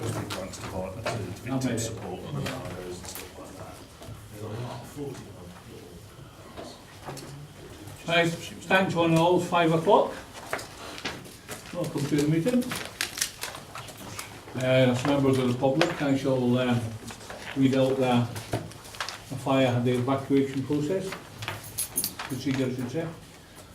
OSP grants to partner to victim support and areas and stuff like that. There's a lot, 40 Right, thanks one and all, 5 o'clock. Welcome to the meeting. As members of the public, I shall read out the evacuation process, procedure I should say.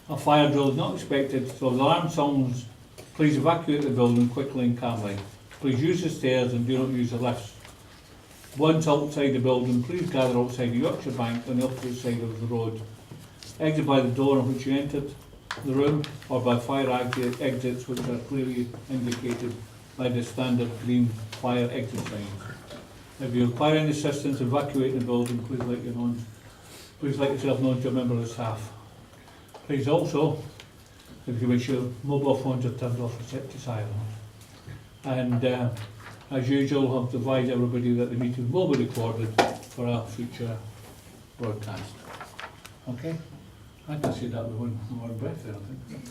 A fire drill is not expected, so the alarm sounds, please evacuate the building quickly and calmly. Please use the stairs and do not use the lifts. Once outside the building, please gather outside the Yorkshire Bank on the opposite side of the road. Exit by the door on which you entered the room or by fire exits which are clearly indicated by the standard green fire exit signs. If you require any assistance evacuating the building, please let yourself known to a member of the staff. Please also, if you wish, your mobile phones are turned off or set to silent. And as usual, I'll advise everybody that the meeting will be recorded for our future broadcast. Okay? I can see that with one breath there, I think.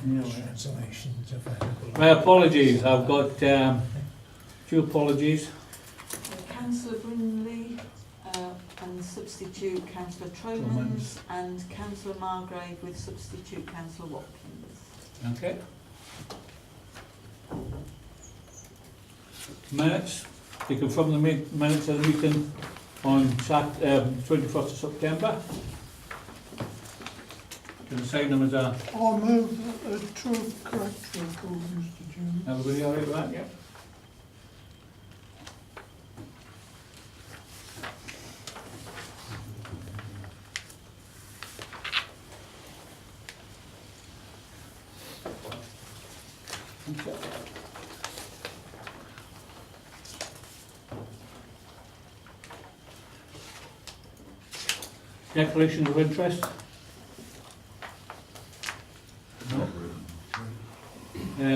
No translations available. My apologies, I've got a few apologies. Councillor Brindley and substitute Councillor Tromans and Councillor Margrave with substitute Councillor Watkins. Okay. Minutes, taken from the minutes of the meeting on 21st of September. Can I sign them as a... I move a true correct record, Mr. Chairman. Everybody all right with that, yeah? Okay. Declarations of interest? No.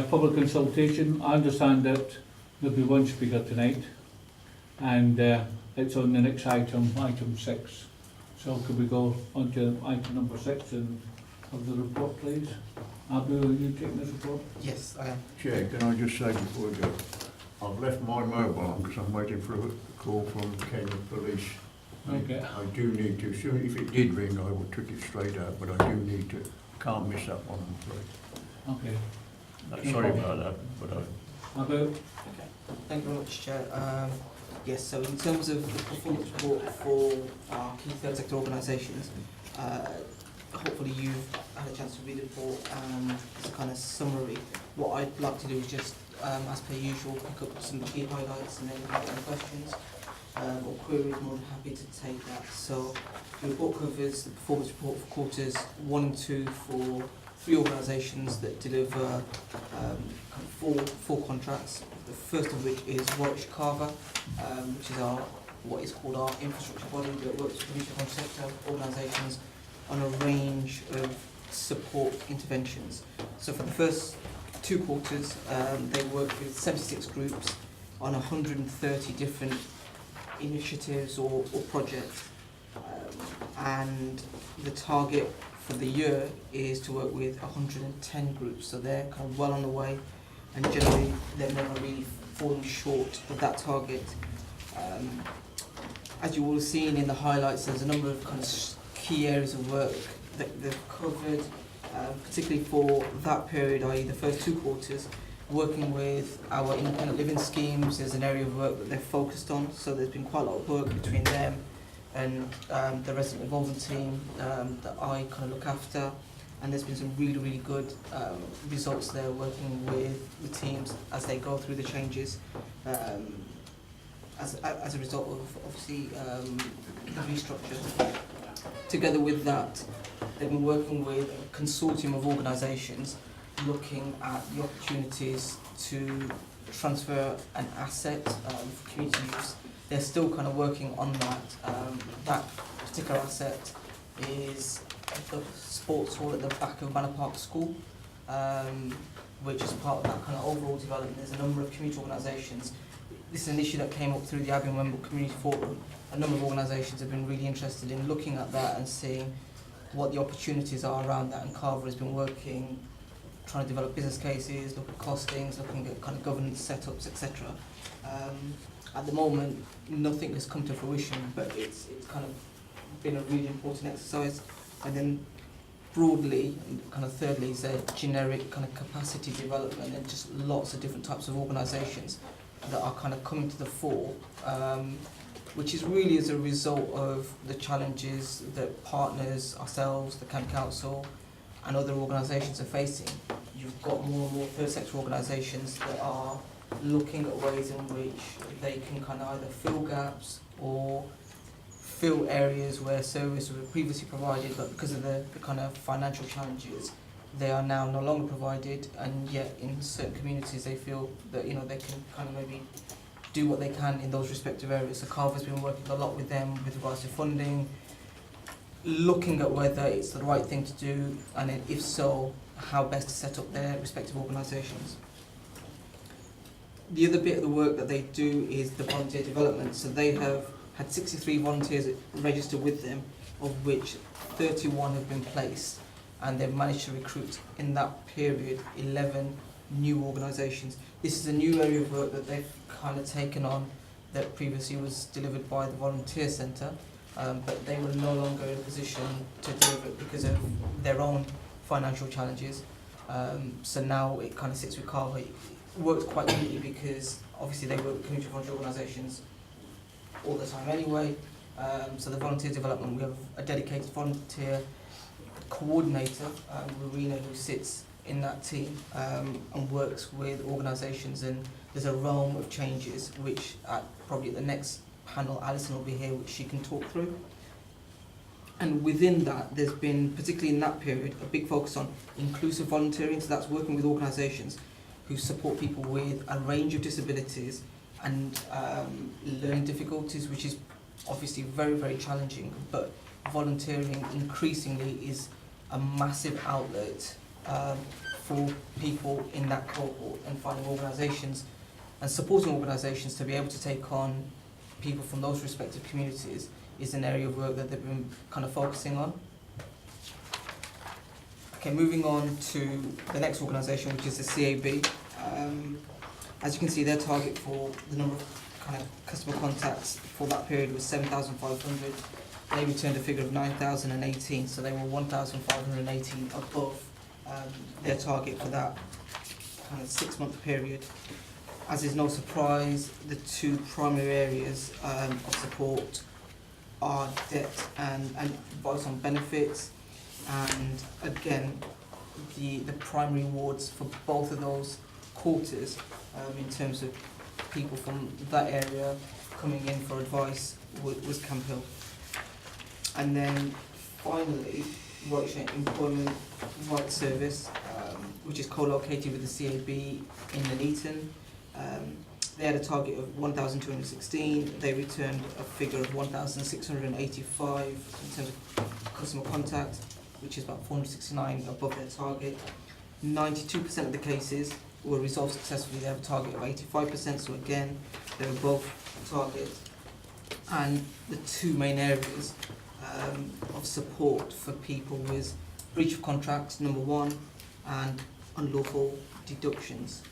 Public consultation, I understand that there'll be one speaker tonight and it's on the next item, item 6. So could we go on to item number 6 and have the report, please? Abu, are you taking this report? Yes, I am. Chair, can I just say before we go, I've left my mobile on because I'm waiting for a call from Kenya Police. Okay. I do need to, so if it did ring I would took it straight out, but I do need to, can't miss that one, I'm afraid. Okay. Sorry about that, but Abu? Okay. Thank you very much, Chair. Yes, so in terms of the performance report for our key third sector organisations, hopefully you've had a chance to read the report and it's a kind of summary. What I'd like to do is just, as per usual, pick up some key highlights and then if you have any questions or queries, more than happy to take that. So the report covers the performance report for quarters 1 and 2 for 3 organisations that deliver four contracts. The first of which is Warwickshire Carver, which is what is called our infrastructure body that works with community sector organisations on a range of support interventions. So for the first 2 quarters, they worked with 76 groups on 130 different initiatives or projects, and the target for the year is to work with 110 groups, so they're kind of well on the way, and generally they've never really fallen short of that target. As you all have seen in the highlights, there's a number of kind of key areas of work that they've covered, particularly for that period, i.e. the first 2 quarters, working with our independent living schemes is an area of work that they're focused on, so there's been quite a lot of work between them and the resident involvement team that I kind of look after, and there's been some really, really good results there working with the teams as they go through the changes as a result of obviously the restructure. Together with that, they've been working with a consortium of organisations looking at the opportunities to transfer an asset for community use. They're still kind of working on that. That particular asset is the sports hall at the back of Manor Park School, which is part of that kind of overall development. There's a number of community organisations. This is an issue that came up through the Abbey and Wembley Community Forum. A number of organisations have been really interested in looking at that and seeing what the opportunities are around that, and Carver has been working trying to develop business cases, look at costings, looking at kind of governance setups, etc. At the moment, nothing has come to fruition, but it's kind of been a really important exercise. And then broadly, and kind of thirdly, is a generic kind of capacity development and just lots of different types of organisations that are kind of coming to the fore, which is really as a result of the challenges that partners, ourselves, the County Council and other organisations are facing. You've got more and more third sector organisations that are looking at ways in which they can kind of either fill gaps or fill areas where services were previously provided, but because of the kind of financial challenges, they are now no longer provided, and yet in certain communities they feel that, you know, they can kind of maybe do what they can in those respective areas. So Carver's been working a lot with them with regards to funding, looking at whether it's the right thing to do, and then if so, how best to set up their respective organisations. The other bit of the work that they do is the volunteer development. So they have had 63 volunteers registered with them, of which 31 have been placed, and they've managed to recruit in that period 11 new organisations. This is a new area of work that they've kind of taken on that previously was delivered by the volunteer centre, but they were no longer in a position to deliver it because of their own financial challenges. So now it kind of sits with Carver. It works quite neatly because obviously they work with community volunteer organisations all the time anyway. So the volunteer development, we have a dedicated volunteer coordinator, Marina, who sits in that team and works with organisations, and there's a realm of changes which probably at the next panel Alison will be here, which she can talk through. And within that, there's been, particularly in that period, a big focus on inclusive volunteering. So that's working with organisations who support people with a range of disabilities and learning difficulties, which is obviously very, very challenging. But volunteering increasingly is a massive outlet for people in that cohort, and finding organisations and supporting organisations to be able to take on people from those respective communities is an area of work that they've been kind of focusing on. Okay, moving on to the next organisation, which is the CAB. As you can see, their target for the number of kind of customer contacts for that period was 7,500. They returned a figure of 9,018, so they were 1,518 above their target for that kind of 6-month period. As is no surprise, the two primary areas of support are debt and advice on benefits, and again the primary awards for both of those quarters in terms of people from that area coming in for advice was Camp Hill. And then finally, Warwickshire Employment Rights Service, which is co-located with the CAB in Nuneaton. They had a target of 1,216. They returned a figure of 1,685 in terms of customer contact, which is about 469 above their target. 92% of the cases were resolved successfully. They have a target of 85%, so again, they're above target. And the two main areas of support for people was breach of contracts, number one, and unlawful deductions.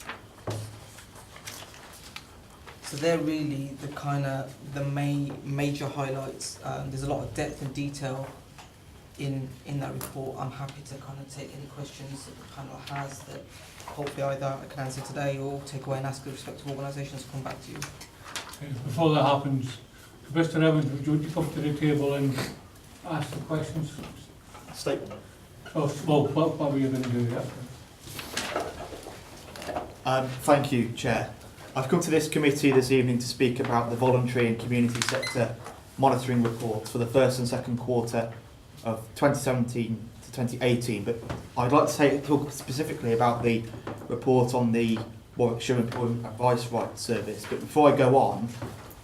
So they're really the kind of the major highlights. There's a lot of depth and detail in that report. I'm happy to kind of take any questions that the panel has that hopefully either I can answer today or take away and ask the respective organisations to come back to you. Okay, before that happens, Mr. Evans, would you come to the table and ask the questions? Statement. Oh, well, what were you going to do? Yeah. Thank you, Chair. I've come to this committee this evening to speak about the voluntary and community sector monitoring report for the first and second quarter of 2017 to 2018, but I'd like to talk specifically about the report on the Warwickshire Employment Advice Rights Service. But before I go on,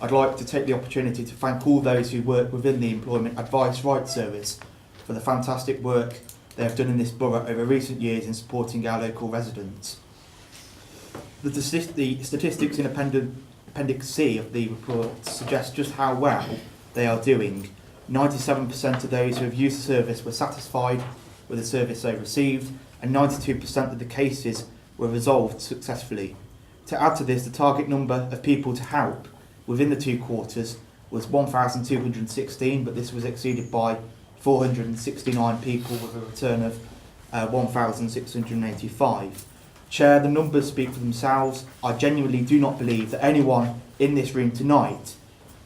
I'd like to take the opportunity to thank all those who work within the Employment Advice Rights Service for the fantastic work they have done in this borough over recent years in supporting our local residents. The statistics in Appendix C of the report suggest just how well they are doing. 97% of those who have used the service were satisfied with the service they received, and 92% of the cases were resolved successfully. To add to this, the target number of people to help within the 2 quarters was 1,216, but this was exceeded by 469 people with a return of 1,685. Chair, the numbers speak for themselves. I genuinely do not believe that anyone in this room tonight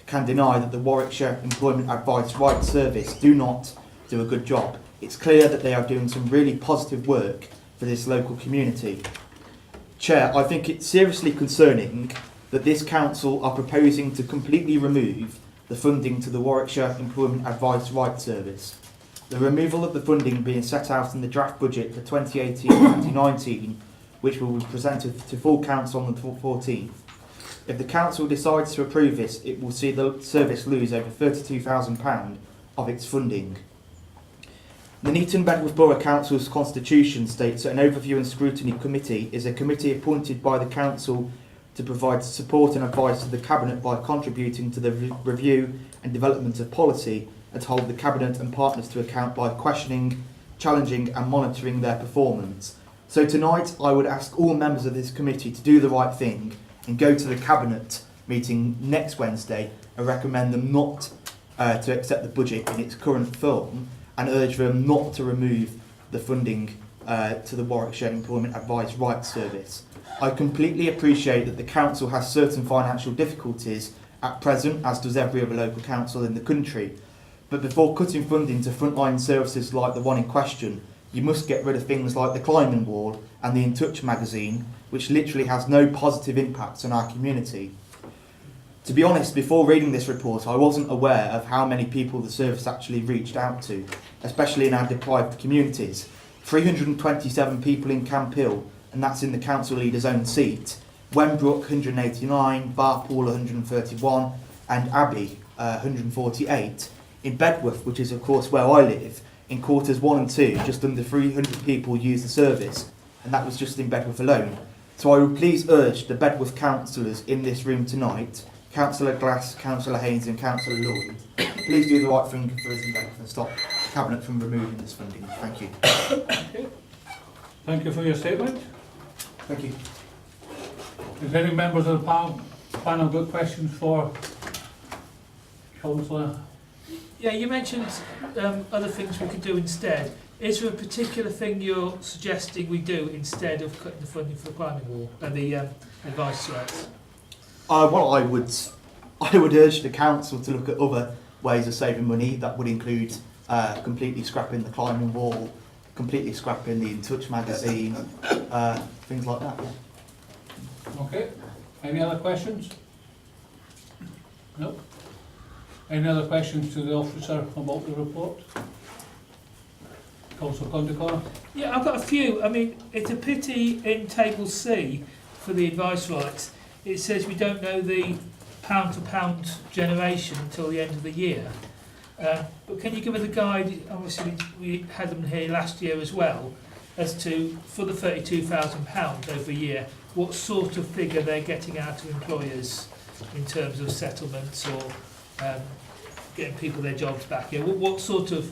can deny that the Warwickshire Employment Advice Rights Service do not do a good job. It's clear that they are doing some really positive work for this local community. Chair, I think it's seriously concerning that this council are proposing to completely remove the funding to the Warwickshire Employment Advice Rights Service. The removal of the funding being set out in the draft budget for 2018-2019, which will be presented to full council on the 14th. If the council decides to approve this, it will see the service lose over £32,000 of its funding. The Nuneaton Bedworth Borough Council's constitution states that an overview and scrutiny committee is a committee appointed by the council to provide support and advice to the Cabinet by contributing to the review and development of policy, and to hold the Cabinet and partners to account by questioning, challenging and monitoring their performance. So tonight I would ask all members of this committee to do the right thing and go to the Cabinet meeting next Wednesday and recommend them not to accept the budget in its current form, and urge them not to remove the funding to the Warwickshire Employment Advice Rights Service. I completely appreciate that the council has certain financial difficulties at present, as does every other local council in the country. But before cutting funding to frontline services like the one in question, you must get rid of things like the climbing wall and the In Touch magazine, which literally has no positive impact on our community. To be honest, before reading this report, I wasn't aware of how many people the service actually reached out to, especially in our deprived communities. 327 people in Camp Hill, and that's in the council leader's own seat. Wenbrook 189, Barpool 131, and Abbey 148. In Bedworth, which is of course where I live, in quarters 1 and 2, just under 300 people used the service, and that was just in Bedworth alone. So I would please urge the Bedworth councillors in this room tonight, Councillor Glass, Councillor Haynes and Councillor Lloyd, please do the right thing for us in Bedworth and stop the Cabinet from removing this funding. Thank you. Okay. Thank you for your statement. Thank you. Is any members of the panel got questions for Councillor? Yeah, you mentioned other things we could do instead. Is there a particular thing you're suggesting we do instead of cutting the funding for the climbing wall and the advice rights? Well, I would urge the council to look at other ways of saving money. That would include completely scrapping the climbing wall, completely scrapping the In Touch magazine, things like that. Yeah. Okay. Any other questions? No. Any other questions to the officer about the report? Councillor Condicor? Yeah, I've got a few. I mean, it's a pity in Table C for the advice rights, it says we don't know the pound-to-pound generation until the end of the year. But can you give us a guide? Obviously, we had them here last year as well, as to, for the £32,000 over a year, what sort of figure they're getting out of employers in terms of settlements or getting people their jobs back. Yeah, what sort of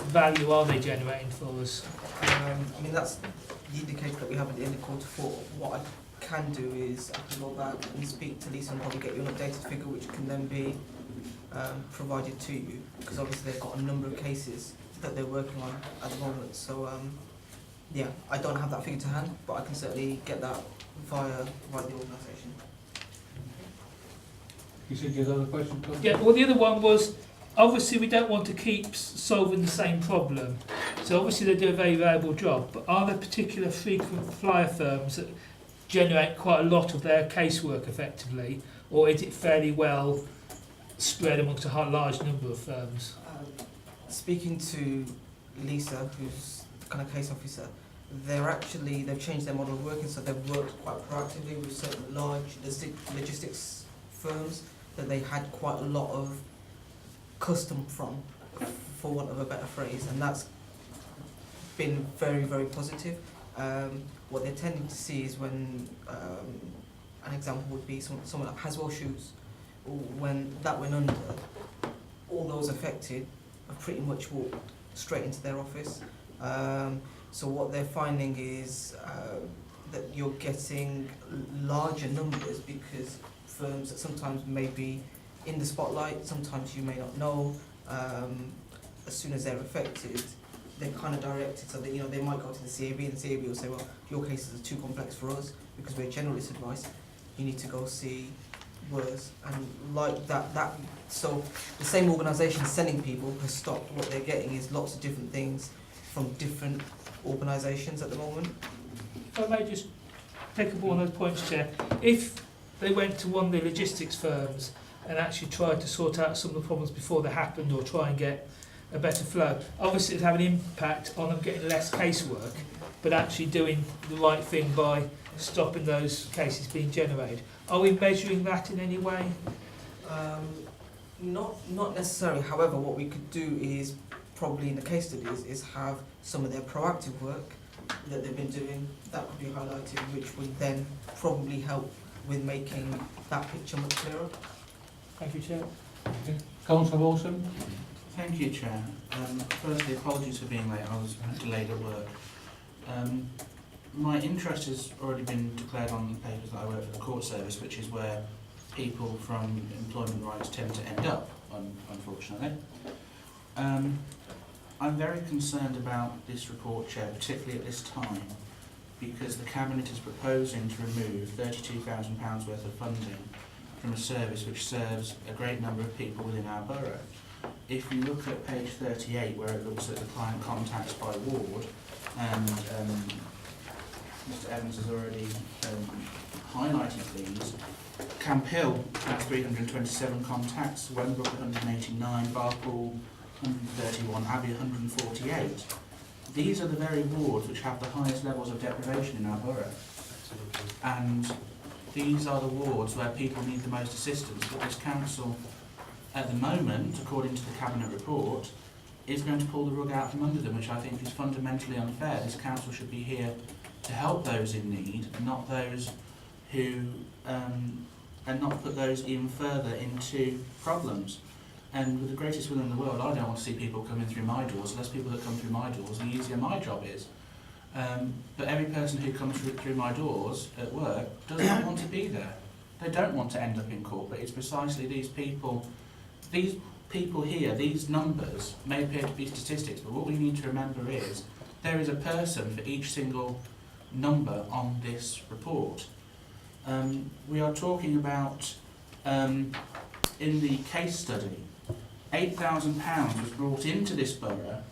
value are they generating for us? I mean, that's the indicator that we have at the end of quarter 4. What I can do is I can go back and speak to Lisa and probably get you an updated figure which can then be provided to you, because obviously they've got a number of cases that they're working on at the moment. So yeah, I don't have that figure to hand, but I can certainly get that via the organisation. You said you had another question, Tom? Yeah, well, the other one was, obviously we don't want to keep solving the same problem. So obviously they do a very valuable job, but are there particular frequent flyer firms that generate quite a lot of their casework effectively, or is it fairly well spread amongst a large number of firms? Speaking to Lisa, who's the kind of case officer, they've changed their model of working, so they've worked quite proactively with certain large logistics firms that they had quite a lot of custom from, for want of a better phrase, and that's been very, very positive. What they're tending to see is when, an example would be someone like Haswell Shoes, when that went under, all those affected have pretty much walked straight into their office. So what they're finding is that you're getting larger numbers because firms that sometimes may be in the spotlight, sometimes you may not know. As soon as they're affected, they're kind of directed so that, you know, they might go to the CAB and the CAB will say, well, your cases are too complex for us because we're generalist advice. You need to go see WERS. And like that, so the same organisation sending people has stopped. What they're getting is lots of different things from different organisations at the moment. If I may just pick up one of those points, Chair. If they went to one of the logistics firms and actually tried to sort out some of the problems before they happened or try and get a better flow, obviously it'd have an impact on them getting less casework, but actually doing the right thing by stopping those cases being generated. Are we measuring that in any way? Not necessarily. However, what we could do is probably in the case studies is have some of their proactive work that they've been doing that could be highlighted, which would then probably help with making that picture much clearer. Thank you, Chair. Councillor Wilson? Thank you, Chair. Firstly, apologies for being late. I was delayed at work. My interest has already been declared on the papers that I work for the court service, which is where people from employment rights tend to end up, unfortunately. I'm very concerned about this report, Chair, particularly at this time, because the Cabinet is proposing to remove £32,000 worth of funding from a service which serves a great number of people within our borough. If you look at page 38, where it looks at the client contacts by ward, and Mr Evans has already highlighted these, Camp Hill has 327 contacts, Wembrook 189, Barpool 131, Abbey 148. These are the very wards which have the highest levels of deprivation in our borough. And these are the wards where people need the most assistance, but this council, at the moment, according to the Cabinet report, is going to pull the rug out from under them, which I think is fundamentally unfair. This council should be here to help those in need, not those who, and not put those even further into problems. And with the greatest will in the world, I don't want to see people coming through my doors. The less people that come through my doors, the easier my job is. But every person who comes through my doors at work does not want to be there. They don't want to end up in court, but it's precisely these people here, these numbers may appear to be statistics, but what we need to remember is there is a person for each single number on this report. We are talking about, in the case study, £8,000 was brought into this borough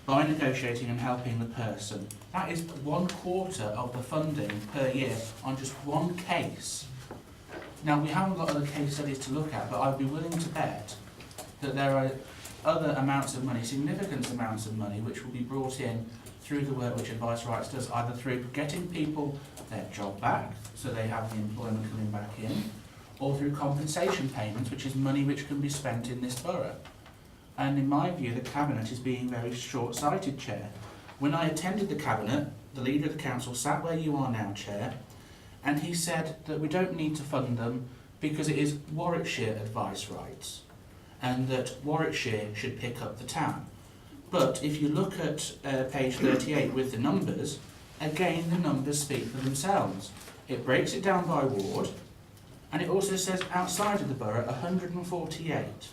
by negotiating and helping the person. That is 1/4 of the funding per year on just one case. Now, we haven't got other case studies to look at, but I'd be willing to bet that there are other amounts of money, significant amounts of money, which will be brought in through the work which Advice Rights does, either through getting people their job back, so they have the employment coming back in, or through compensation payments, which is money which can be spent in this borough. And in my view, the Cabinet is being very short-sighted, Chair. When I attended the Cabinet, the Leader of the Council sat where you are now, Chair, and he said that we don't need to fund them because it is Warwickshire Advice Rights, and that Warwickshire should pick up the tab. But if you look at page 38 with the numbers, again the numbers speak for themselves. It breaks it down by ward, and it also says outside of the borough 148.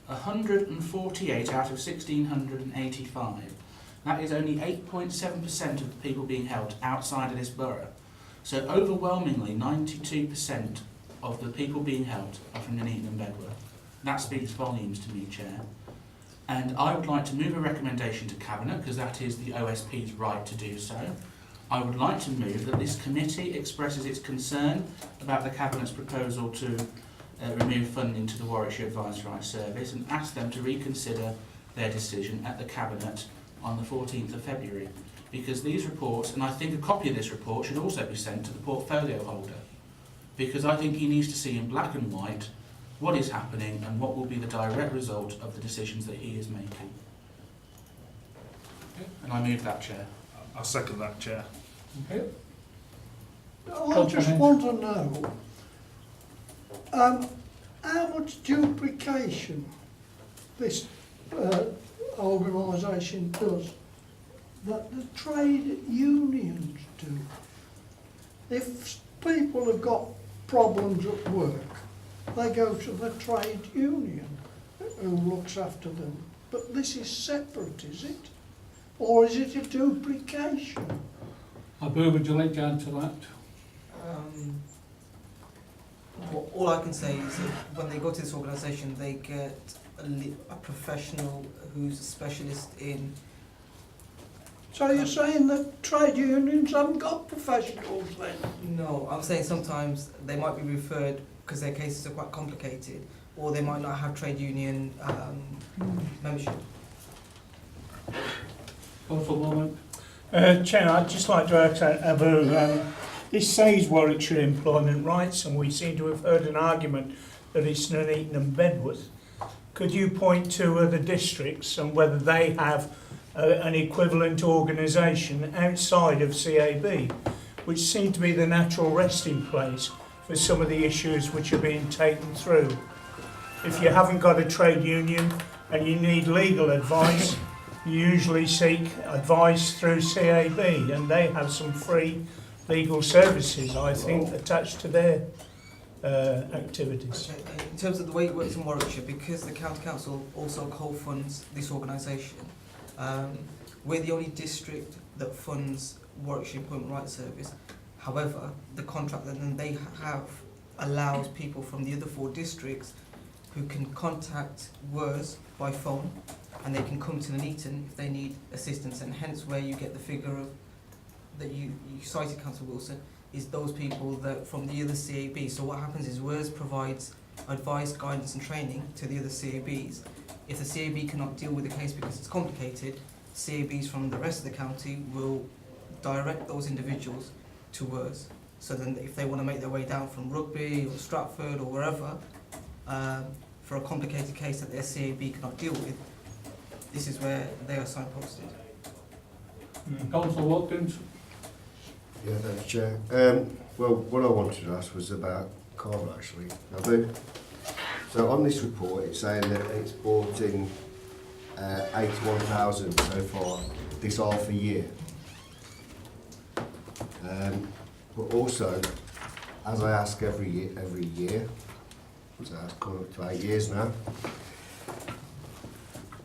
148 out of 1,685. That is only 8.7% of the people being held outside of this borough. So overwhelmingly 92% of the people being held are from Nuneaton and Bedworth. That speaks volumes to me, Chair. And I would like to move a recommendation to Cabinet, because that is the OSP's right to do so. I would like to move that this committee expresses its concern about the Cabinet's proposal to remove funding to the Warwickshire Advice Rights Service and ask them to reconsider their decision at the Cabinet on the 14th of February. Because these reports, and I think a copy of this report should also be sent to the portfolio holder, because I think he needs to see in black and white what is happening and what will be the direct result of the decisions that he is making. And I move that, Chair. I'll second that, Chair. Okay. I just want to know how much duplication this organisation does. that the trade unions do. If people have got problems at work, they go to the trade union who looks after them. But this is separate, is it? Or is it a duplication? Abu, would you like to answer that? Well, all I can say is that when they go to this organisation, they get a professional who's a specialist in. So you're saying that trade unions haven't got professionals then? No, I'm saying sometimes they might be referred because their cases are quite complicated, or they might not have trade union membership. Councillor Moment? Chair, I'd just like to ask Abu, this says Warwickshire employment rights, and we seem to have heard an argument that it's Nuneaton and Bedworth. Could you point to other districts and whether they have an equivalent organisation outside of CAB, which seem to be the natural resting place for some of the issues which are being taken through? If you haven't got a trade union and you need legal advice, you usually seek advice through CAB, and they have some free legal services, I think, attached to their activities. Okay, in terms of the way it works in Warwickshire, because the County Council also co-funds this organisation, we're the only district that funds Warwickshire Employment Rights Service. However, the contract that then they have allows people from the other 4 districts who can contact WERS by phone, and they can come to Nuneaton if they need assistance, and hence where you get the figure of that you cited, Councillor Wilson, is those people that from the other CAB. So what happens is WERS provides advice, guidance and training to the other CABs. If the CAB cannot deal with the case because it's complicated, CABs from the rest of the county will direct those individuals to WERS. So then if they want to make their way down from Rugby or Stratford or wherever, for a complicated case that their CAB cannot deal with, this is where they are signposted. Councillor Watkins? Yeah, thanks, Chair. Well, what I wanted to ask was about Carver, actually. So on this report, it's saying that it's brought in 81,000 so far this half a year. But also, as I ask every year, so that's coming up to 8 years now,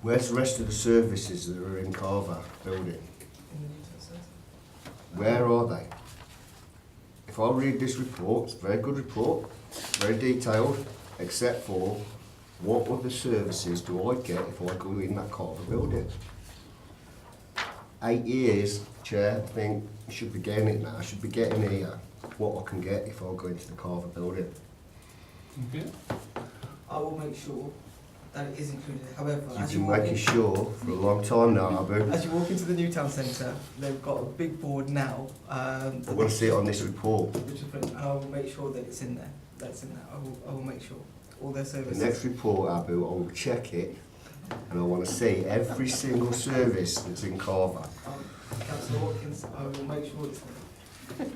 where's the rest of the services that are in Carver building? Where are they? If I read this report, it's a very good report, very detailed, except for what other services do I get if I go in that Carver building? 8 years, Chair, I think I should be getting it now. I should be getting here what I can get if I go into the Carver building. Okay. I will make sure that it is included. However, You've been making sure for a long time now, Abu. as you walk into the new town centre, they've got a big board now. I want to see it on this report. And I will make sure that it's in there. That's in there. I will make sure all their The services. next report, Abu, I will check it, and I want to see every single service that's in Carver. Councillor Watkins, I will make sure it's there.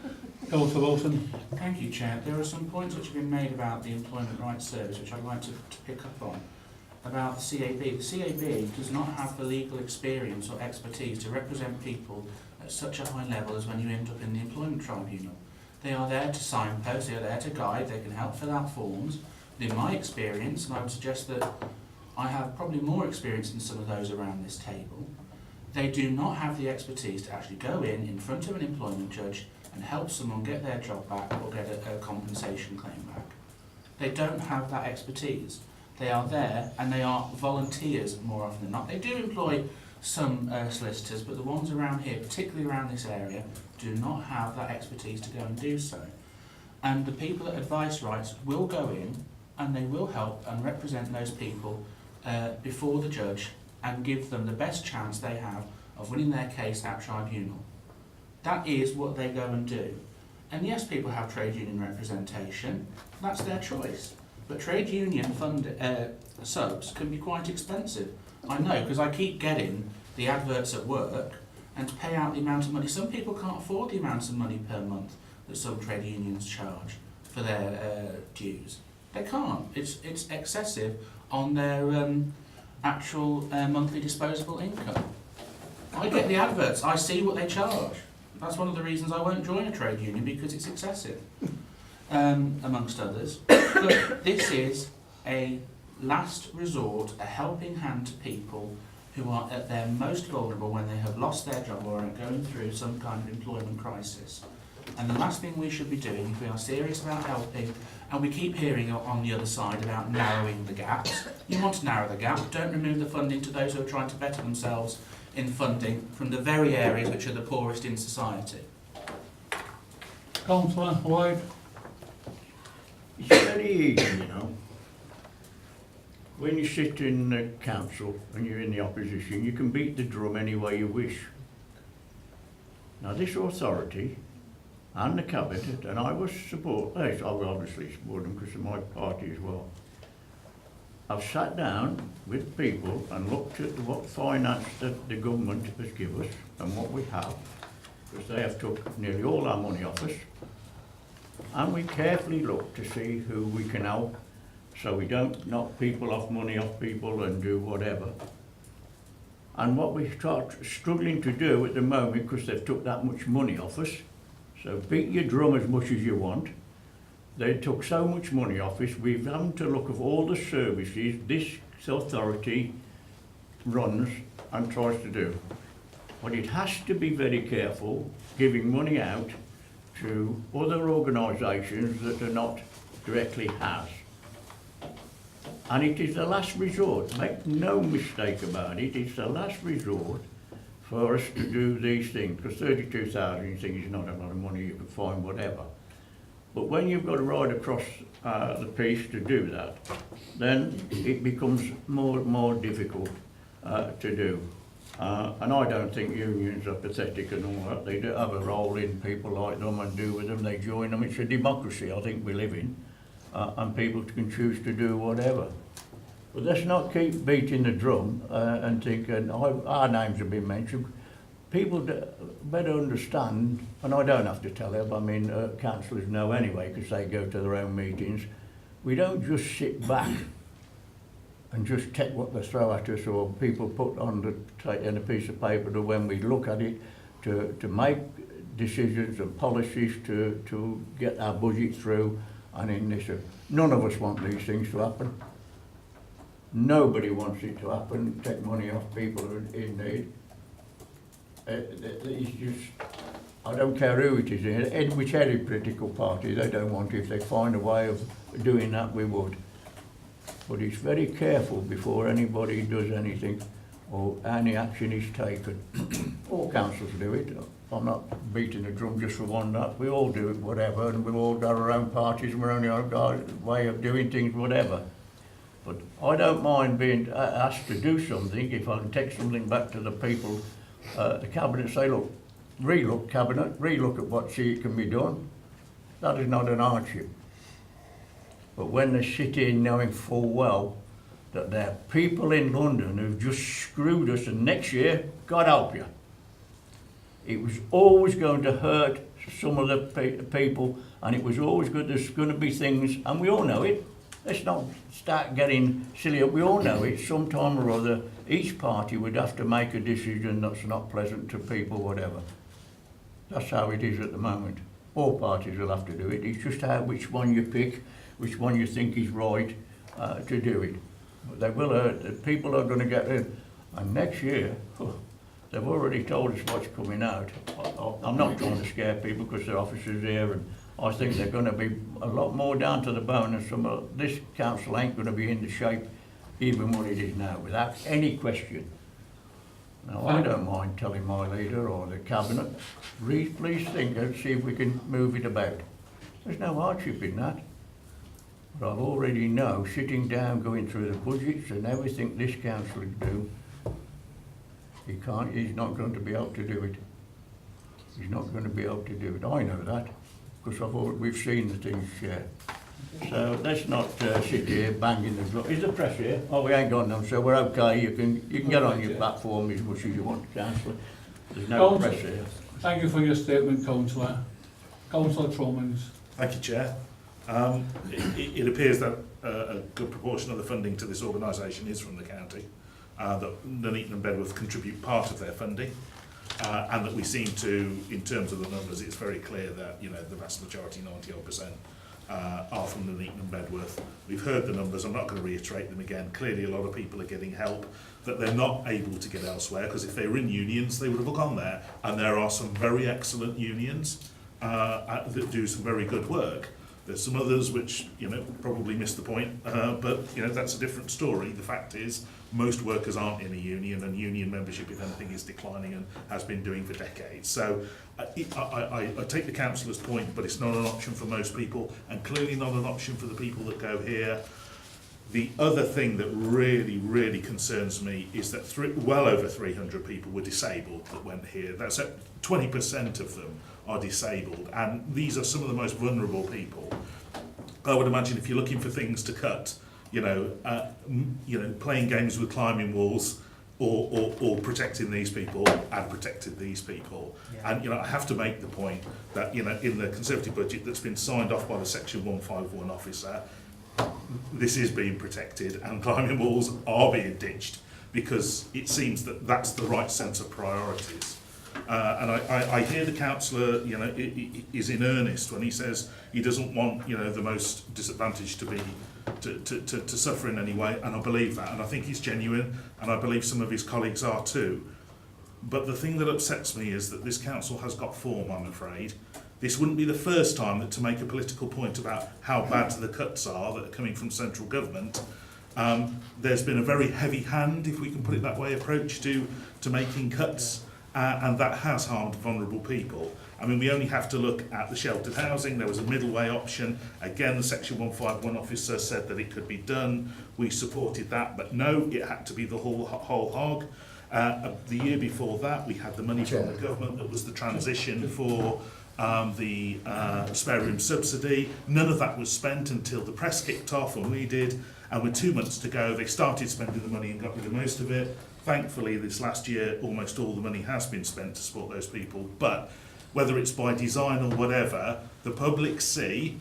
Councillor Wilson? Thank you, Chair. There are some points which have been made about the Employment Rights Service which I'd like to pick up on. About the CAB. The CAB does not have the legal experience or expertise to represent people at such a high level as when you end up in the Employment Tribunal. They are there to signpost, they are there to guide, they can help fill out forms. But in my experience, and I would suggest that I have probably more experience than some of those around this table, they do not have the expertise to actually go in front of an employment judge and help someone get their job back or get a compensation claim back. They don't have that expertise. They are there and they are volunteers more often than not. They do employ some solicitors, but the ones around here, particularly around this area, do not have that expertise to go and do so. And the people at Advice Rights will go in and they will help and represent those people before the judge and give them the best chance they have of winning their case at tribunal. That is what they go and do. And yes, people have trade union representation, that's their choice. But trade union subs can be quite expensive. I know, because I keep getting the adverts at work, and to pay out the amount of money, some people can't afford the amount of money per month that some trade unions charge for their dues. They can't. It's excessive on their actual monthly disposable income. I get the adverts, I see what they charge. That's one of the reasons I won't join a trade union, because it's excessive, amongst others. But this is a last resort, a helping hand to people who are at their most vulnerable when they have lost their job or are going through some kind of employment crisis. And the last thing we should be doing, if we are serious about helping, and we keep hearing on the other side about narrowing the gaps, you want to narrow the gap, don't remove the funding to those who are trying to better themselves in funding from the very areas which are the poorest in society. Councillor Lloyd? It's very easy, you know. When you sit in the council and you're in the opposition, you can beat the drum any way you wish. Now this authority and the cabinet, and I will support, I will obviously support them because of my party as well. I've sat down with people and looked at what finance that the government has given us and what we have, because they have took nearly all our money off us, and we carefully look to see who we can help, so we don't knock people off money off people and do whatever. And what we start struggling to do at the moment, because they've took that much money off us, so beat your drum as much as you want, they took so much money off us, we've had to look at all the services this authority runs and tries to do. But it has to be very careful giving money out to other organisations that are not directly has. And it is the last resort, make no mistake about it, it's the last resort for us to do these things, because 32,000 things is not a lot of money, you can find whatever. But when you've got to ride across the piece to do that, then it becomes more difficult to do. And I don't think unions are pathetic and all that. They do have a role in people like them and do with them, they join them. It's a democracy I think we live in, and people can choose to do whatever. But let's not keep beating the drum and thinking, our names have been mentioned. People better understand, and I don't have to tell them, I mean, councillors know anyway because they go to their own meetings. We don't just sit back and just take what they throw at us or people put on a piece of paper to when we look at it to make decisions and policies to get our budget through. And in this, none of us want these things to happen. Nobody wants it to happen, take money off people in need. It's just, I don't care who it is, in whichever political party, they don't want it. If they find a way of doing that, we would. But it's very careful before anybody does anything or any action is taken. All councils do it. I'm not beating the drum just for one that. We all do it, whatever, and we've all got our own parties and we're only our way of doing things, whatever. But I don't mind being asked to do something if I can take something back to the people, the cabinet, say, look, relook cabinet, relook at what can be done. That is not an hardship. But when they sit in knowing full well that there are people in London who've just screwed us, and next year, God help you, it was always going to hurt some of the people, and it was always good, there's going to be things, and we all know it. Let's not start getting silly. We all know it. Sometime or other, each party would have to make a decision that's not pleasant to people, whatever. That's how it is at the moment. All parties will have to do it. It's just how which one you pick, which one you think is right to do it. But they will. People are going to get in, and next year, they've already told us what's coming out. I'm not trying to scare people because the officers here, and I think they're going to be a lot more down to the bone, and some of this council ain't going to be in the shape even what it is now, without any question. Now, I don't mind telling my leader or the cabinet, please think and see if we can move it about. There's no hardship in that. But I already know, sitting down, going through the budgets and everything this council would do, he's not going to be able to do it. He's not going to be able to do it. I know that, because we've seen the things share. So let's not sit here banging the drum. Is the press here? Oh, we ain't got none, so we're okay. You can get on your platform as much as you want, Councillor. There's no press here. Thank you for your statement, Councillor. Councillor Tromans. Thank you, Chair. It appears that a good proportion of the funding to this organisation is from the county, that Nuneaton and Bedworth contribute part of their funding, and that we seem to, in terms of the numbers, it's very clear that, you know, the vast majority, 90% are from Nuneaton and Bedworth. We've heard the numbers, I'm not going to reiterate them again. Clearly a lot of people are getting help that they're not able to get elsewhere, because if they were in unions they would have gone there, and there are some very excellent unions that do some very good work. There's some others which, you know, probably missed the point, but, you know, that's a different story. The fact is, most workers aren't in a union, and union membership, if anything, is declining and has been doing for decades. So I take the councillor's point, but it's not an option for most people, and clearly not an option for the people that go here. The other thing that really, really concerns me is that well over 300 people were disabled that went here. That's 20% of them are disabled, and these are some of the most vulnerable people. I would imagine if you're looking for things to cut, you know, playing games with climbing walls or protecting these people, and protected these people. Yeah. And, you know, I have to make the point that, you know, in the Conservative budget that's been signed off by the Section 151 officer, this is being protected and climbing walls are being ditched, because it seems that that's the right sense of priorities. And I hear the councillor, you know, is in earnest when he says he doesn't want, you know, the most disadvantaged to suffer in any way, and I believe that, and I think he's genuine, and I believe some of his colleagues are too. But the thing that upsets me is that this council has got form, I'm afraid. This wouldn't be the first time that to make a political point about how bad the cuts are that are coming from central government. There's been a very heavy hand, if we can put it that way, approach to making cuts, and that has harmed vulnerable people. I mean, we only have to look at the sheltered housing. There was a middle way option. Again, the Section 151 officer said that it could be done. We supported that, but no, it had to be the whole hog. The year before that, we had the money from the government that was the transition for the spare room subsidy. None of that was spent until the press kicked off, and we did, and with 2 months to go they started spending the money and got rid of most of it. Thankfully this last year almost all the money has been spent to support those people, but whether it's by design or whatever, the public see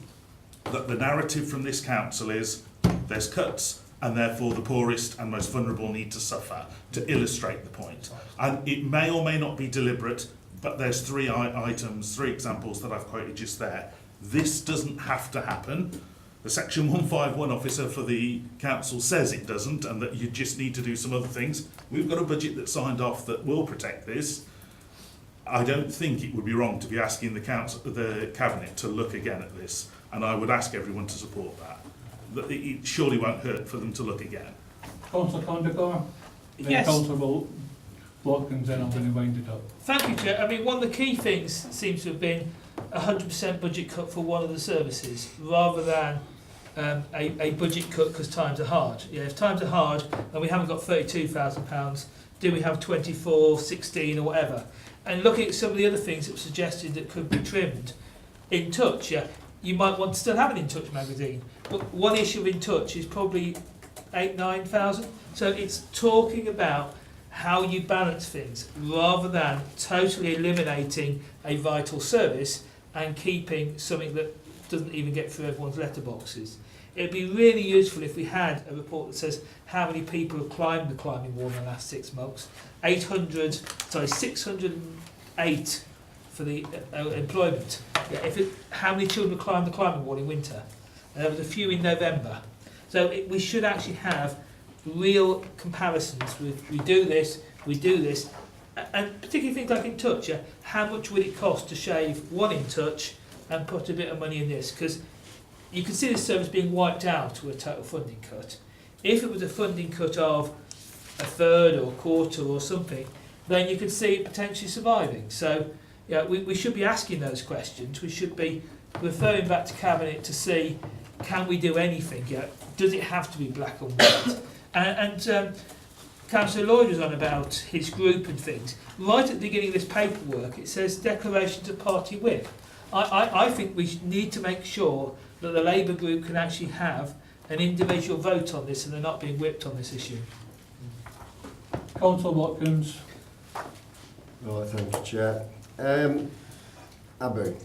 that the narrative from this council is there's cuts and therefore the poorest and most vulnerable need to suffer, to illustrate the point. And it may or may not be deliberate, but there's three examples that I've quoted just there. This doesn't have to happen. The Section 151 officer for the council says it doesn't, and that you just need to do some other things. We've got a budget that's signed off that will protect this. I don't think it would be wrong to be asking the cabinet to look again at this, and I would ask everyone to support that. It surely won't hurt for them to look again. Councillor Condacor? Yes. Councillor Watkins, then I'm going to wind it up. Thank you, Chair. I mean, one of the key things seems to have been 100% budget cut for one of the services, rather than a budget cut because times are hard. Yeah, if times are hard and we haven't got £32,000, do we have 24, 16 or whatever? And looking at some of the other things that were suggested that could be trimmed, In Touch, yeah, you might want to still have an In Touch magazine, but one issue of In Touch is probably 8,000–9,000. So it's talking about how you balance things rather than totally eliminating a vital service and keeping something that doesn't even get through everyone's letterboxes. It'd be really useful if we had a report that says how many people have climbed the climbing wall in the last 6 months. 608 for the employment. Yeah, how many children have climbed the climbing wall in winter? And there was a few in November. So we should actually have real comparisons with we do this, and particularly things like In Touch. Yeah, how much would it cost to shave one In Touch and put a bit of money in this? Because you can see this service being wiped out to a total funding cut. If it was a funding cut of a third or a quarter or something, then you could see it potentially surviving. So yeah, we should be asking those questions. We should be referring back to Cabinet to see, can we do anything? Yeah, does it have to be black and white? And Councillor Lloyd was on about his group and things. Right at the beginning of this paperwork, it says declarations of party whip. I think we need to make sure that the Labour group can actually have an individual vote on this and they're not being whipped on this issue. Councillor Watkins. Right, thank you, Chair. Abu,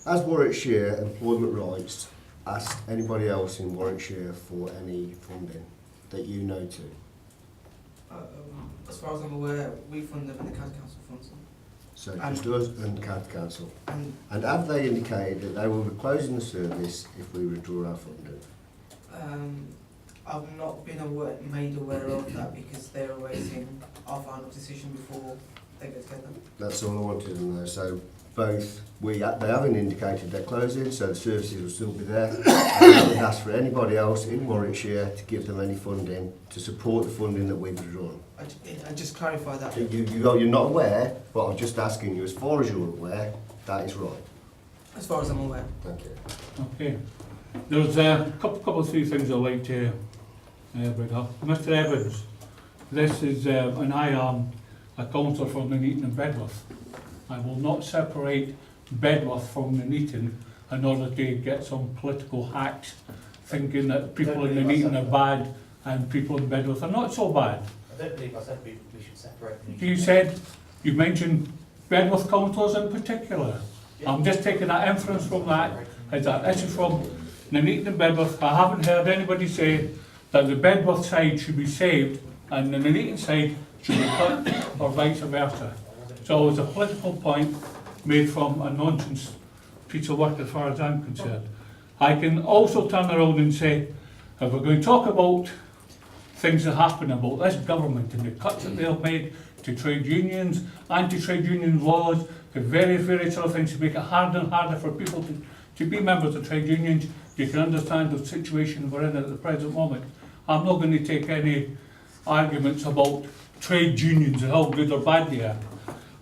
has Warwickshire Employment Rights asked anybody else in Warwickshire for any funding that you know to? As far as I'm aware, we fund them and the county council funds them. So just us and county council. And have they indicated that they will be closing the service if we withdraw our funding? I've not been made aware of that because they're awaiting our final decision before they go together. That's all I wanted to know. So both, they haven't indicated they're closing, so the services will still be there. And I haven't asked for anybody else in Warwickshire to give them any funding to support the funding that we've withdrawn. I just clarify that. You're not aware, but I'm just asking you, as far as you're aware, that is right. As far as I'm aware. Thank you. Okay. There's a couple of three things I'd like to bring up. Mr Evans, this is, and I am a councillor from Nuneaton and Bedworth. I will not separate Bedworth from Nuneaton in order to get some political hacks thinking that people in Nuneaton are bad and people in Bedworth are not so bad. I don't believe I said we should separate them. You said, you mentioned Bedworth councillors in particular. I'm just taking that inference from that, as that this is from Nuneaton and Bedworth. I haven't heard anybody say that the Bedworth side should be saved and the Nuneaton side should be cut, or vice versa. So it's a political point made from a nonsense piece of work as far as I'm concerned. I can also turn around and say, if we're going to talk about things that happen about this government and the cuts that they've made to trade unions, anti-trade union laws, the various other things to make it harder and harder for people to be members of trade unions, you can understand the situation we're in at the present moment. I'm not going to take any arguments about trade unions and how good or bad they are.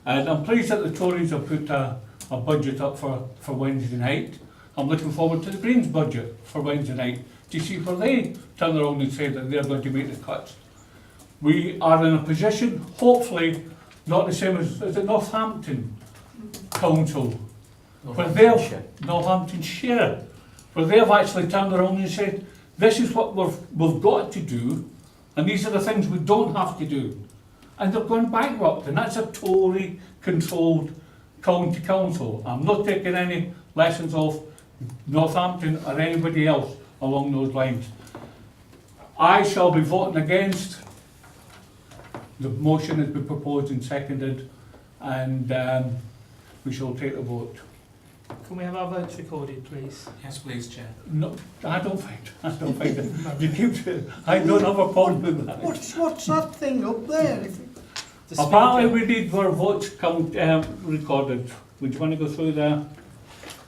And I'm pleased that the Tories have put a budget up for Wednesday night. I'm looking forward to the Greens budget for Wednesday night to see where they turn around and say that they're going to make the cuts. We are in a position, hopefully, not the same as the Northampton Council, where they've, Northamptonshire, where they've actually turned around and said, this is what we've got to do, and these are the things we don't have to do. And they're going bankrupt, and that's a Tory-controlled county council. I'm not taking any lessons of Northampton or anybody else along those lines. I shall be voting against the motion that's been proposed and seconded, and we shall take the vote. Can we have our votes recorded, please? Yes, please, Chair. No, I don't find it. You keep saying, I don't have a problem with that. What's that thing up there? Apparently we need our votes recorded. Would you want to go through there?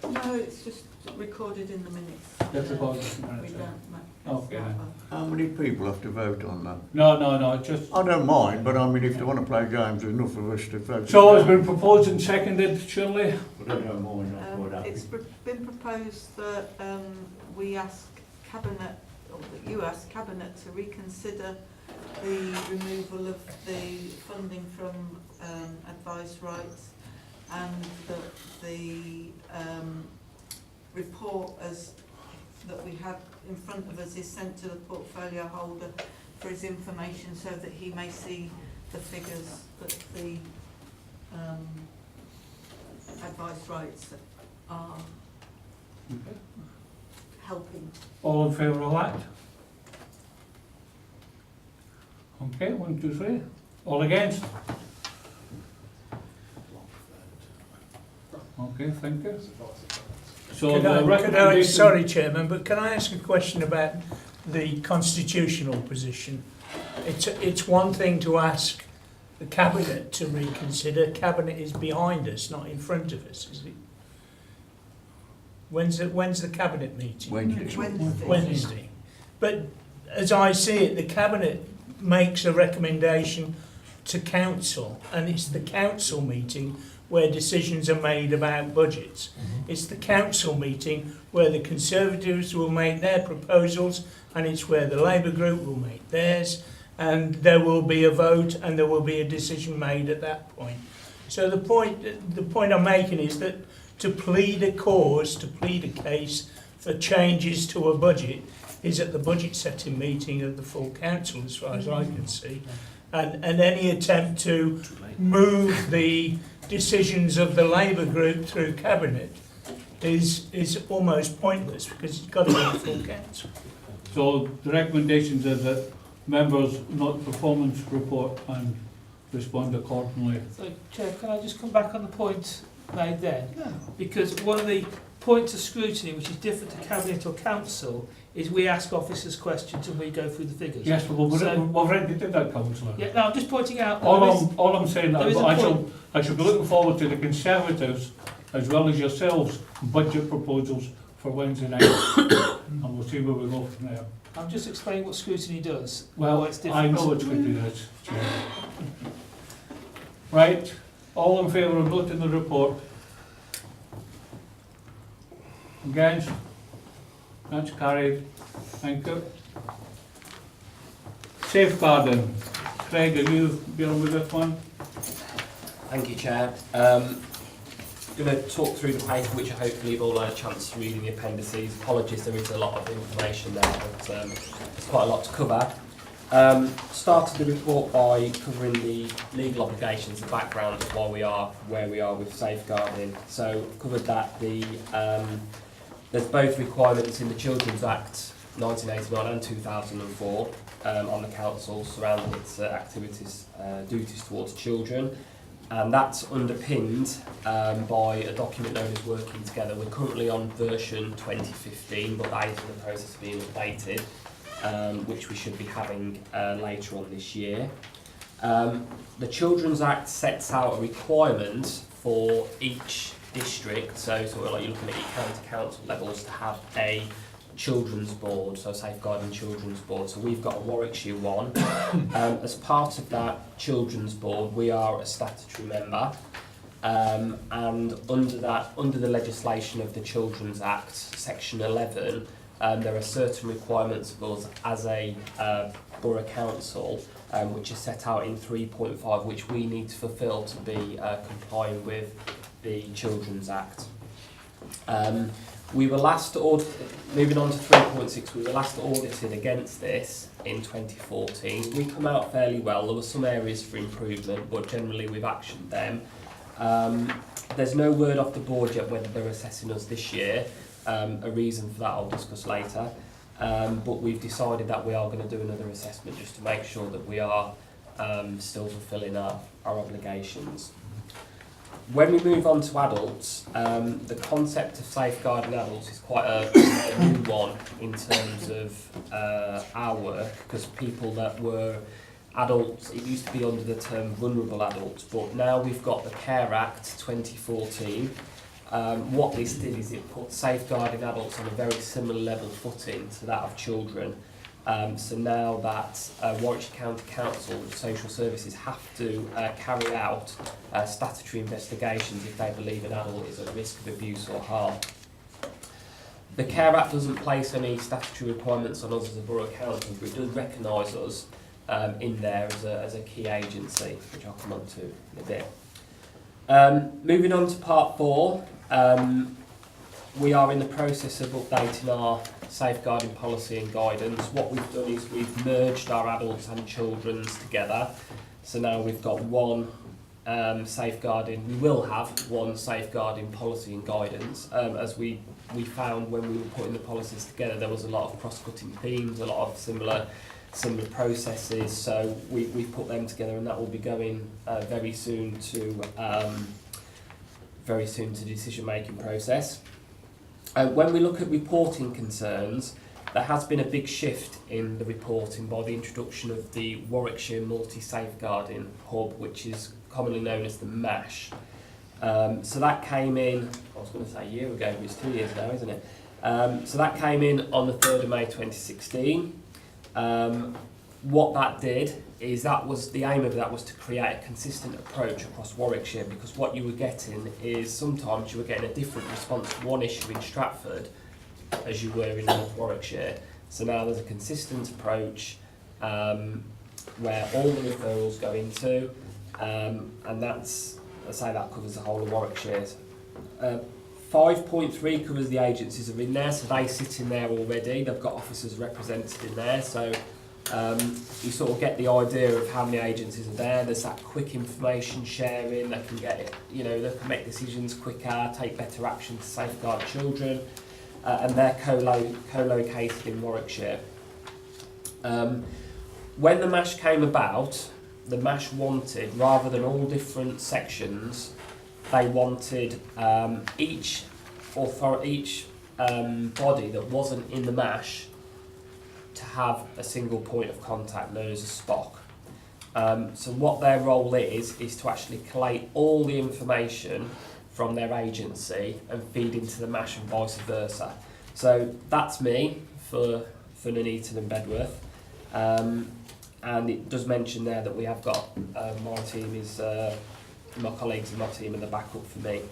No, it's just recorded in the minutes. That's recorded. We don't Okay. How many people have to vote on that? No, just... I don't mind, but I mean, if they want to play games, there's enough of us to vote. So it's been proposed and seconded, Shirley? I don't mind, I'm quite happy. It's been proposed that we ask Cabinet, or that you ask Cabinet to reconsider the removal of the funding from advice rights, and that the report that we have in front of us is sent to the portfolio holder for his information, so that he may see the figures that the advice rights are helping. All in favour of that? Okay, 1, 2, 3. All against? Okay, thank you. So Sorry, Chairman, but can I ask a question about the constitutional position? It's one thing to ask the Cabinet to reconsider. Cabinet is behind us, not in front of us, is it? When's the Cabinet meeting? Wednesday. But as I see it, the Cabinet makes a recommendation to Council, and it's the Council meeting where decisions are made about budgets. It's the Council meeting where the Conservatives will make their proposals, and it's where the Labour group will make theirs, and there will be a vote and there will be a decision made at that point. So the point I'm making is that to plead a cause, to plead a case for changes to a budget is at the budget setting meeting of the full council, as far as I can see. And any attempt to move the decisions of the Labour group through Cabinet is almost pointless, because it's got to be the full council. So the recommendations are that members note the performance report and respond accordingly. So, Chair, can I just come back on the point made then? Yeah. Because one of the points of scrutiny, which is different to Cabinet or Council, is we ask officers questions and we go through the figures. Yes, but we've So- already did that, Councillor. Yeah, no, I'm just pointing out that there is- All I'm saying, there is a I point. shall be looking forward to the Conservatives as well as yourselves budget proposals for Wednesday night, and we'll see where we go from there. I'm just explaining what scrutiny does. Well, why it's different. I know it's what it is, Chair. Right, all in favour of noting the report? Against? That's carried. Thank you. Safeguarding. Craig, are you dealing with this one? Thank you, Chair. Going to talk through the paper, which I hopefully you've all had a chance to read in the appendices. Apologies, there is a lot of information there, but there's quite a lot to cover. Started the report by covering the legal obligations, the background of why we are where we are with safeguarding. So covered that there's both requirements in the Children's Act 1989 and 2004 on the council surrounding its activities, duties towards children. And that's underpinned by a document known as Working Together. We're currently on version 2015, but that is in the process of being updated, which we should be having later on this year. The Children's Act sets out a requirement for each district, so sort of like you're looking at your county council levels, to have a children's board, so safeguarding children's board. So we've got a Warwickshire one. As part of that children's board, we are a statutory member, and under the legislation of the Children's Act, section 11, there are certain requirements of us as a borough council, which are set out in 3.5, which we need to fulfil to be complying with the Children's Act. We were last moving on to 3.6, we were last audited against this in 2014. We come out fairly well. There were some areas for improvement, but generally we've actioned them. There's no word off the board yet whether they're assessing us this year. A reason for that I'll discuss later. But we've decided that we are going to do another assessment just to make sure that we are still fulfilling our obligations. When we move on to adults, the concept of safeguarding adults is quite a new one in terms of our work, because people that were adults, it used to be under the term vulnerable adults, but now we've got the Care Act 2014. What this did is it put safeguarding adults on a very similar level footing to that of children. So now that Warwickshire County Council Social Services have to carry out statutory investigations if they believe an adult is at risk of abuse or harm. The Care Act doesn't place any statutory requirements on us as a borough council, but it does recognise us in there as a key agency, which I'll come on to in a bit. Moving on to part 4, we are in the process of updating our safeguarding policy and guidance. What we've done is we've merged our adults and children's together. So now we've got one safeguarding, we will have one safeguarding policy and guidance. As we found when we were putting the policies together, there was a lot of cross-cutting themes, a lot of similar processes. So we put them together, and that will be going very soon to decision-making process. When we look at reporting concerns, there has been a big shift in the reporting by the introduction of the Warwickshire Multi-Safeguarding Hub, which is commonly known as the MASH. So that came in, I was going to say a year ago, but it's 2 years now, isn't it? So that came in on the 3rd of May 2016. What that did is the aim of that was to create a consistent approach across Warwickshire, because what you were getting is sometimes you were getting a different response to one issue in Stratford as you were in North Warwickshire. So now there's a consistent approach where all the referrals go into, and that's, I say that covers the whole of Warwickshire. 5.3 covers the agencies that are in there, so they sit in there already. They've got officers represented in there, so you sort of get the idea of how many agencies are there. There's that quick information sharing. They can get it, they can make decisions quicker, take better action to safeguard children, and they're co-located in Warwickshire. When the MASH came about, the MASH wanted, rather than all different sections, they wanted each body that wasn't in the MASH to have a single point of contact known as a SPOC. So what their role is to actually collate all the information from their agency and feed into the MASH and vice versa. So that's me for Nuneaton and Bedworth. And it does mention there that we have got my team is my colleagues in my team are the backup for me.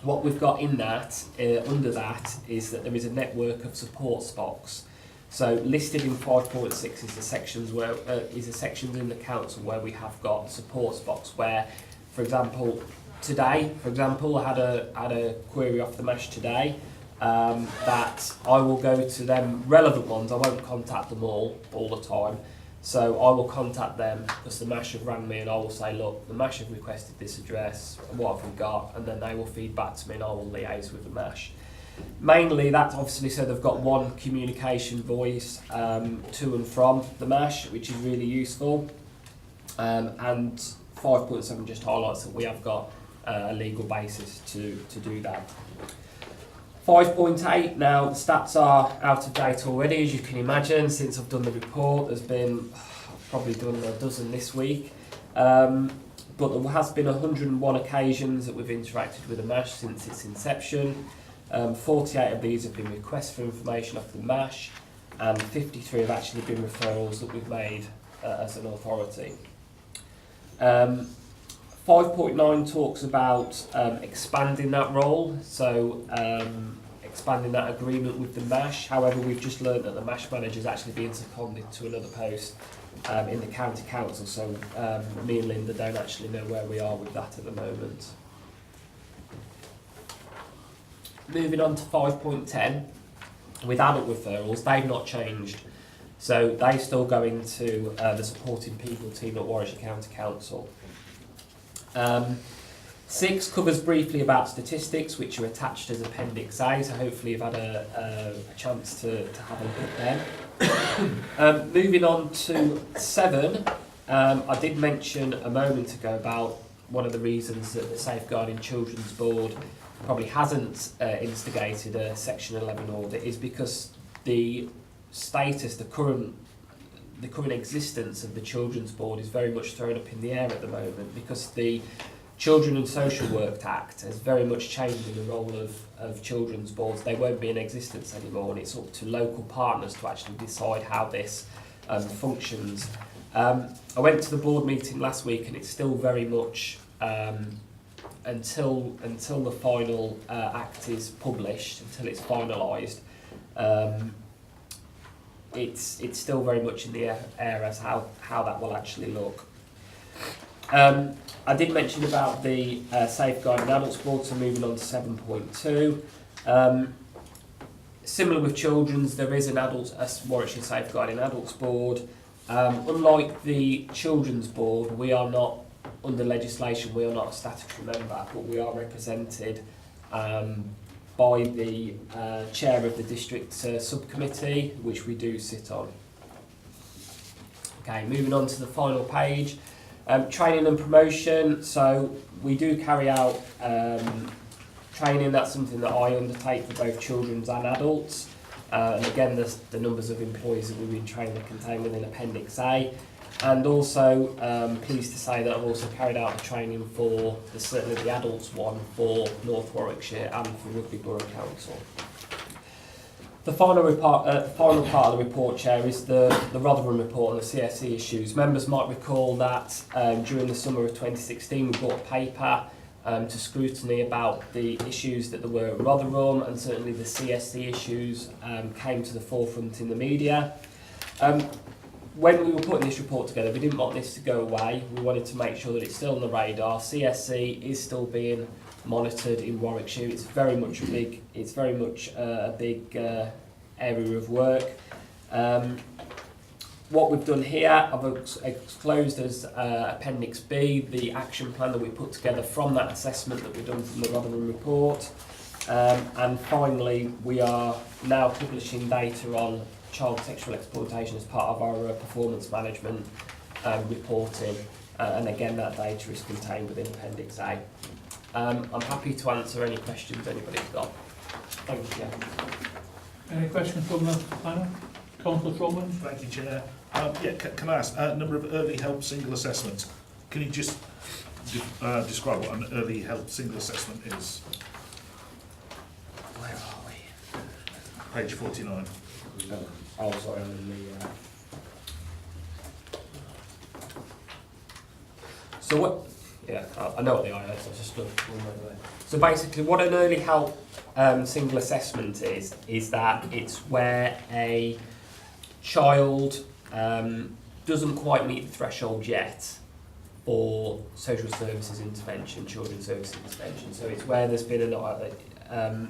What we've got in that under that is that there is a network of support SPOCs. So listed in 5.6 is the sections where is a section in the council where we have got support SPOCs where, for example, today, I had a query off the MASH today that I will go to them relevant ones. I won't contact them all the time. So I will contact them because the MASH have rang me and I will say, look, the MASH have requested this address, what have we got? And then they will feed back to me and I will liaise with the MASH. Mainly that's obviously so they've got one communication voice to and from the MASH, which is really useful. And 5.7 just highlights that we have got a legal basis to do that. 5.8, now the stats are out of date already, as you can imagine. Since I've done the report, there's been, I've probably done a dozen this week, but there has been 101 occasions that we've interacted with the MASH since its inception. 48 of these have been requests for information off the MASH, and 53 have actually been referrals that we've made as an authority. 5.9 talks about expanding that role, so expanding that agreement with the MASH. However, we've just learned that the MASH manager is actually being seconded to another post in the county council, so me and Linda don't actually know where we are with that at the moment. Moving on to 5.10, with adult referrals, they've not changed. So they still go into the supporting people team at Warwickshire County Council. 6 covers briefly about statistics, which are attached as Appendix A, so hopefully you've had a chance to have a look at them. Moving on to 7, I did mention a moment ago about one of the reasons that the Safeguarding Children's Board probably hasn't instigated a Section 11 audit is because the status, the current existence of the Children's Board is very much thrown up in the air at the moment, because the Children and Social Work Act has very much changed in the role of children's boards. They won't be in existence anymore, and it's up to local partners to actually decide how this functions. I went to the board meeting last week, and it's still very much until the final act is published, until it's finalised. It's still very much in the air as how that will actually look. I did mention about the Safeguarding Adults Board, so moving on to 7.2. Similar with children's, there is a Warwickshire Safeguarding Adults Board. Unlike the Children's Board, we are not, under legislation, we are not a statutory member, but we are represented by the chair of the district subcommittee, which we do sit on. Okay, moving on to the final page. Training and promotion, so we do carry out training. That's something that I undertake for both children's and adults. And again, the numbers of employees that we've been training are contained within Appendix A. And also, pleased to say that I've also carried out the training for certainly the adults one for North Warwickshire and for Rugby Borough Council. The final part of the report, Chair, is the Rotherham report on the CSE issues. Members might recall that during the summer of 2016 we brought a paper to scrutiny about the issues that there were at Rotherham, and certainly the CSE issues came to the forefront in the media. When we were putting this report together, we didn't want this to go away. We wanted to make sure that it's still on the radar. CSE is still being monitored in Warwickshire. It's very much a big area of work. What we've done here, I've exclosed as Appendix B the action plan that we put together from that assessment that we've done from the Rotherham report. And finally, we are now publishing data on child sexual exploitation as part of our performance management reporting, and again that data is contained within Appendix A. I'm happy to answer any questions anybody's got. Thank you. Any questions from the panel? Councillor Tromans? Thank you, Chair. Can I ask, number of early help single assessments, can you just describe what an early help single assessment is? Where are we? Page 49. Oh, sorry, I'm in the... So what... Yeah, I know what the I is, I just looked one way there. So basically what an early help single assessment is that it's where a child doesn't quite meet the threshold yet for social services intervention, children's services intervention. So it's where there's been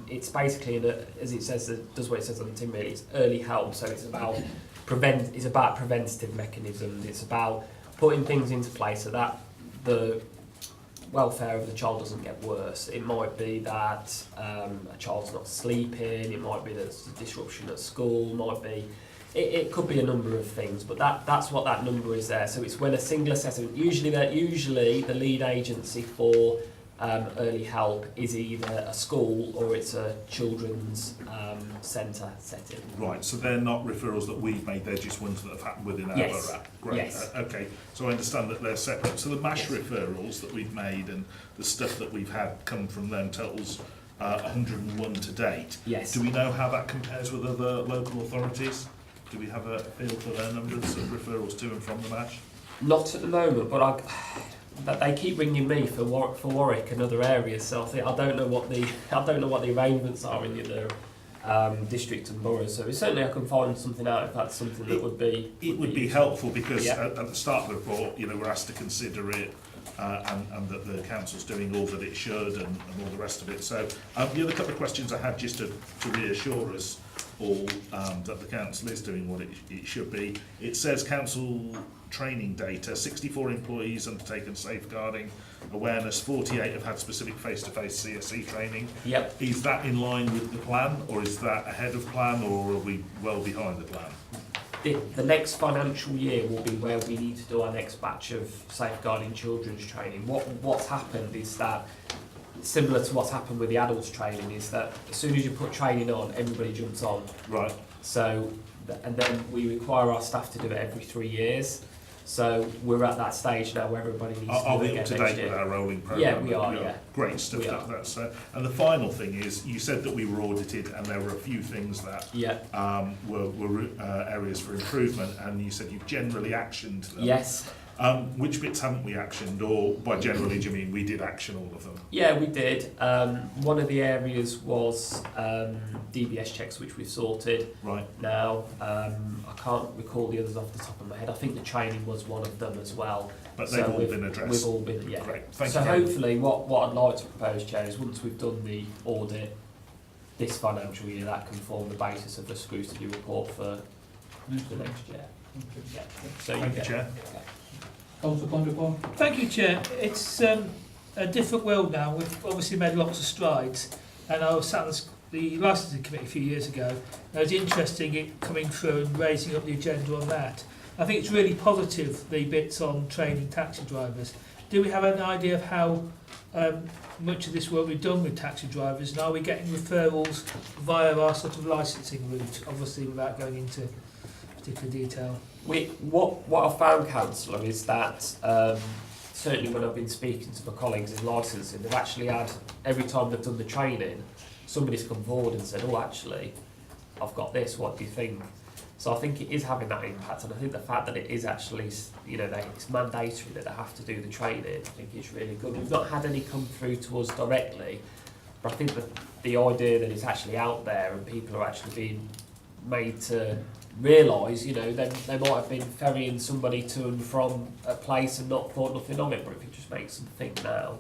it's basically, as it says, it does what it says on the tin really, it's early help, so it's about preventative mechanisms, it's about putting things into place so that the welfare of the child doesn't get worse. It might be that a child's not sleeping, it might be that there's a disruption at school, it could be a number of things, but that's what that number is there. So it's when a single assessment, usually the lead agency for early help is either a school or it's a children's centre setting. Right, so they're not referrals that we've made, they're just ones that have happened within our Yes. borough. Great. Yes. Okay, so I understand that they're separate. So the MASH Yes. referrals that we've made and the stuff that we've had come from them totals 101 to date. Yes. Do we know how that compares with other local authorities? Do we have a feel for their numbers of referrals to and from the MASH? Not at the moment, but they keep ringing me for Warwick and other areas. So I don't know what the arrangements are in the other districts and boroughs. So certainly I can find something out if that's something that would be. It would be helpful because Yeah. at the start of the report, we're asked to consider it and that the council's doing all that it should and all the rest of it. So the other couple of questions I had just to reassure us all that the council is doing what it should be. It says council training data, 64 employees undertaken safeguarding awareness, 48 have had specific face-to-face CSE training. Yep. Is that in line with the plan, or is that ahead of plan, or are we well behind the plan? The next financial year will be where we need to do our next batch of safeguarding children's training. What's happened is that, similar to what's happened with the adults training, is that as soon as you put training on, everybody jumps on. Right. So, and then we require our staff to do it every 3 years. So we're at that stage now where everybody needs to Are do it we up again to next date year. with our rolling programme? Yeah, we are, yeah. Great stuff. We are. That's and the final thing is, you said that we were audited and there were a few things that Yeah. were areas for improvement, and you said you've generally actioned them. Yes. Which bits haven't we actioned, or by generally do you mean we did action all of them? Yeah, we did. One of the areas was DBS checks, which we've sorted. Right. Now, I can't recall the others off the top of my head. I think the training was one of them as well. But they've all been addressed. We've all been, yeah. Great. Thank so you very hopefully what I'd like to propose, Chair, is once we've done the audit this financial year, that can form the basis of the scrutiny report for the next year. Yeah. So Thank you, Chair. Okay. Councillor Condon? Thank you, Chair. It's a different world now. We've obviously made lots of strides, and I was sat on the licensing committee a few years ago. And it was interesting it coming through and raising up the agenda on that. I think it's really positive, the bits on training taxi drivers. Do we have an idea of how much of this work we've done with taxi drivers, and are we getting referrals via our sort of licensing route, obviously without going into particular detail? What I've found, Councillor, is that certainly when I've been speaking to my colleagues in licensing, they've actually had, every time they've done the training, somebody's come forward and said, oh, actually, I've got this, what do you think? So I think it is having that impact, and I think the fact that it is actually, it's mandatory that they have to do the training, I think it's really good. We've not had any come through to us directly, but I think that the idea that it's actually out there and people are actually being made to realise, they might have been ferrying somebody to and from a place and not thought nothing of it, but if you just make them think now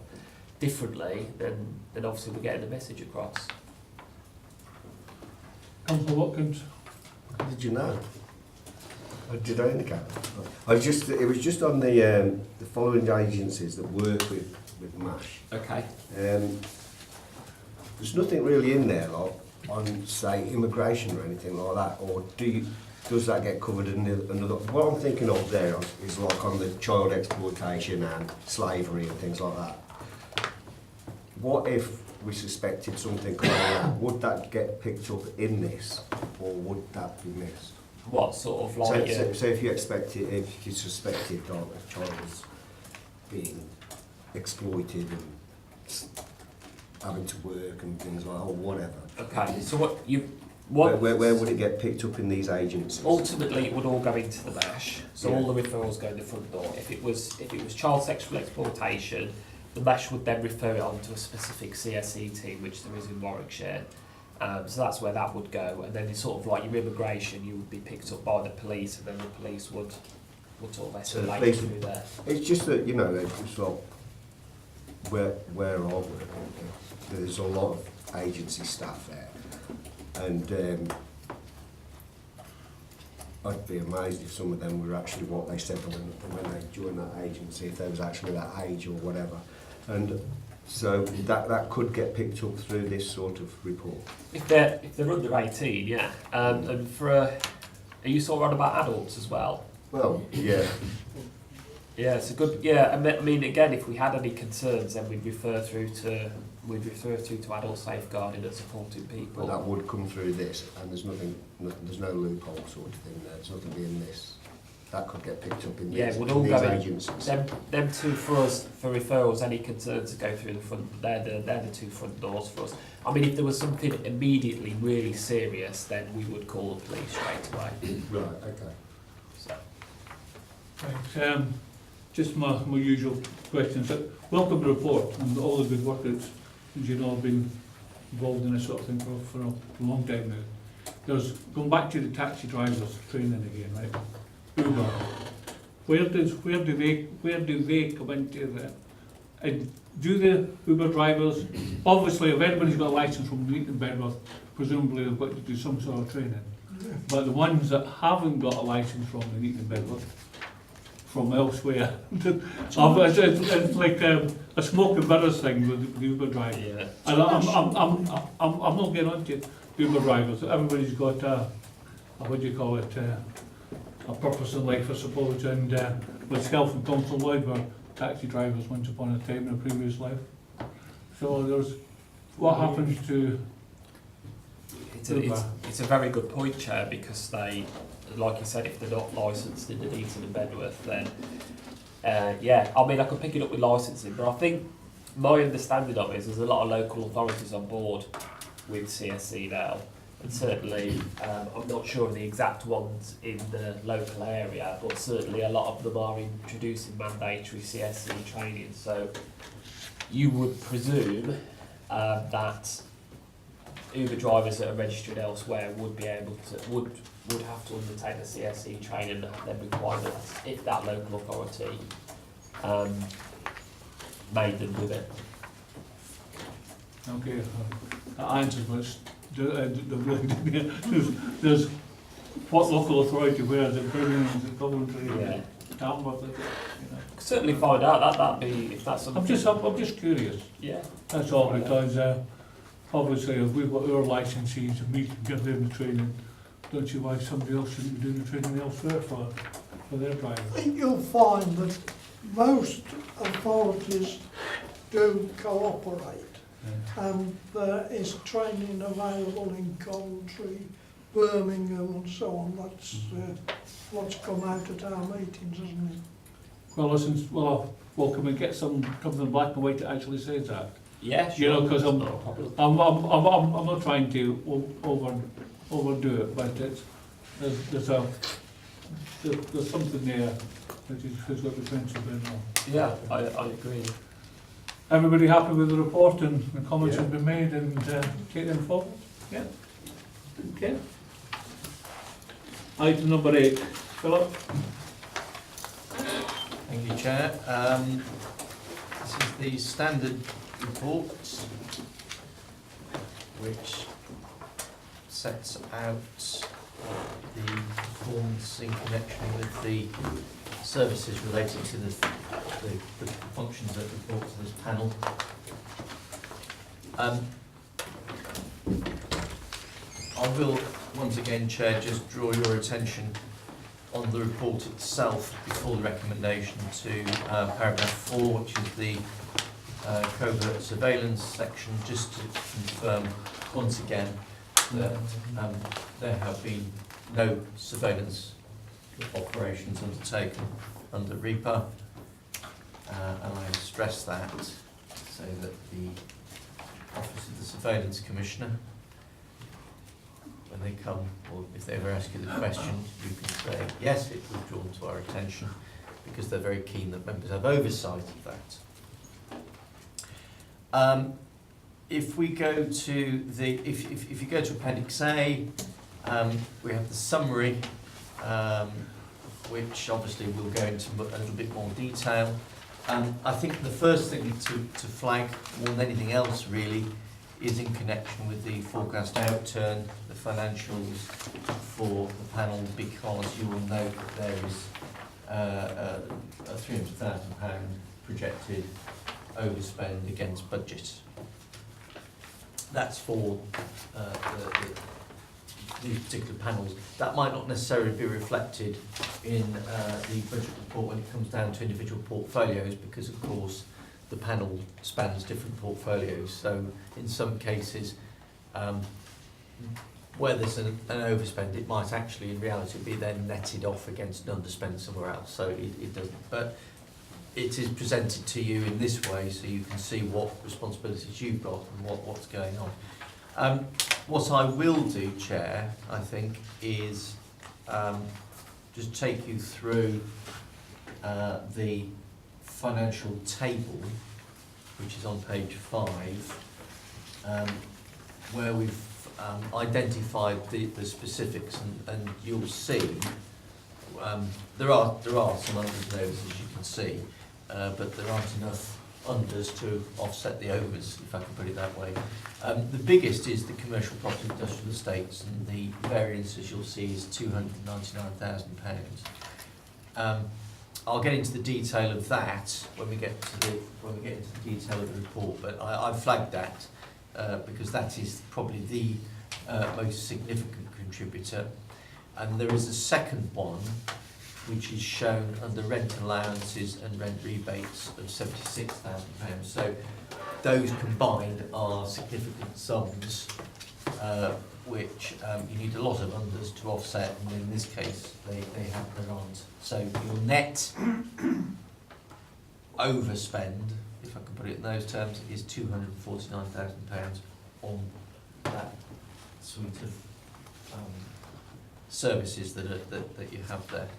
differently, then obviously we're getting the message across. Councillor Watkins? Did you know? Did I indicate? It was just on the following agencies that work with MASH. Okay. There's nothing really in there like on, say, immigration or anything like that, or do you does that get covered in another? What I'm thinking of there is like on the child exploitation and slavery and things like that. What if we suspected something like that? Would that get picked up in this, or would that be missed? What sort of like? So if you suspected like a child was being exploited and having to work and things like that, or whatever. Okay, so what? Where would it get picked up in these agencies? Ultimately, it would all go into the mesh. So all the referrals go in the front door. If it was child sexual exploitation, the mesh would then refer it on to a specific CSE team, which there is in Warwickshire. So that's where that would go. And then it's sort of like your immigration, you would be picked up by the police, and then the police would sort of escalate through there. It's just that, you know, it's like where I work, there's a lot of agency staff there. And I'd be amazed if some of them were actually what they said when they joined that agency, if they was actually that age or whatever. And so that could get picked up through this sort of report. If they're under 18, yeah. And are you sort of on about adults as well? Well, yeah. Yeah, it's a good. Yeah, I mean, again, if we had any concerns, then we'd refer through to adult safeguarding and supporting people. But that would come through this, and there's no loophole sort of thing there. There's nothing in this. That could get picked up in these, it would all go in. Agencies. Them two for us for referrals. Any concerns that go through the front, they're the two front doors for us. I mean, if there was something immediately really serious, then we would call the police straight away. Right. Okay. So. Right, just my usual questions. Welcome to the report and all the good work that's, as you know, I've been involved in this sort of thing for a long time now. There's, going back to the taxi drivers training again, right? Uber. Where do they come into that? And do the Uber drivers, obviously if anybody's got a licence from Nuneaton and Bedworth, presumably they've got to do some sort of training. But the ones that haven't got a licence from Nuneaton and Bedworth, from elsewhere, it's like a smoke and mirrors thing with the Uber driver. Yeah. And I'm not getting onto Uber drivers. Everybody's got what do you call it, a purpose in life, I suppose. And with Skelf and Council Lloyd were taxi drivers once upon a time in a previous life. So there's what happens to It's a very good point, Chair, because they, like you said, if they're not licensed in Nuneaton and Bedworth, then yeah, I mean, I could pick it up with licensing, but I think my understanding of it is there's a lot of local authorities on board with CSC now, and certainly I'm not sure of the exact ones in the local area, but certainly a lot of them are introducing mandatory CSC training. So you would presume that Uber drivers that are registered elsewhere would be able to would have to undertake the CSE training and have their requirements if that local authority made them with it. okay, that answers much. There's what local authority where the Birmingham, the Coventry, Yeah. Tamworth, you know. Certainly find out that'd be if that's something. I'm just curious. Yeah. That's all, because obviously if we've got our licensees and we can give them the training, don't see why somebody else shouldn't be doing the training elsewhere for their I drivers. think you'll find that most authorities do cooperate. And there is training available in Coventry, Birmingham and so on. That's what's come out at our meetings, isn't it? Well, listen, well, can we get something in black and white that actually says that? Yeah, sure. You know, because That's not a problem. I'm not trying to overdo it, but there's something there that has got the principle in there. Yeah, I agree. Everybody happy with the report and the comments Yeah. have been made and take them forward? Yeah. Okay. Item number 8. Philip? Thank you, Chair. This is the standard report, which sets out the performance in connection with the services related to the functions that report to this panel. I will once again, Chair, just draw your attention on the report itself before the recommendation to paragraph 4, which is the covert surveillance section, just to confirm once again that there have been no surveillance operations undertaken under REPA, and I stress that, so that the Office of the Surveillance Commissioner, when they come, or if they ever ask you the question, you can say, yes, it was drawn to our attention, because they're very keen that members have oversight of that. If we go to the, if you go to Appendix A, we have the summary, which obviously we'll go into a little bit more detail. I think the first thing to flag, more than anything else really, is in connection with the forecast outturn, the financials for the panel, because you will note that there is a £300,000 projected overspend against budget. That's for these particular panels. That might not necessarily be reflected in the budget report when it comes down to individual portfolios, because of course the panel spans different portfolios. So in some cases, where there's an overspend, it might actually in reality be then netted off against an underspend somewhere else. So it doesn't. But it is presented to you in this way so you can see what responsibilities you've got and what's going on. What I will do, Chair, I think, is just take you through the financial table, which is on page 5, where we've identified the specifics, and you'll see there are some unders and overs, as you can see, but there aren't enough unders to offset the overs, if I can put it that way. The biggest is the commercial property industrial estates, and the variance, as you'll see, is £299,000. I'll get into the detail of that when we get into the detail of the report, but I've flagged that because that is probably the most significant contributor. And there is a second one, which is shown under rent allowances and rent rebates of £76,000. So those combined are significant sums, which you need a lot of unders to offset, and in this case they aren't. So your net overspend, if I can put it in those terms, is £249,000 on that suite of services that you have there.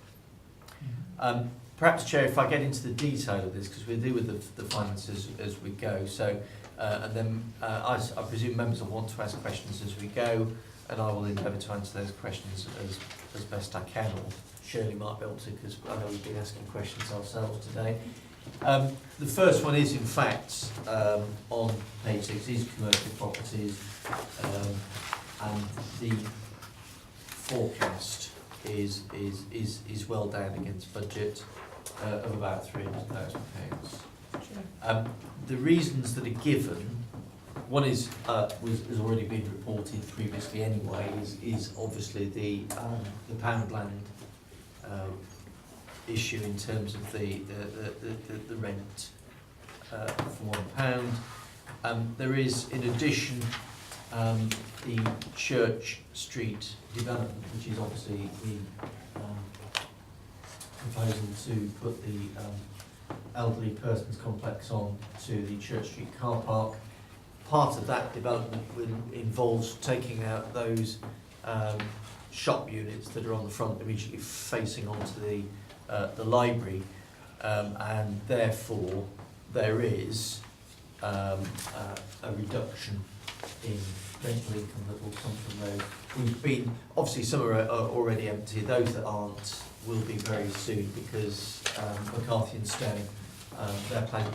Perhaps, Chair, if I get into the detail of this, because we'll deal with the finances as we go. So, and then I presume members will want to ask questions as we go, and I will endeavour to answer those questions as best I can, or Shirley might be able to, because I know we've been asking questions ourselves today. The first one is, in fact, on page 6, is commercial properties, and the forecast is well down against budget of about £300,000. The reasons that are given, one is has already been reported previously anyway, is obviously the Poundland issue in terms of the rent for £1. There is, in addition, the Church Street development, which is obviously the proposal to put the elderly persons complex on to the Church Street car park. Part of that development involves taking out those shop units that are on the front, immediately facing onto the library, and therefore there is a reduction in rental income that will come from those. We've been, obviously some are already empty, those that aren't will be very soon, because McCarthy and Stone, their planning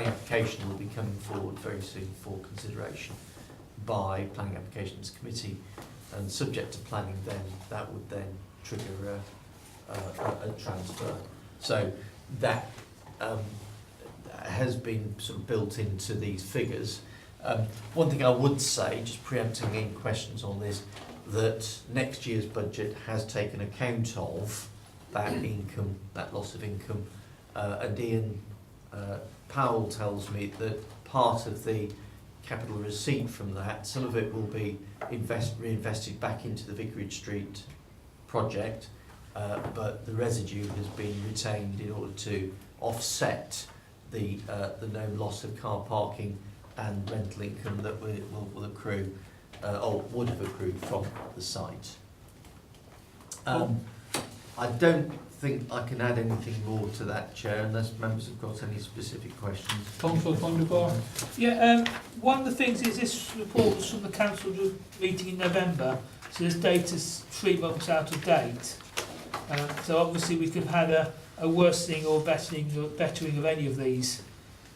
application will be coming forward very soon for consideration by Planning Applications Committee, and subject to planning, then that would then trigger a transfer. So that has been sort of built into these figures. One thing I would say, just preempting any questions on this, that next year's budget has taken account of that income, that loss of income, and Ian Powell tells me that part of the capital receipt from that, some of it will be reinvested back into the Vicarage Street project, but the residue has been retained in order to offset the known loss of car parking and rental income that will accrue, or would have accrued from the site. I don't think I can add anything more to that, Chair, unless members have got any specific questions. Councillor Thunderbar? Yeah, one of the things is this report was from the council meeting in November, so this data's 3 months out of date. So obviously we could have had a worsening or bettering of any of these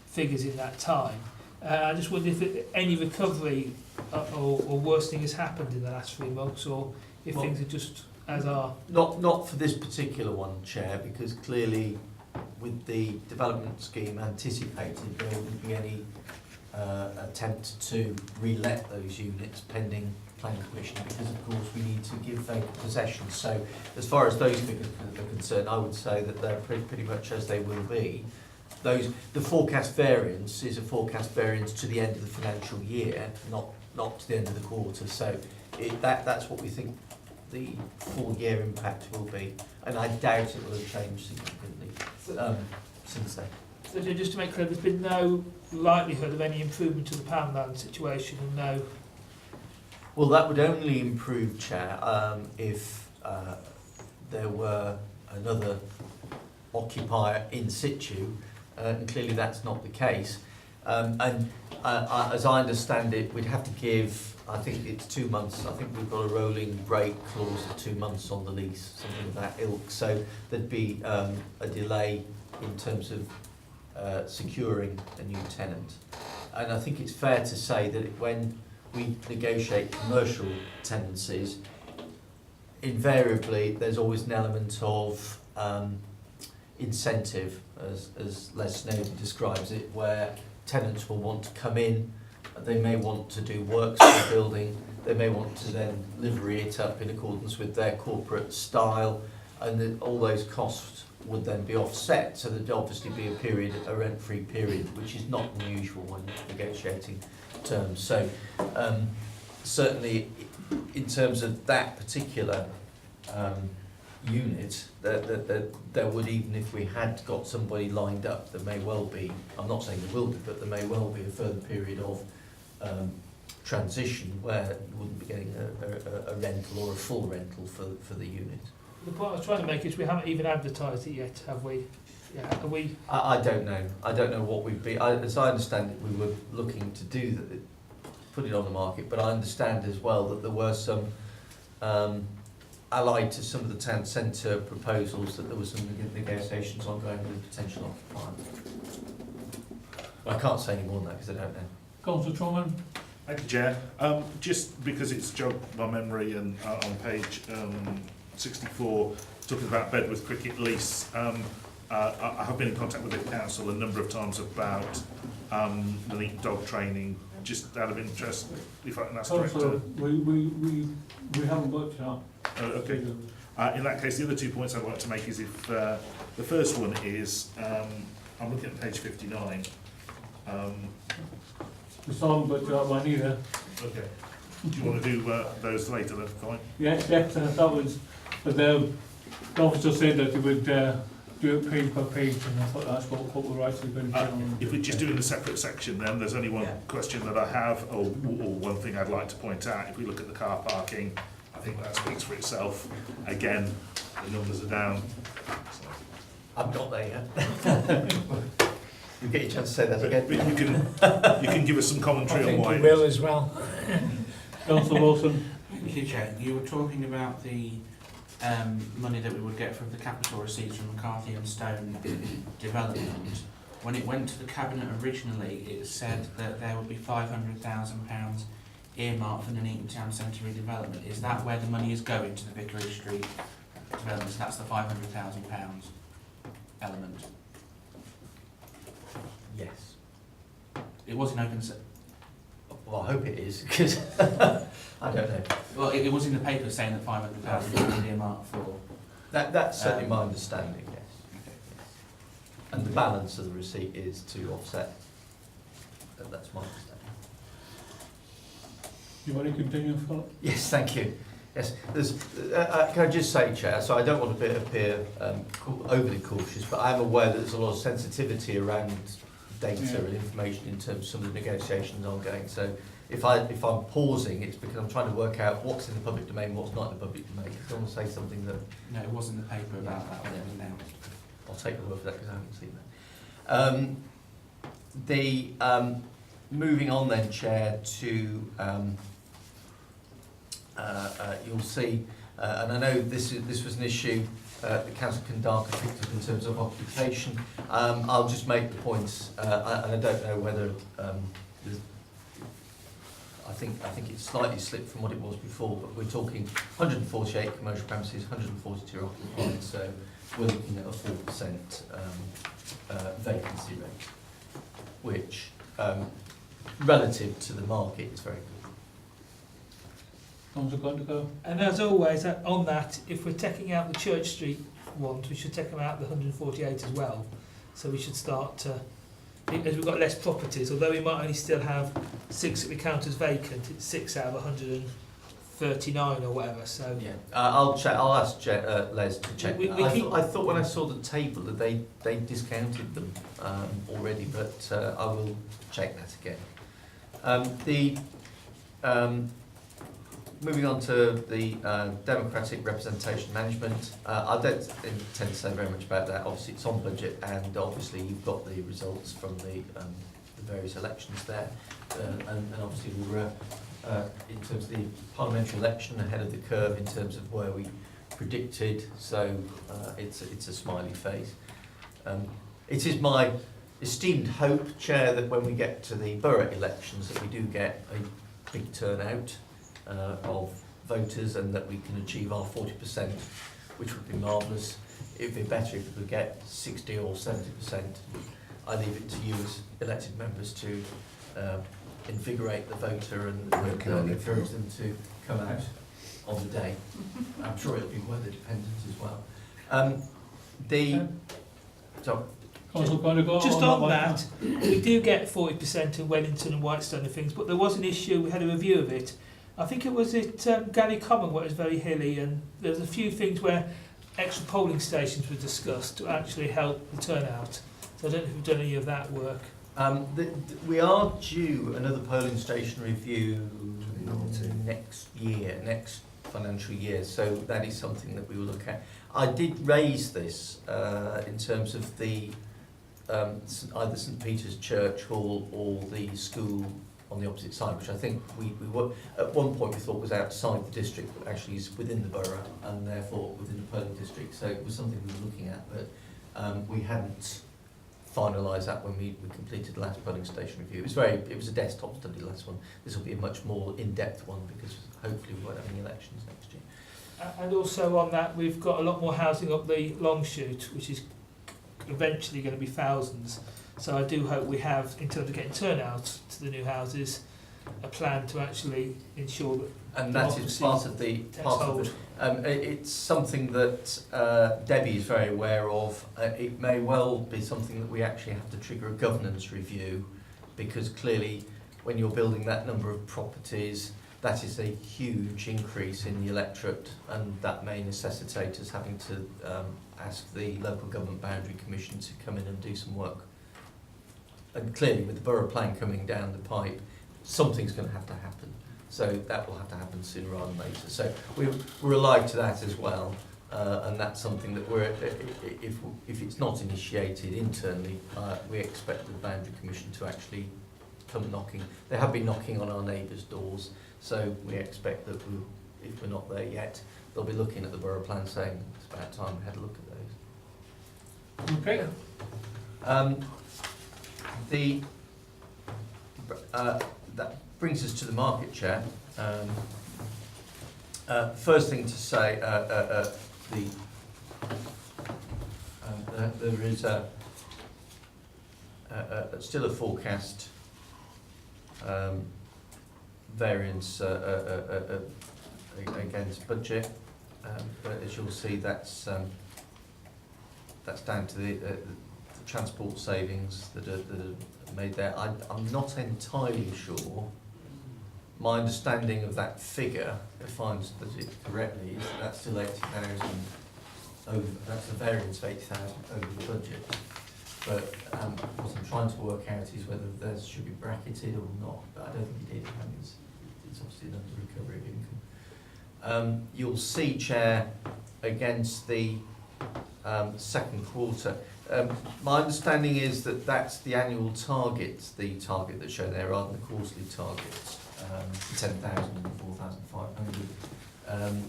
figures in that time. I just wonder if any recovery or worsening has happened in the last 3 months, or if things are just as are. Not for this particular one, Chair, because clearly with the development scheme anticipated, there wouldn't be any attempt to re-let those units pending planning permission, because of course we need to give vacant possession. So as far as those figures are concerned, I would say that they're pretty much as they will be. The forecast variance is a forecast variance to the end of the financial year, not to the end of the quarter. So that's what we think the full year impact will be, and I doubt it will have changed significantly since then. So just to make clear, there's been no likelihood of any improvement to the Poundland situation, and no. Well, that would only improve, Chair, if there were another occupier in situ, and clearly that's not the case. As I understand it, we'd have to give, I think it's 2 months, I think we've got a rolling break clause of 2 months on the lease, something of that ilk, so there'd be a delay in terms of securing a new tenant. And I think it's fair to say that when we negotiate commercial tenancies, invariably there's always an element of incentive, as Les Snowden describes it, where tenants will want to come in, they may want to do works on the building, they may want to then livery it up in accordance with their corporate style, and all those costs would then be offset, so there'd obviously be a rent-free period, which is not unusual when negotiating terms. So certainly in terms of that particular unit, there would, even if we had got somebody lined up, there may well be, I'm not saying there will be, but there may well be a further period of transition where you wouldn't be getting a rental or a full rental for the unit. The point I was trying to make is we haven't even advertised it yet, have we? Yeah, have we? I don't know. I don't know what we'd be. As I understand it, we were looking to do that, put it on the market, but I understand as well that there were some allied to some of the town centre proposals, that there were some negotiations ongoing with a potential occupier. I can't say any more than that because I don't know. Councillor Truman? Thank you, Chair. Just because it's jogged my memory, and on page 64, talking about Bedworth cricket lease, I have been in contact with the council a number of times about the dog training. Just out of interest, if I can ask Councillor, Director. we haven't got to that. Okay. In that case, the other 2 points I'd like to make is if the first one is, I'm looking at page 59. We still haven't got to that one either. Okay. Do you want to do those later then? Fine. Yes, that was, but the officer said that they would do it page by page, and I thought that's what we're actually going to do. If we're just doing a separate section, then there's only one question that I have, or one thing I'd like to point out. If we look at the car parking, I think that speaks for itself. Again, the numbers are down. So. I'm not there yet. You get your chance to say that again. You can give us some commentary on why. I think you will as well. Councillor Wilson? Thank you, Chair. You were talking about the money that we would get from the capital receipts from McCarthy and Stone development. When it went to the Cabinet originally, it said that there would be £500,000 earmarked for the Nuneaton Town Centre redevelopment. Is that where the money is going, to the Vicarage Street development? So that's the £500,000 element. Yes. It was in open. Well, I hope it is, because I don't know. Well, it was in the paper saying that 500,000 was earmarked for. That's certainly my understanding, yes. And the balance of the receipt is to offset. That's my understanding. You want to continue, Philip? Yes, thank you. Yes, there's, can I just say, Chair, so I don't want to appear overly cautious, but I am aware that there's a lot of sensitivity around data and information in terms of some of the negotiations ongoing. So if I'm pausing, it's because I'm trying to work out what's in the public domain, what's not in the public domain. I don't want to say something that... No, it wasn't the paper about that when it was announced. I'll take your word for that because I haven't seen that. Moving on then, Chair, to... you'll see, and I know this was an issue that Councillor Kandaka picked up in terms of occupation. I'll just make the points, and I don't know whether I think it's slightly slipped from what it was before, but we're talking 148 commercial premises, 142 occupied, so we're looking at a 4% vacancy rate, which relative to the market is very good. And as always, on that, if we're taking out the Church Street ones, we should take them out the 148 as well. So we should start to, as we've got less properties, although we might only still have 6 that we count as vacant, it's 6 out of 139 or whatever. So yeah, I'll check. I'll ask Les to check. I thought when I saw the table that they discounted them already, but I will check that again. Moving on to the democratic representation management, I don't intend to say very much about that. Obviously, it's on budget, and obviously you've got the results from the various elections there, and obviously we were in terms of the parliamentary election ahead of the curve in terms of where we predicted. So it's a smiley face. It is my esteemed hope, Chair, that when we get to the borough elections, that we do get a big turnout of voters, and that we can achieve our 40%, which would be marvellous. It would be better if we could get 60 or 70%. I leave it to you as elected members to invigorate the voter and encourage them to come out on the day. I'm sure it'll be weather dependent as well. just on that, we do get 40% in Wellington and Whitestone and things, but there was an issue, we had a review of it. I think it was at Galley Common where it was very hilly, and there was a few things where extra polling stations were discussed to actually help the turnout. So I don't know if you've done any of that work. We are due another polling station review next financial year, so that is something that we will look at. I did raise this in terms of the either St Peter's Church Hall or the school on the opposite side, which I think we were, at one point we thought was outside the district, but actually is within the borough and therefore within the polling district. So it was something we were looking at, but we hadn't finalised that when we completed the last polling station review. It was a desktop study, the last one. This will be a much more in-depth one because hopefully we won't have any elections next year. And also on that, we've got a lot more housing up the long shoot, which is eventually going to be thousands. So I do hope we have, in terms of getting turnout to the new houses, a plan to actually ensure that. And that is part of the it's something that Debbie is very aware of. It may well be something that we actually have to trigger a governance review, because clearly when you're building that number of properties, that is a huge increase in the electorate, and that may necessitate us having to ask the Local Government Boundary Commission to come in and do some work. And clearly with the borough plan coming down the pipe, something's going to happen. So that will have to happen sooner rather than later. So we're alive to that as well, and that's something that we're, if it's not initiated internally, we expect the Boundary Commission to actually come knocking. They have been knocking on our neighbours' doors, so we expect that if we're not there yet, they'll be looking at the borough plan saying it's about time we had a look at those. Okay. That brings us to the market, Chair. First thing to say, there is still a forecast variance against budget, but as you'll see, that's down to the transport savings that are made there. I'm not entirely sure. My understanding of that figure, if I understood it correctly, is that that's still 80,000 over. That's a variance of 80,000 over the budget. But what I'm trying to work out is whether those should be bracketed or not. But I don't think it is. I think it's obviously an under recovery of income. You'll see, Chair, against the second quarter. My understanding is that that's the annual target, the target that's shown there, rather than the quarterly targets, 10,000 and 4,500.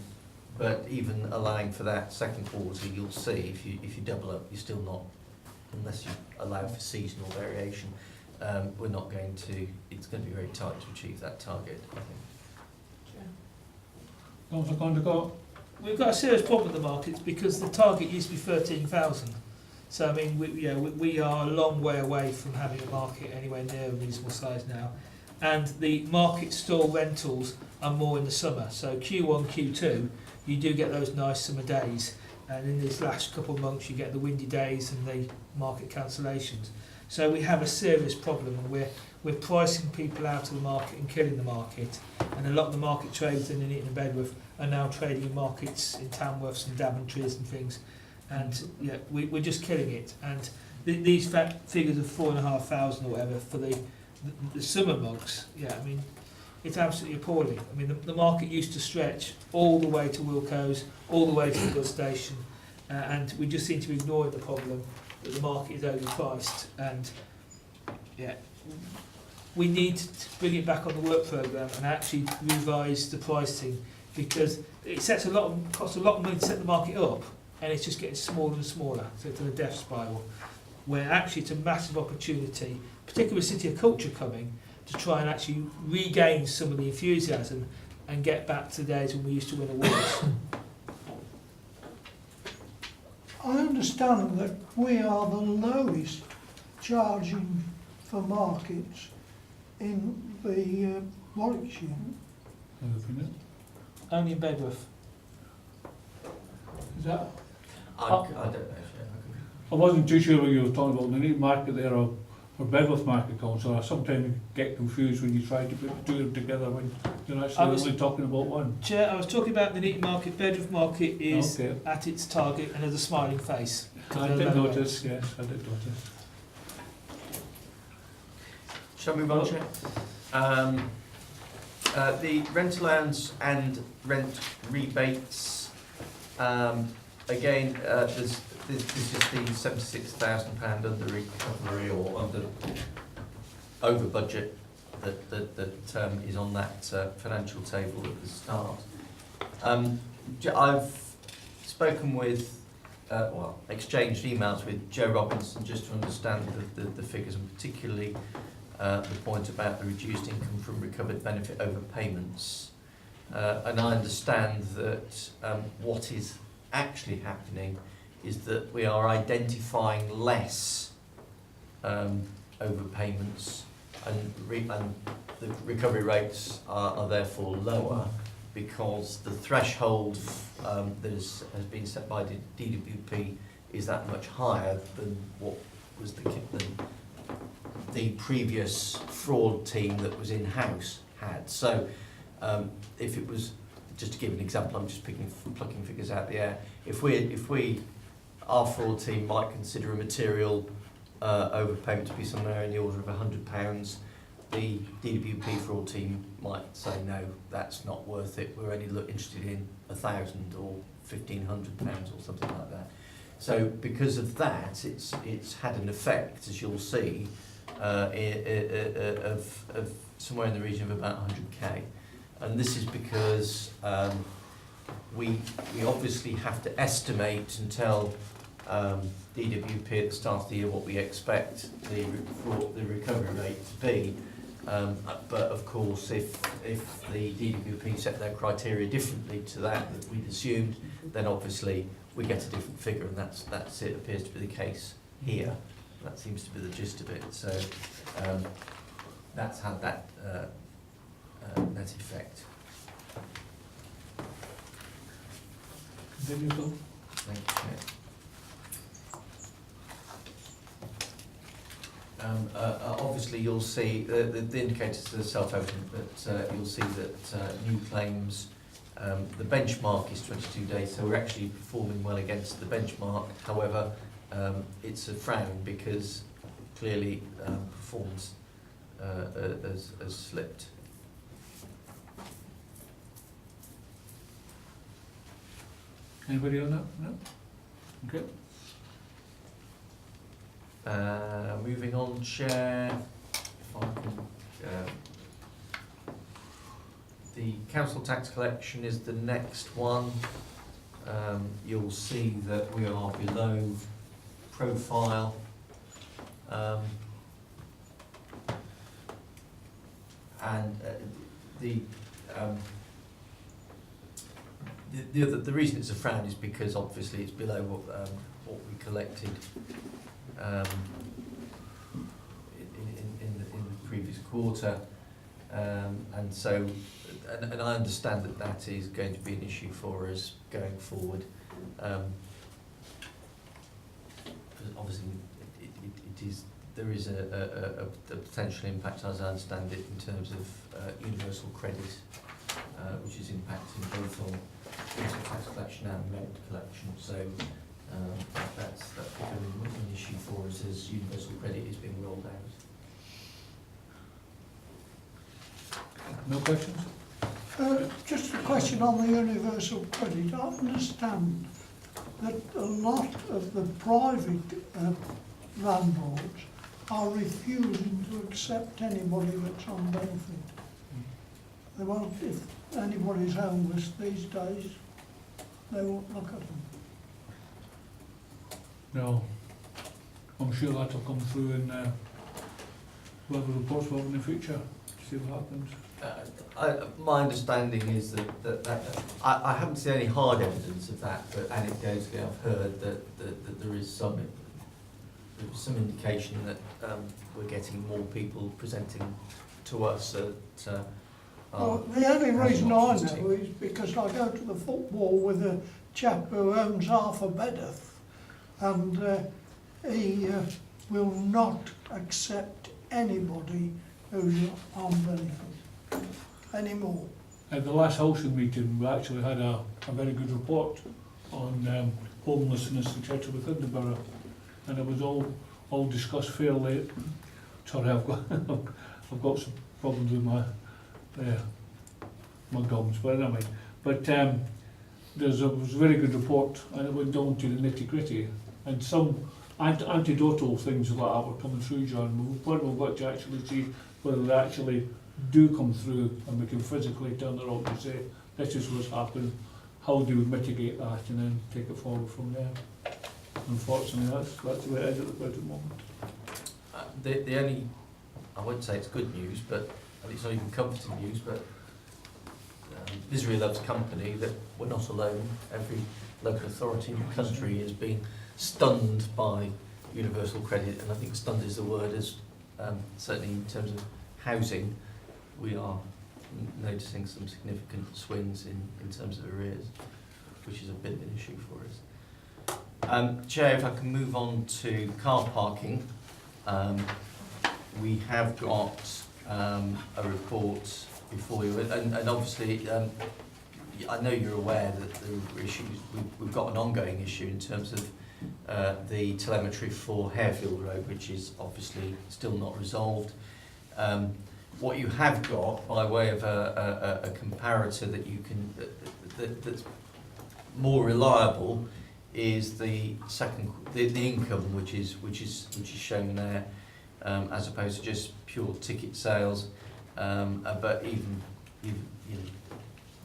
But even allowing for that second quarter, you'll see if you double up, you're still not, unless you allow for seasonal variation, we're not going to. It's going to be very tight to achieve that target, I think. Councillor Condacott? We've got a serious problem with the markets because the target used to be 13,000. So I mean, we are a long way away from having a market anywhere near a reasonable size now. And the market stall rentals are more in the summer. So Q1, Q2, you do get those nice summer days. And in these last couple of months, you get the windy days and the market cancellations. So we have a serious problem, and we're pricing people out of the market and killing the market. And a lot of the market traders in Nuneaton and Bedworth are now trading in markets in Tamworths and Daventries and things. And yeah, we're just killing it. And these figures of 4,500 or whatever for the summer months, yeah, I mean, it's absolutely appalling. I mean, the market used to stretch all the way to Wilko's, all the way to the bus station, and we just seem to be ignoring the problem that the market is overpriced. And yeah, we need to bring it back on the work programme and actually revise the pricing, because it costs a lot of money to set the market up, and it's just getting smaller and smaller, so it's in a death spiral, where actually it's a massive opportunity, particularly with City of Culture coming, to try and actually regain some of the enthusiasm and get back to the days when we used to win awards. I understand that we are the lowest charging for markets in the Warwickshire. Only in Bedworth. Is that? I don't know. I wasn't too sure what you were talking about, the Nuneaton market there or Bedworth Market Council. I sometimes get confused when you try to put the two together when you're actually only talking about one. Chair, I was talking about the Nuneaton market. Bedworth market is Okay. at its target and has a smiling face. I did notice, yes, I did notice. Shall we move on, Chair? The rent allowance and rent rebates. Again, this is the £76,000 under recovery or under over budget that is on that financial table at the start. I've spoken with, exchanged emails with Joe Robinson just to understand the figures, and particularly the point about the reduced income from recovered benefit overpayments. And I understand that what is actually happening is that we are identifying less overpayments, and the recovery rates are therefore lower, because the threshold that has been set by the DWP is that much higher than what was the previous fraud team that was in-house had. So if it was, just to give an example, I'm just plucking figures out the air, if our fraud team might consider a material overpayment to be somewhere in the order of £100, the DWP fraud team might say, no, that's not worth it, we're only interested in £1,000 or £1,500 or something like that. So because of that, it's had an effect, as you'll see, of somewhere in the region of about 100k. And this is because we obviously have to estimate and tell DWP at the start of the year what we expect the recovery rate to be. But of course, if the DWP set their criteria differently to that we'd assumed, then obviously we get a different figure, and that's it appears to be the case here. That seems to be the gist of it. So that's had that net effect. Continue, Phil. Thank you, Chair. Obviously, you'll see the indicators are self-evident, but you'll see that new claims, the benchmark is 22 days, so we're actually performing well against the benchmark. However, it's a frown because clearly performance has slipped. Anybody on that? No? Okay. Moving on, Chair, if I can, the council tax collection is the next one. You'll see that we are below profile. The reason it's a frown is because obviously it's below what we collected in the previous quarter, and so I understand that is going to be an issue for us going forward. Obviously, there is a potential impact, as I understand it, in terms of universal credit, which is impacting both on tax collection and rent collection. So that's becoming an issue for us as universal credit is being rolled out. No questions? Just a question on the universal credit. I understand that a lot of the private landlords are refusing to accept anybody that's on benefit. They won't, if anybody's homeless these days, they won't look at them. No. I'm sure that'll come through in whatever reports we'll have in the future, to see what happens. My understanding is that I haven't seen any hard evidence of that, but anecdotally I've heard that there is some indication that we're getting more people presenting to us at Well, the only reason I know is because I go to the football with a chap who owns half a Bedworth, and he will not accept anybody who's on benefit anymore. At the last housing meeting, we actually had a very good report on homelessness, etc. within the borough, and it was all discussed fairly. Sorry, I've got some problems with my gums, but anyway. But there was a very good report, and it went down to the nitty-gritty, and some anecdotal things like that were coming through, John. We've got to actually see whether they actually do come through, and we can physically turn around and say, this is what's happened, how do we mitigate that, and then take it forward from there. Unfortunately, that's the way it is at the present moment. The only, I wouldn't say it's good news, but it's not even comforting news, but misery loves company, that we're not alone. Every local authority in the country has been stunned by universal credit, and I think stunned is the word, as certainly in terms of housing, we are noticing some significant swings in terms of arrears, which is a bit of an issue for us. Chair, if I can move on to car parking. We have got a report before you, and obviously I know you're aware that there are issues. We've got an ongoing issue in terms of the telemetry for Harefield Road, which is obviously still not resolved. What you have got, by way of a comparator that you can that's more reliable, is the income, which is shown there, as opposed to just pure ticket sales. But even you know,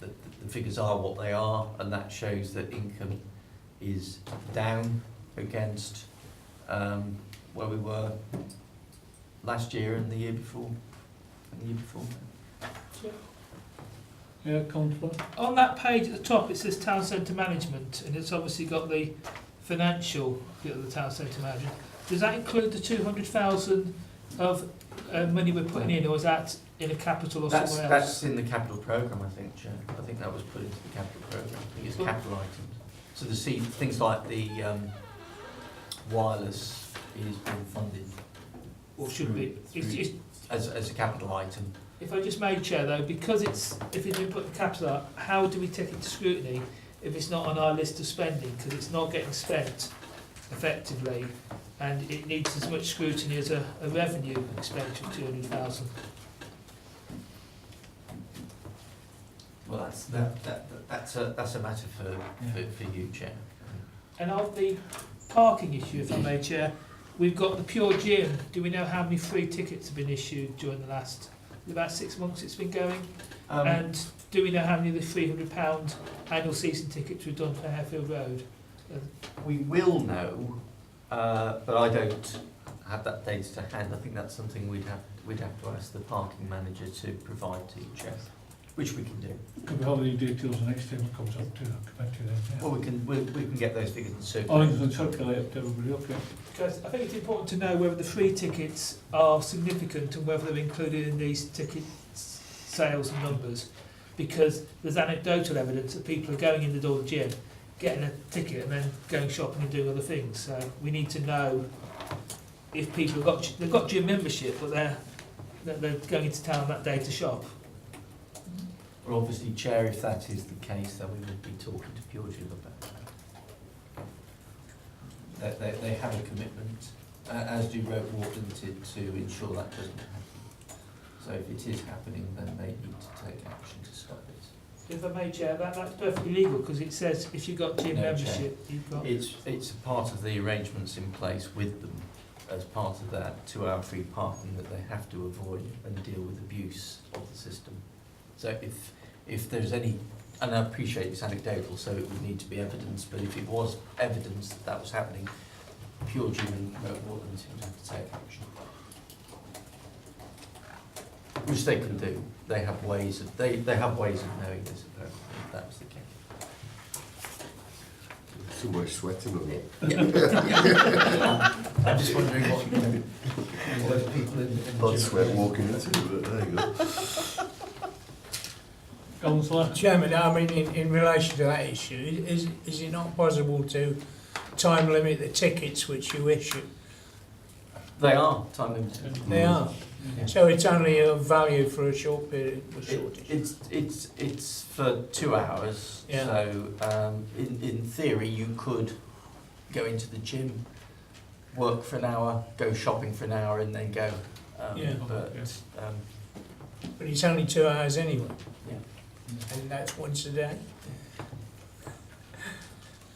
the figures are what they are, and that shows that income is down against where we were last year and the year before. Yeah, Councillor. On that page at the top, it says town centre management, and it's obviously got the financial bit of the town centre management. Does that include the 200,000 of money we're putting in, or is that in a capital or That's, somewhere that's else? in the capital programme, I think, Chair. I think that was put into the capital programme. I think it's capital items. So things like the wireless is being funded Or should be? It's through- just, as a capital item. if I just made chair though, because it's, if it's been put in capital, up, how do we take it to scrutiny if it's not on our list of spending? Because it's not getting spent effectively, and it needs as much scrutiny as a revenue expenditure of 200,000. Well, that's a matter for you, Chair. And of the parking issue, if I may, chair, we've got the Pure Gym. Do we know how many free tickets have been issued during the last about 6 months it's been going? And do we know how many of the £300 annual season tickets we've done for Harefield Road? We will know, but I don't have that data to hand. I think that's something we'd have to ask the parking manager to provide to you, Chair, which we can do. Could we have the details the next time it comes up to the committee then? Yeah. Well, we can get those figures and Oh, circulate. you can circulate it to everybody, okay. Because I think it's important to know whether the free tickets are significant and whether they're included in these ticket sales and numbers, because there's anecdotal evidence that people are going in the door of the gym, getting a ticket and then going shopping and doing other things. So we need to know if people have they've got gym membership, but they're going into town that day to shop. Well, obviously, Chair, if that is the case, then we would be talking to Pure Gym about that. They have a commitment, as do road wardens, to ensure that doesn't happen. So if it is happening, then they need to take action to stop it. If I may, Chair, that's perfectly legal because it says if you've got gym No, Chair. membership, you've got... It's a part of the arrangements in place with them, as part of that 2-hour free parking, that they have to avoid and deal with abuse of the system. So if there's any, and I appreciate it's anecdotal, so it would need to be evidence, but if it was evidence that that was happening, Pure Gym and road wardens would have to take action. Which they can do. They have ways of knowing this, apparently, if that was the case. Somebody's sweating on it. I'm just wondering what people in the Blood gym- sweat walking into it, but there you go. Councillor? Chairman, I mean, in relation to that issue, is it not possible to time limit the tickets which you issue? They are time limited. They are. Yeah. So it's only of value for a short period, It's for 2 hours. Yeah. So in theory, you could go into the gym, work for an hour, go shopping for an hour, and then go. Yeah. But but it's only 2 hours anyway, yeah. and that's once a day.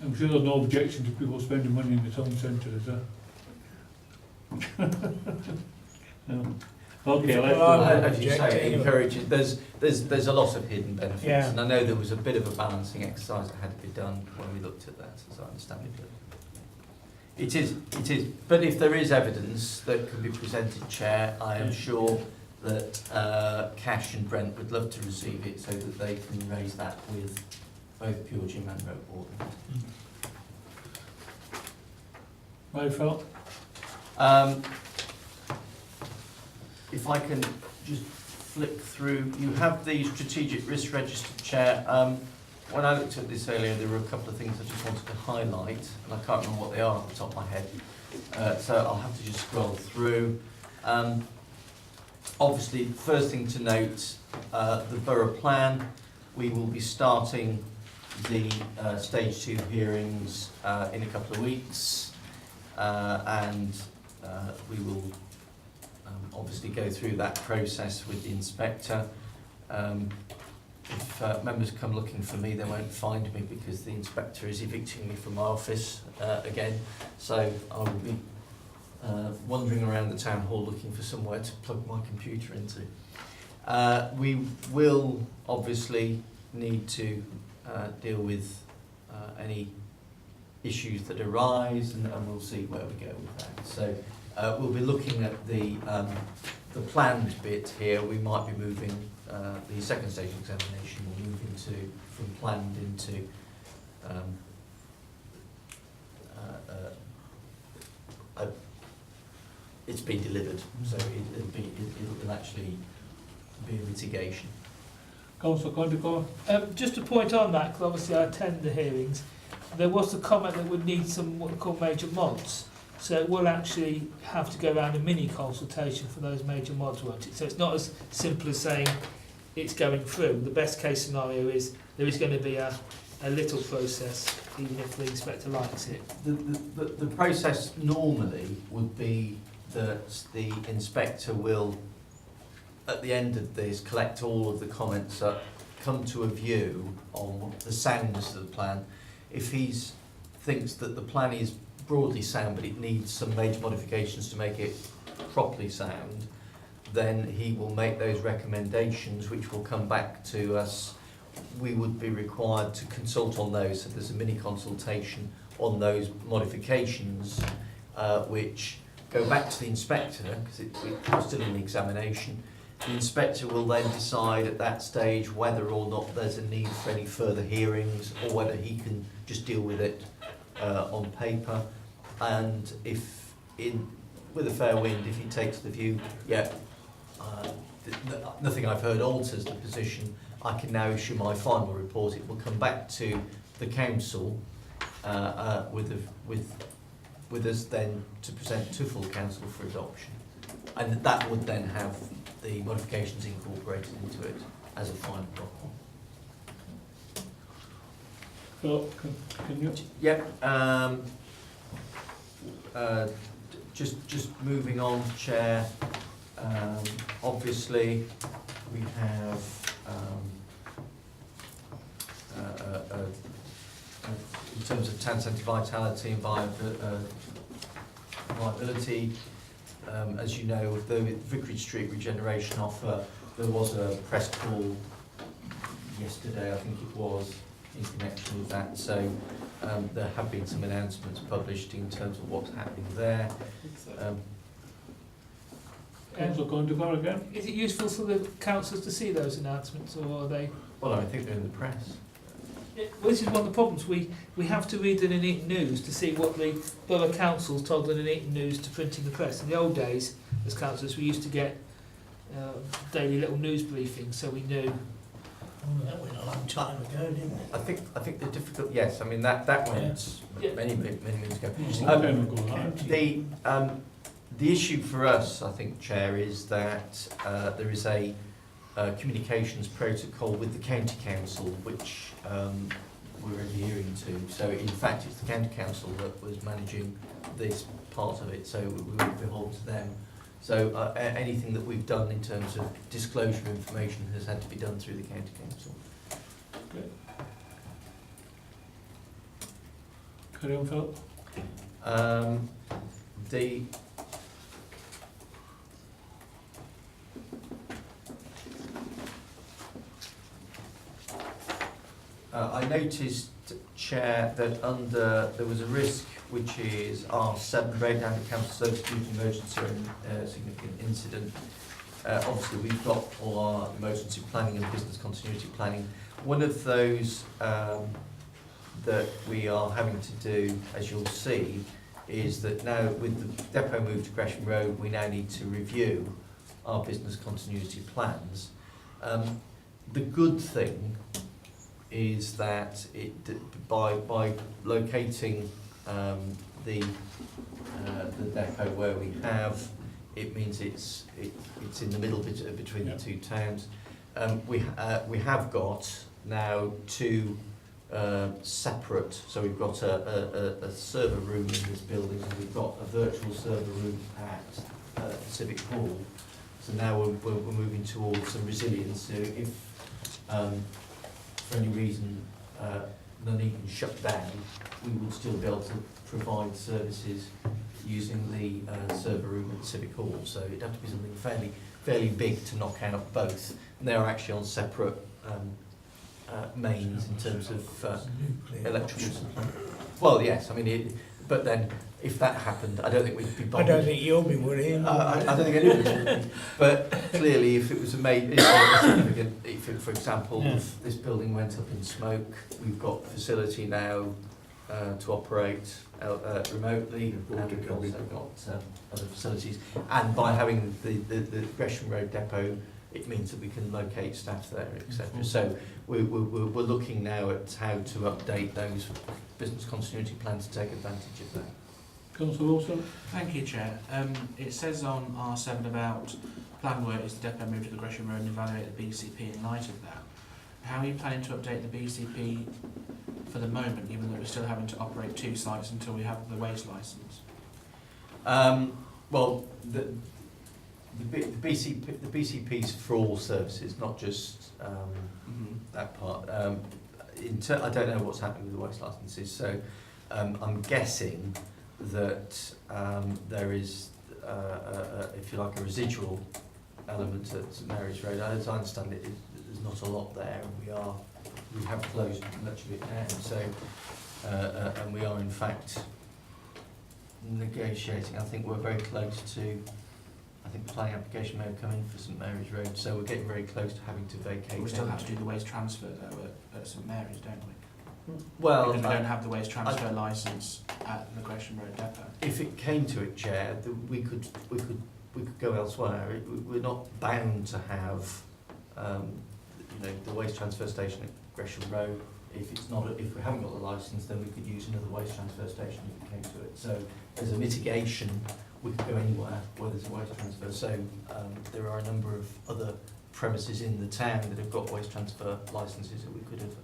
I'm sure there's no objection to people spending money in the town centre, is there? No. Okay, let's Well, do I- that. As you say, it encourages. There's a lot of hidden benefits, Yeah. and I know there was a bit of a balancing exercise that had to be done when we looked at that, as I understand it. It is. But if there is evidence that can be presented, Chair, I am sure that Cash and Brent would love to receive it so that they can raise that with both Pure Gym and Road Warden. Right, Phil? If I can just flick through, you have the strategic risk register, Chair. When I looked at this earlier, there were a couple of things I just wanted to highlight, and I can't remember what they are off the top of my head, so I'll have to just scroll through. Obviously, first thing to note, the borough plan. We will be starting the stage 2 hearings in a couple of weeks, and we will obviously go through that process with the inspector. If members come looking for me, they won't find me because the inspector is evicting me from my office again. So I will be wandering around the town hall looking for somewhere to plug my computer into. We will obviously need to deal with any issues that arise, and we'll see where we go with that. So we'll be looking at the planned bit here. We might be moving the second stage examination. Will move into from planned into it's been delivered, so it'll actually be a mitigation. Councillor Condicor? Just to point on that, because obviously I attend the hearings, there was the comment that would need some what we call major mods. So we'll actually have to go around a mini consultation for those major mods, won't it? So it's not as simple as saying it's going through. The best case scenario is there is going to be a little process, even if the inspector likes it. The process normally would be that the inspector will, at the end of this, collect all of the comments up, come to a view on the soundness of the plan. If he thinks that the plan is broadly sound but it needs some major modifications to make it properly sound, then he will make those recommendations which will come back to us. We would be required to consult on those, so there's a mini consultation on those modifications which go back to the inspector because it's still in the examination. The inspector will then decide at that stage whether or not there's a need for any further hearings or whether he can just deal with it on paper. And if, with a fair wind, if he takes the view, nothing I've heard alters the position, I can now issue my final report. It will come back to the council with us then to present to full council for adoption. And that would then have the modifications incorporated into it as a final document. Philip, can you? Yep. Just moving on, Chair. Obviously, we have in terms of town centre vitality and viability. As you know, with the Vicarage Street regeneration offer, there was a press call yesterday, I think it was, in connection with that. So there have been some announcements published in terms of what's happening there. Councillor Condicor again? Is it useful for the councillors to see those announcements, or are they? Well, I think they're in the press. Well, this is one of the problems. We have to read the Nuneaton News to see what the borough councils told the Nuneaton News to print in the press. In the old days, as councillors, we used to get daily little news briefings, so we knew. Oh, that went a long time ago, didn't it? I think the difficult. Yes, I mean that went many moons ago. The issue for us, I think, Chair, is that there is a communications protocol with the county council, which we're adhering to. So in fact, it's the county council that was managing this part of it. So we will behold to them. So anything that we've done in terms of disclosure information has had to be done through the county council. Okay. Carry on, Philip. I noticed, Chair, that there was a risk which is R7, breakdown of council service due to emergency or significant incident. Obviously, we've got all our emergency planning and business continuity planning. One of those that we are having to do, as you'll see, is that now with the depot move to Gresham Road, we now need to review our business continuity plans. The good thing is that by locating the depot where we have, it means it's in the middle between the two towns. We have got now two separate, so we've got a server room in this building, and we've got a virtual server room at the Civic Hall. So now we're moving towards some resilience. So if for any reason Nuneaton shut down, we would still be able to provide services using the server room at the Civic Hall. So it'd have to be something fairly big to knock out both. And they're actually on separate mains in terms of electrical supply. Well, yes, I mean, but then if that happened, I don't think we'd be bothered. I don't think you'll be worrying. I don't think anyone would. But clearly, if it was a significant, if, for example, if this building went up in smoke, we've got facility now to operate remotely, and we've also got other facilities. And by having the Gresham Road depot it means that we can locate staff there, etc. So we're looking now at how to update those business continuity plans to take advantage of that. Councillor Wilson? Thank you, Chair. It says on R7 about plan work is the depot move to the Gresham Road and evaluate the BCP in light of that. How are you planning to update the BCP for the moment, given that we're still having to operate 2 sites until we have the waste licence? Well, the BCP's for all services, not just that part. I don't know what's happening with the waste licences, so I'm guessing that there is, if you like, a residual element at St Mary's Road. As I understand it, there's not a lot there, and we have closed much of it down. So, and we are in fact negotiating. I think we're very close to. I think the planning application may have come in for St Mary's Road, so we're getting very close to having to vacate. We still have to do the waste transfer though at St Mary's, don't we? Well, because we don't have the waste transfer licence at the Gresham Road depot. If it came to it, Chair, we could go elsewhere. We're not bound to have, the waste transfer station at Gresham Road. If we haven't got the licence, then we could use another waste transfer station if it came to it. So as a mitigation, we could go anywhere where there's a waste transfer. So there are a number of other premises in the town that have got waste transfer licences that we could have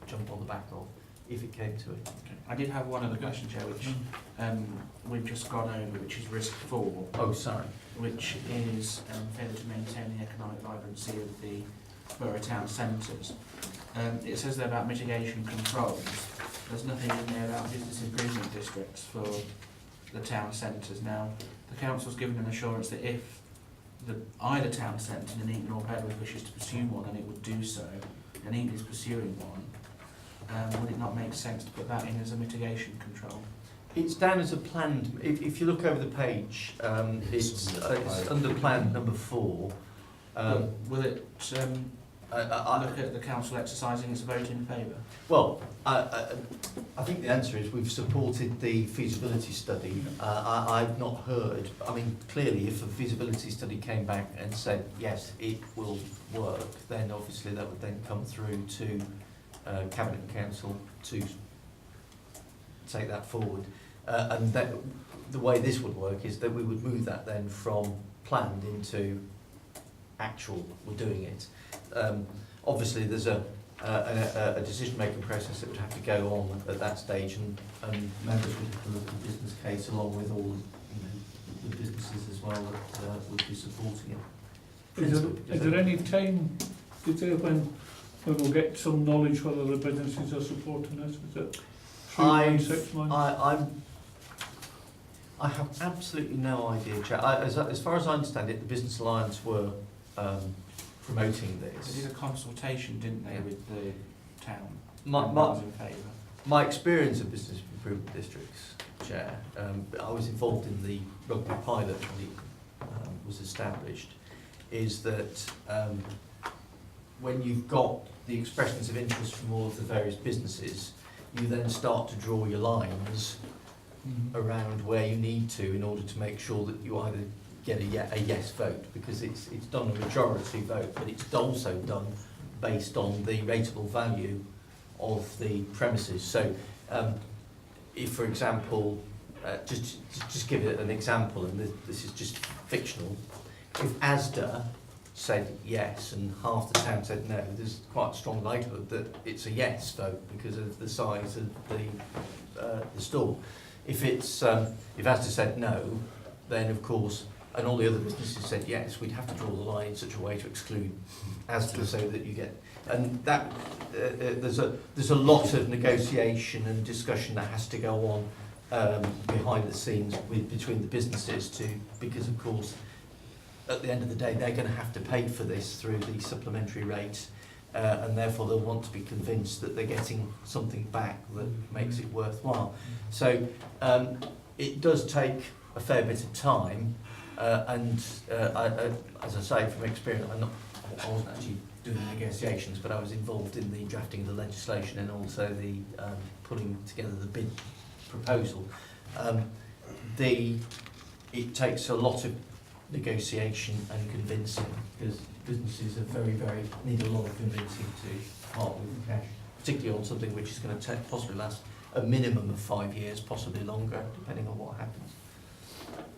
jumped on the back of if it came to it. Okay. I did have one other question, Chair, which we've just gone over, which is risk 4. Oh, sorry. Which is failure to maintain the economic vibrancy of the borough town centres. It says there about mitigation controls. There's nothing in there about business improvement districts for the town centres. Now, the council's given an assurance that if either town centre, Nuneaton or Bedworth, wishes to pursue one, then it would do so. Nuneaton is pursuing one. Would it not make sense to put that in as a mitigation control? It's down as a planned. If you look over the page, it's under plan number 4. Will it look at the council exercising its vote in favour? Well, I think the answer is we've supported the feasibility study. I've not heard. I mean, clearly, if a feasibility study came back and said yes, it will work, then obviously that would then come through to Cabinet and Council to take that forward. And that, the way this would work is that we would move that then from planned into actual. We're doing it. Obviously, there's a decision-making process that would have to go on at that stage, and members would have to look at the business case along with all the businesses as well that would be supporting it. Is there any time detail when we'll get some knowledge whether the businesses are supporting this? Is it 3 months, 6 months? I have absolutely no idea, Chair. As far as I understand it, the Business Alliance were promoting this. They did a consultation, didn't they, with the town? In favour. My experience of business improvement districts, Chair, I was involved in the rugby pilot when it was established, is that when you've got the expressions of interest from all of the various businesses, you then start to draw your lines around where you need to in order to make sure that you either get a yes vote, because it's done a majority vote, but it's also done based on the rateable value of the premises. So if, for example, just give it an example, and this is just fictional, if ASDA said yes and half the town said no, there's quite a strong likelihood that it's a yes vote because of the size of the store. If ASDA said no, then of course, and all the other businesses said yes, we'd have to draw the line in such a way to exclude ASDA so that you get, and that there's a lot of negotiation and discussion that has to go on behind the scenes between the businesses because of course at the end of the day they're going to have to pay for this through the supplementary rate, and therefore they'll want to be convinced that they're getting something back that makes it worthwhile. So it does take a fair bit of time, and as I say from experience, I wasn't actually doing the negotiations, but I was involved in the drafting of the legislation and also the putting together the bid proposal. It takes a lot of negotiation and convincing, because businesses are very need a lot of convincing to part with cash, particularly on something which is going to possibly last a minimum of 5 years, possibly longer, depending on what happens.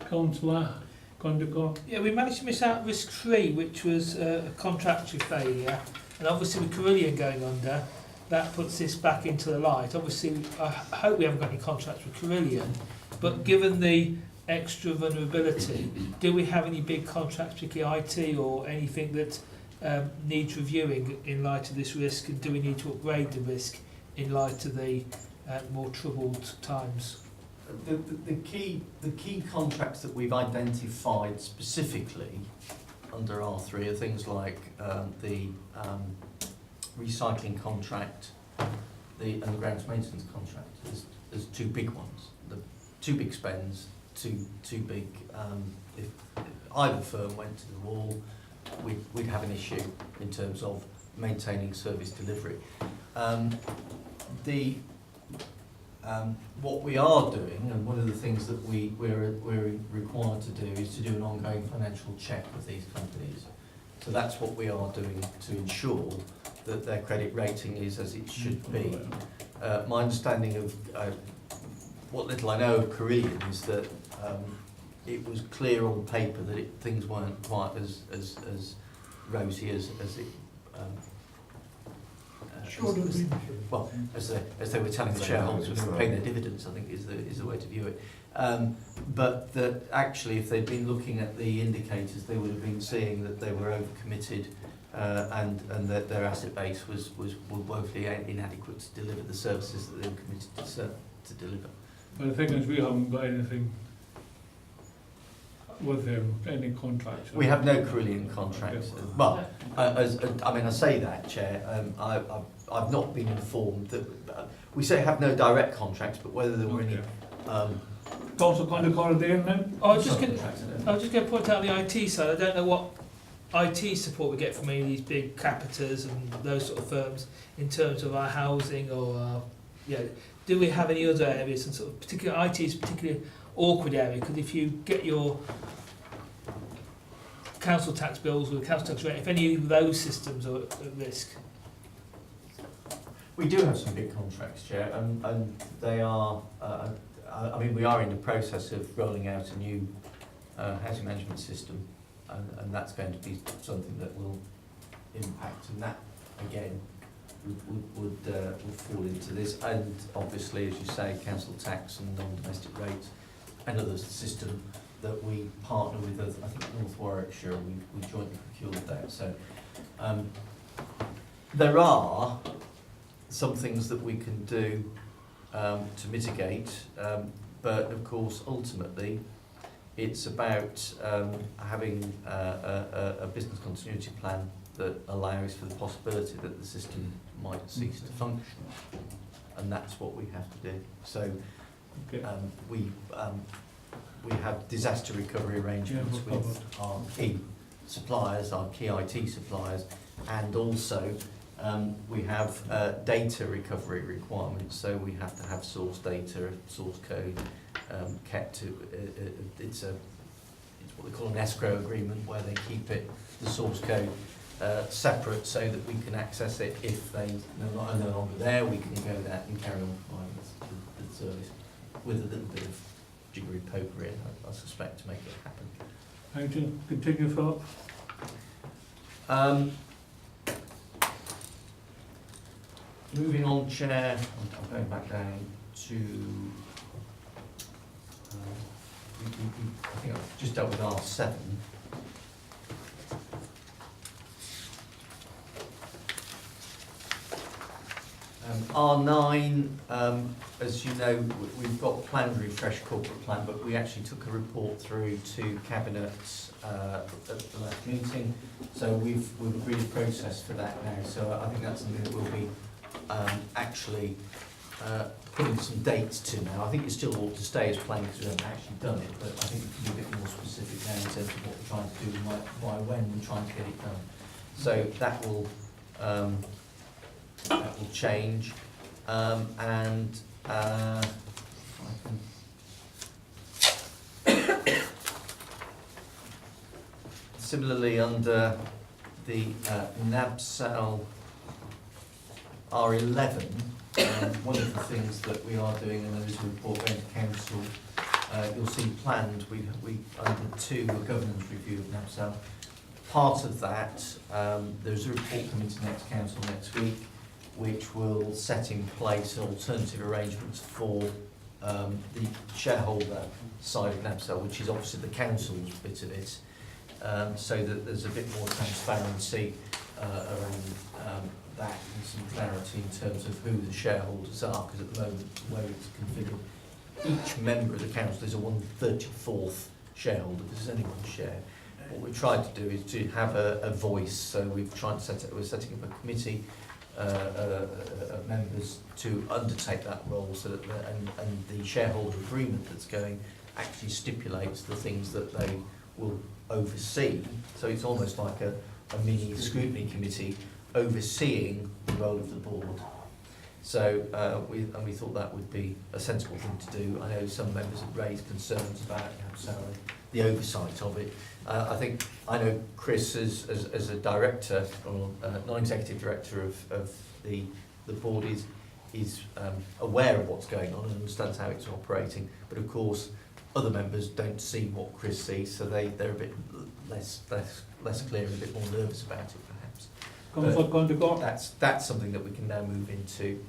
Councillor Gondico. Yeah, we managed to miss out risk 3, which was a contractory failure, and obviously with Carillion going under, that puts this back into the light. Obviously, I hope we haven't got any contracts with Carillion, but given the extra vulnerability, do we have any big contracts, particularly IT or anything that needs reviewing in light of this risk, and do we need to upgrade the risk in light of the more troubled times? The key contracts that we've identified specifically under R3 are things like the recycling contract, and the grounds maintenance contract. There's two big ones. The two big spends, two big. If either firm went to the wall, we'd have an issue in terms of maintaining service delivery. What we are doing, and one of the things that we're required to do, is to do an ongoing financial check of these companies. So that's what we are doing to ensure that their credit rating is as it should be. My understanding of what little I know of Carillion is that it was clear on paper that things weren't quite as rosy as it Should have been. well, as they were telling the shareholders when they were paying their dividends, I think is the way to view it. But that actually, if they'd been looking at the indicators, they would have been seeing that they were overcommitted and that their asset base was woefully inadequate to deliver the services that they were committed to deliver. But the thing is, we haven't got anything with them, any contracts. We have no Carillion contracts. Well, I say that, Chair. I've not been informed that we say have no direct contracts, but whether there were any. Councillor Gondico there now? I was just going to point out the IT side. I don't know what IT support we get from any of these big capitals and those sort of firms in terms of our housing or our, do we have any other areas, and sort of particular IT is a particularly awkward area, because if you get your council tax bills or council tax rate, if any of those systems are at risk. We do have some big contracts, Chair, and they are. We are in the process of rolling out a new housing management system, and that's going to be something that will impact, and that again would fall into this. And obviously, as you say, council tax and non-domestic rates, another system that we partner with. I think North Warwickshire, we jointly procured that. So there are some things that we can do to mitigate, but of course ultimately it's about having a business continuity plan that allows for the possibility that the system might cease to function, and that's what we have to do. So we have disaster recovery arrangements with our key suppliers, our key IT suppliers, and also we have data recovery requirements, so we have to have source data, source code kept to, it's what they call an escrow agreement, where they keep it, the source code, separate so that we can access it. If they are no longer there, we can go there and carry on providing the service with a little bit of jiggery pokery, I suspect, to make it happen. How to continue, Philip? Moving on, Chair, I'm going back down to, I think I've just dealt with R7. R9, as you know, we've got a planned refresh corporate plan, but we actually took a report through to Cabinet at the last meeting, so we've agreed a process for that now. So I think that's something that we'll be actually putting some dates to now. I think it's still all to stay as planned because we haven't actually done it, but I think we can be a bit more specific now in terms of what we're trying to do and by when we're trying to get it done. So that will change, and Similarly, under the NABSAL R11, one of the things that we are doing, and there is a report going to council, you'll see planned, we undertook a governance review of NABSAL. Part of that, there's a report coming to next council next week, which will set in place alternative arrangements for the shareholder side of NABSAL, which is obviously the council's bit of it, so that there's a bit more transparency around that and some clarity in terms of who the shareholders are, because at the moment, where it's configured, each member of the council is a 1/34th shareholder, this is anyone's share. What we've tried to do is to have a voice, so we've tried to we're setting up a committee of members to undertake that role, so that and the shareholder agreement that's going actually stipulates the things that they will oversee. So it's almost like a mini scrutiny committee overseeing the role of the board. So we thought that would be a sensible thing to do. I know some members have raised concerns about the oversight of it. I know Chris as a director or non-executive director of the board is aware of what's going on and understands how it's operating. But of course, other members don't see what Chris sees, so they're a bit less clear and a bit more nervous about it, perhaps. That's something that we can now move into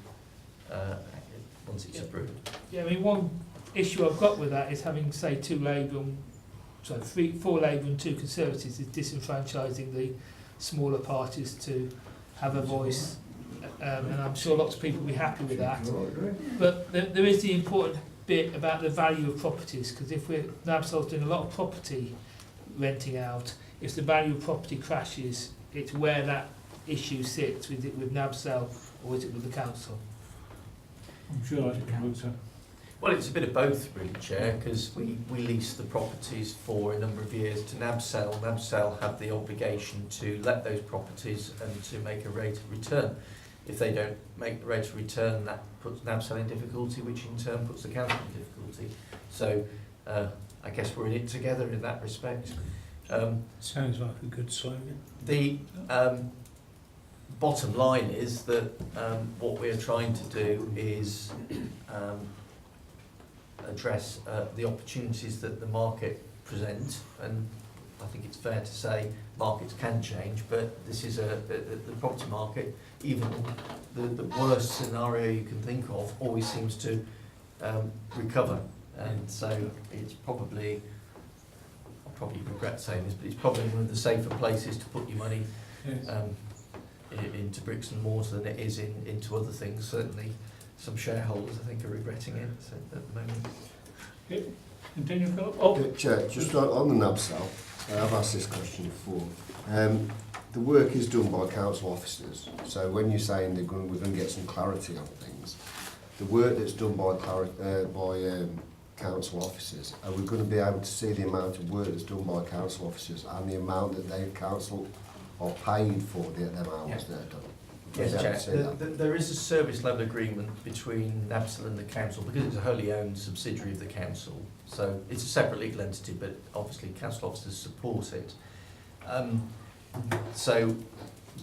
once it's approved. Yeah, I mean, one issue I've got with that is having, say, 4 Labour and 2 Conservatives is disenfranchising the smaller parties to have a voice, and I'm sure lots of people will be happy with that. But there is the important bit about the value of properties, because if we're NABSAL's doing a lot of property renting out, if the value of property crashes, it's where that issue sits, is it with NABSAL or is it with the council? I'm sure that's the answer. Well, it's a bit of both, really, Chair, because we lease the properties for a number of years to NABSAL. NABSAL have the obligation to let those properties and to make a rate of return. If they don't make the rate of return, that puts NABSAL in difficulty, which in turn puts the council in difficulty. So I guess we're in it together in that respect. Sounds like a good slogan. The bottom line is that what we're trying to do is address the opportunities that the market present, and I think it's fair to say markets can change, but this is the property market, even the worst scenario you can think of, always seems to recover, and so it's probably, I'll probably regret saying this, but it's probably one of the safer places to put your money into bricks and mortar than it is into other things. Certainly some shareholders, I think, are regretting it at the moment. Okay. Continue, Philip. Oh. Chair, just on the NABSAL, I've asked this question before. The work is done by council officers, so when you're saying we're going to get some clarity on things, the work that's done by council officers, are we going to be able to see the amount of work that's done by council officers and the amount that they council are paid for them hours they're done? Yes, Chair. There is a service level agreement between NABSAL and the council, because it's a wholly owned subsidiary of the council. So it's a separate legal entity, but obviously council officers support it. So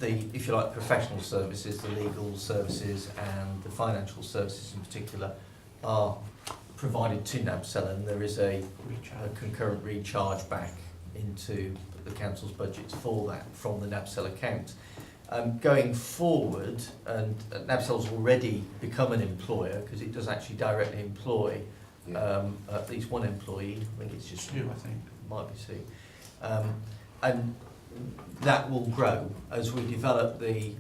if you like, professional services, the legal services and the financial services in particular are provided to NABSAL, and there is a concurrent recharge back into the council's budgets for that from the NABSAL account. Going forward, and NABSAL's already become an employer, because it does actually directly employ at least one employee. I think it's just 2, I think. Might be 2. And that will grow as we develop the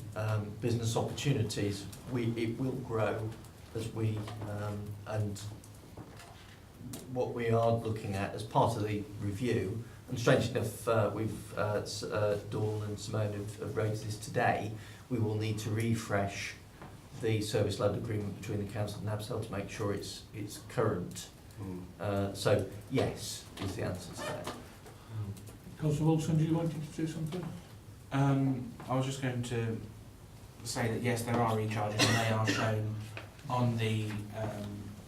business opportunities. It will grow as we and what we are looking at as part of the review. And strange enough, Dawn and Simone have raised this today. We will need to refresh the service level agreement between the council and NABSAL to make sure it's current. So yes, is the answer to that. Councillor Wilson, do you want to say something? I was just going to say that yes, there are recharges, and they are shown on the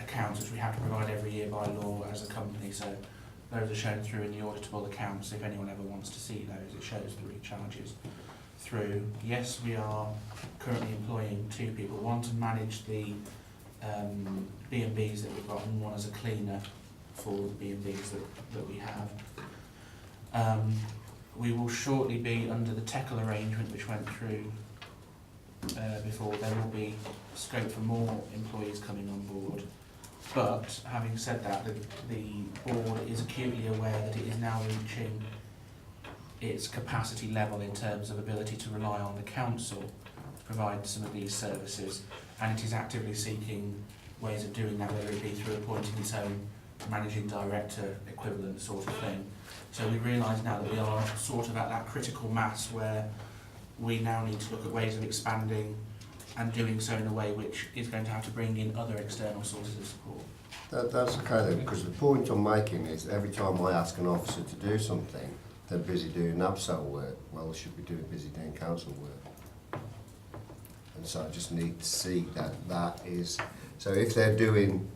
accounts, which we have to provide every year by law as a company. So those are shown through in the auditable accounts. If anyone ever wants to see those, it shows the recharges through. Yes, we are currently employing 2 people, one to manage the B&Bs that we've got and one as a cleaner for the B&Bs that we have. We will shortly be under the Teckle arrangement which went through before. There will be scope for more employees coming on board. But having said that, the board is acutely aware that it is now reaching its capacity level in terms of ability to rely on the council to provide some of these services, and it is actively seeking ways of doing that, whether it be through appointing its own managing director equivalent sort of thing. So we realise now that we are sort of at that critical mass where we now need to look at ways of expanding and doing so in a way which is going to have to bring in other external sources of support. That's okay then, because the point I'm making is every time I ask an officer to do something, they're busy doing NABSAL work. Well, they should be busy doing council work. And so I just need to see that is, so if they're doing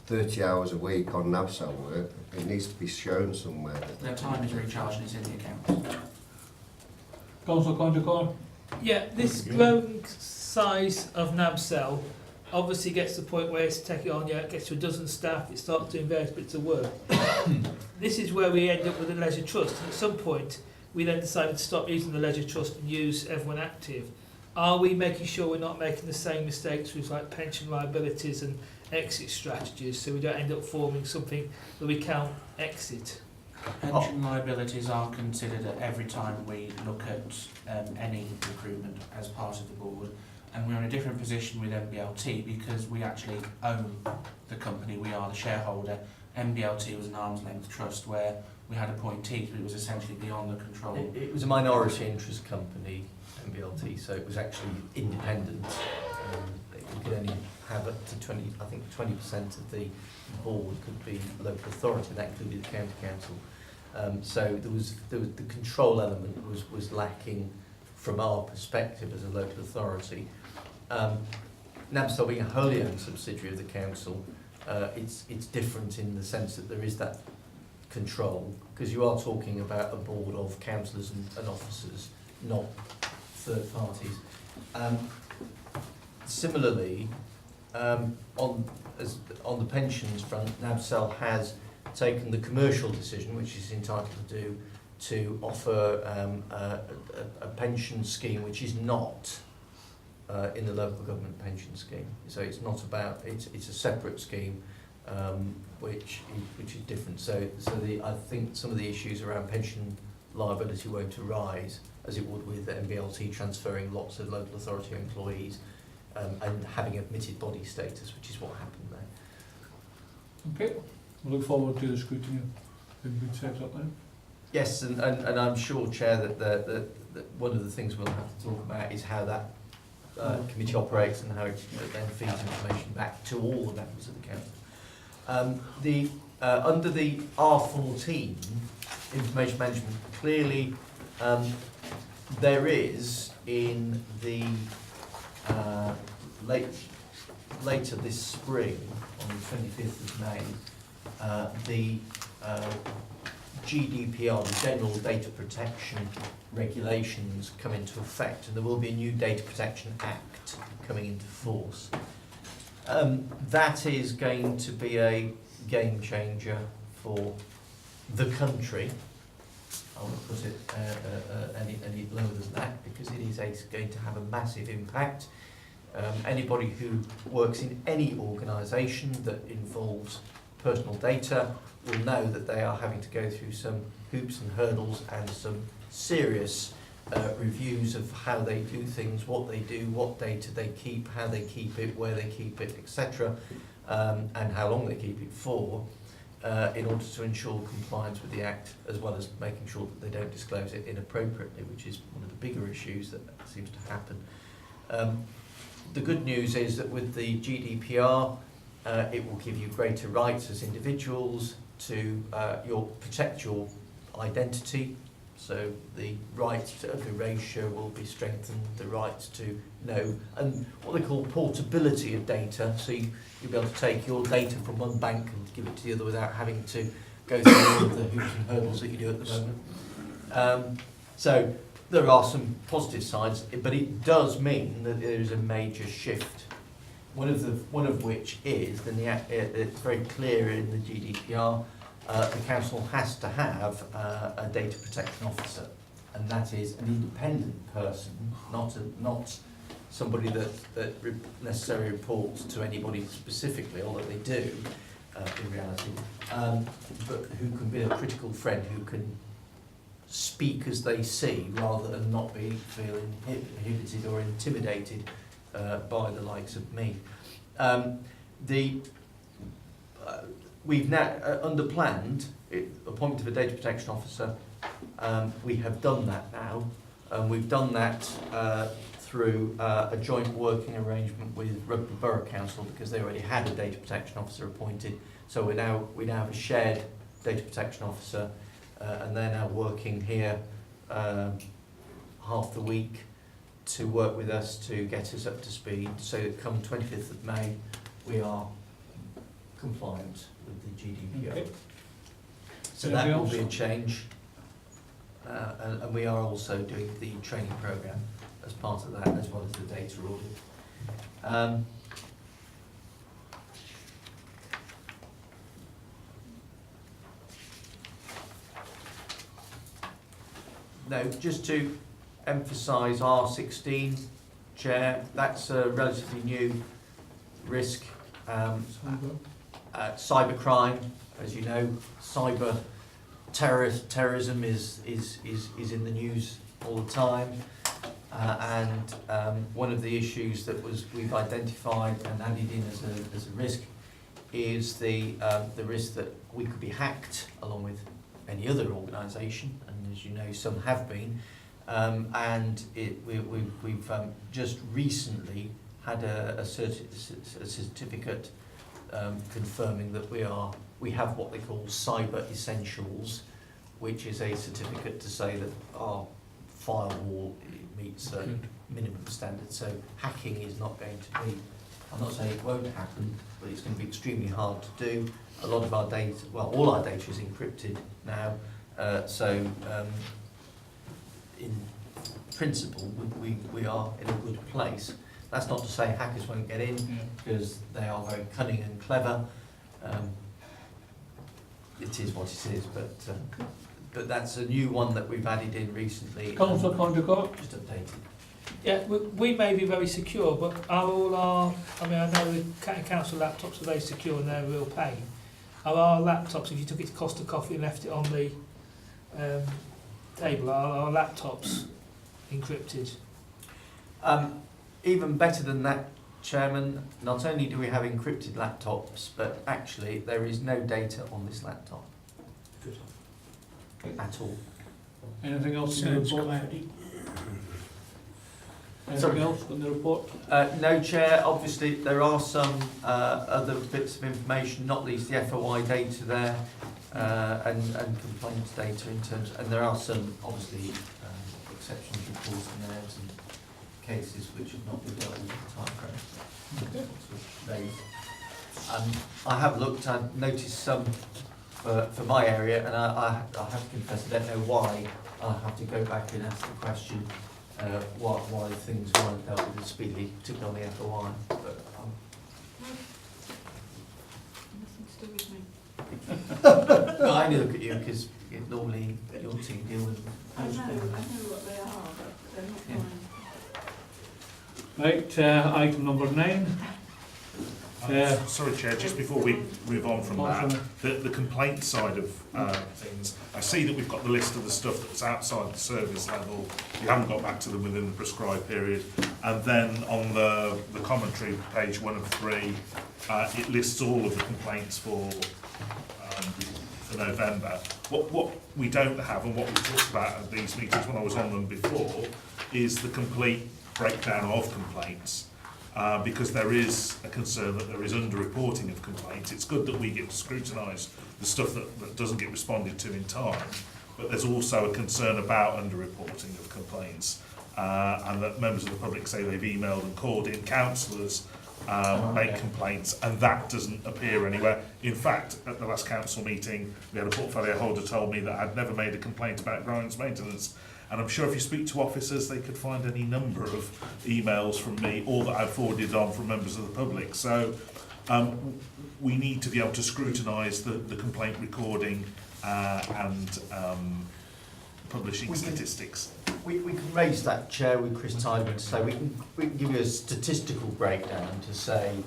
30 hours a week on NABSAL work, it needs to be shown somewhere. Their time is recharged and it's in the account. Councillor Conjure. Yeah, this growing size of NABCell obviously gets to the point where it's taking on, it gets to a dozen staff, it starts doing various bits of work. This is where we end up with a leisure trust, and at some point we then decided to stop using the leisure trust and use everyone active. Are we making sure we're not making the same mistakes with like pension liabilities and exit strategies, so we don't end up forming something that we can't exit? Pension liabilities are considered at every time we look at any recruitment as part of the board, and we're in a different position with MBLT because we actually own the company, we are the shareholder. MBLT was an arm's length trust where we had appointees, but it was essentially beyond the control. It was a minority interest company, MBLT, so it was actually independent. We could only have up to 20% of the board could be local authority, and that included the county council. So there was the control element was lacking from our perspective as a local authority. NABSAL being a wholly owned subsidiary of the council, it's different in the sense that there is that control, because you are talking about a board of councillors and officers, not third parties. Similarly, on the pensions front, NABSAL has taken the commercial decision, which it's entitled to do, to offer a pension scheme which is not in the local government pension scheme. So it's not about, it's a separate scheme which is different. So I think some of the issues around pension liability won't arise as it would with MBLT transferring lots of local authority employees and having admitted body status, which is what happened there. Okay, we look forward to the scrutiny of good set up then. Yes, and I'm sure, Chair, that one of the things we'll have to talk about is how that committee operates and how it then feeds information back to all the members of the council. Under the R14, information management, clearly there is in the later this spring, on the 25th of May, the GDPR, the General Data Protection Regulations, come into effect, and there will be a new Data Protection Act coming into force. That is going to be a game changer for the country. I won't put it any lower than that, because it is going to have a massive impact. Anybody who works in any organisation that involves personal data will know that they are having to go through some hoops and hurdles and some serious reviews of how they do things, what they do, what data they keep, how they keep it, where they keep it, etc., and how long they keep it for, in order to ensure compliance with the Act, as well as making sure that they don't disclose it inappropriately, which is one of the bigger issues that seems to happen. The good news is that with the GDPR, it will give you greater rights as individuals to protect your identity, So the right of erasure will be strengthened, the right to know, and what they call portability of data. So you'll be able to take your data from one bank and give it to the other without having to go through all of the hoops and hurdles that you do at the moment. So there are some positive sides, but it does mean that there is a major shift. One of which is, it's very clear in the GDPR, the council has to have a data protection officer, and that is an independent person, not somebody that necessarily reports to anybody specifically, although they do in reality, but who can be a critical friend, who can speak as they see rather than not be feeling inhibited or intimidated by the likes of me. We've now, under planned, appointment of a data protection officer, we have done that now, and we've done that through a joint working arrangement with Rugby Borough Council, because they already had a data protection officer appointed. So we now have a shared data protection officer, and they're now working here half the week to work with us to get us up to speed, so that come 25th of May we are compliant with the GDPR. Okay. So that will be a change, and we are also doing the training programme as part of that, as well as the data audit. Now, just to emphasise R16, Chair, that's a relatively new risk. Cybercrime, as you know, terrorism is in the news all the time, and one of the issues that we've identified and added in as a risk is the risk that we could be hacked along with any other organisation, and as you know, some have been, and we've just recently had a certificate confirming that we have what they call cyber essentials, which is a certificate to say that our firewall meets certain minimum standards. So hacking is not going to be, I'm not saying it won't happen, but it's going to be extremely hard to do. A lot of our data, well, all our data is encrypted now, so in principle we are in a good place. That's not to say hackers won't get in, because they are very cunning and clever. It is what it is, but that's a new one that we've added in recently. Councillor Conjure. Just updated. Yeah, we may be very secure, but are all our, I mean, I know the council laptops are very secure and they're a real pain. Are our laptops, if you took it to Costa Coffee and left it on the table, are our laptops encrypted? Even better than that, Chairman, not only do we have encrypted laptops, but actually there is no data on this laptop. Good. At all. Anything else in the report? Anything else in the report? No, Chair. Obviously, there are some other bits of information, not least the FOI data there, and complaints data in terms, and there are some obviously exceptions reports in there, and cases which have not been dealt with in the time frame. I have looked, I've noticed some for my area, and I have to confess I don't know why. I'll have to go back and ask the question why things weren't dealt with as speedily, particularly on the FOI. But, nothing to do with me. no, I only look at you because normally your team deal with them. I know what they are, but they're not mine. Right, item number 9. Sorry, Chair, just before we move on from that, the complaint side of things, I see that we've got the list of the stuff that's outside the service level. We haven't got back to them within the prescribed period. And then on the commentary, page 1 of 3, it lists all of the complaints for November. What we don't have, and what we talked about at these meetings when I was on them before, is the complete breakdown of complaints. Because there is a concern that there is under-reporting of complaints. It's good that we get to scrutinise the stuff that doesn't get responded to in time, but there's also a concern about under-reporting of complaints, and that members of the public say they've emailed and called in councillors, make complaints, and that doesn't appear anywhere. In fact, at the last council meeting, we had a portfolio holder told me that I'd never made a complaint about grounds maintenance, and I'm sure if you speak to officers, they could find any number of emails from me, or that I've forwarded on from members of the public. So we need to be able to scrutinise the complaint recording and publishing statistics. We can raise that, Chair, with Chris Tyler to say we can give you a statistical breakdown to say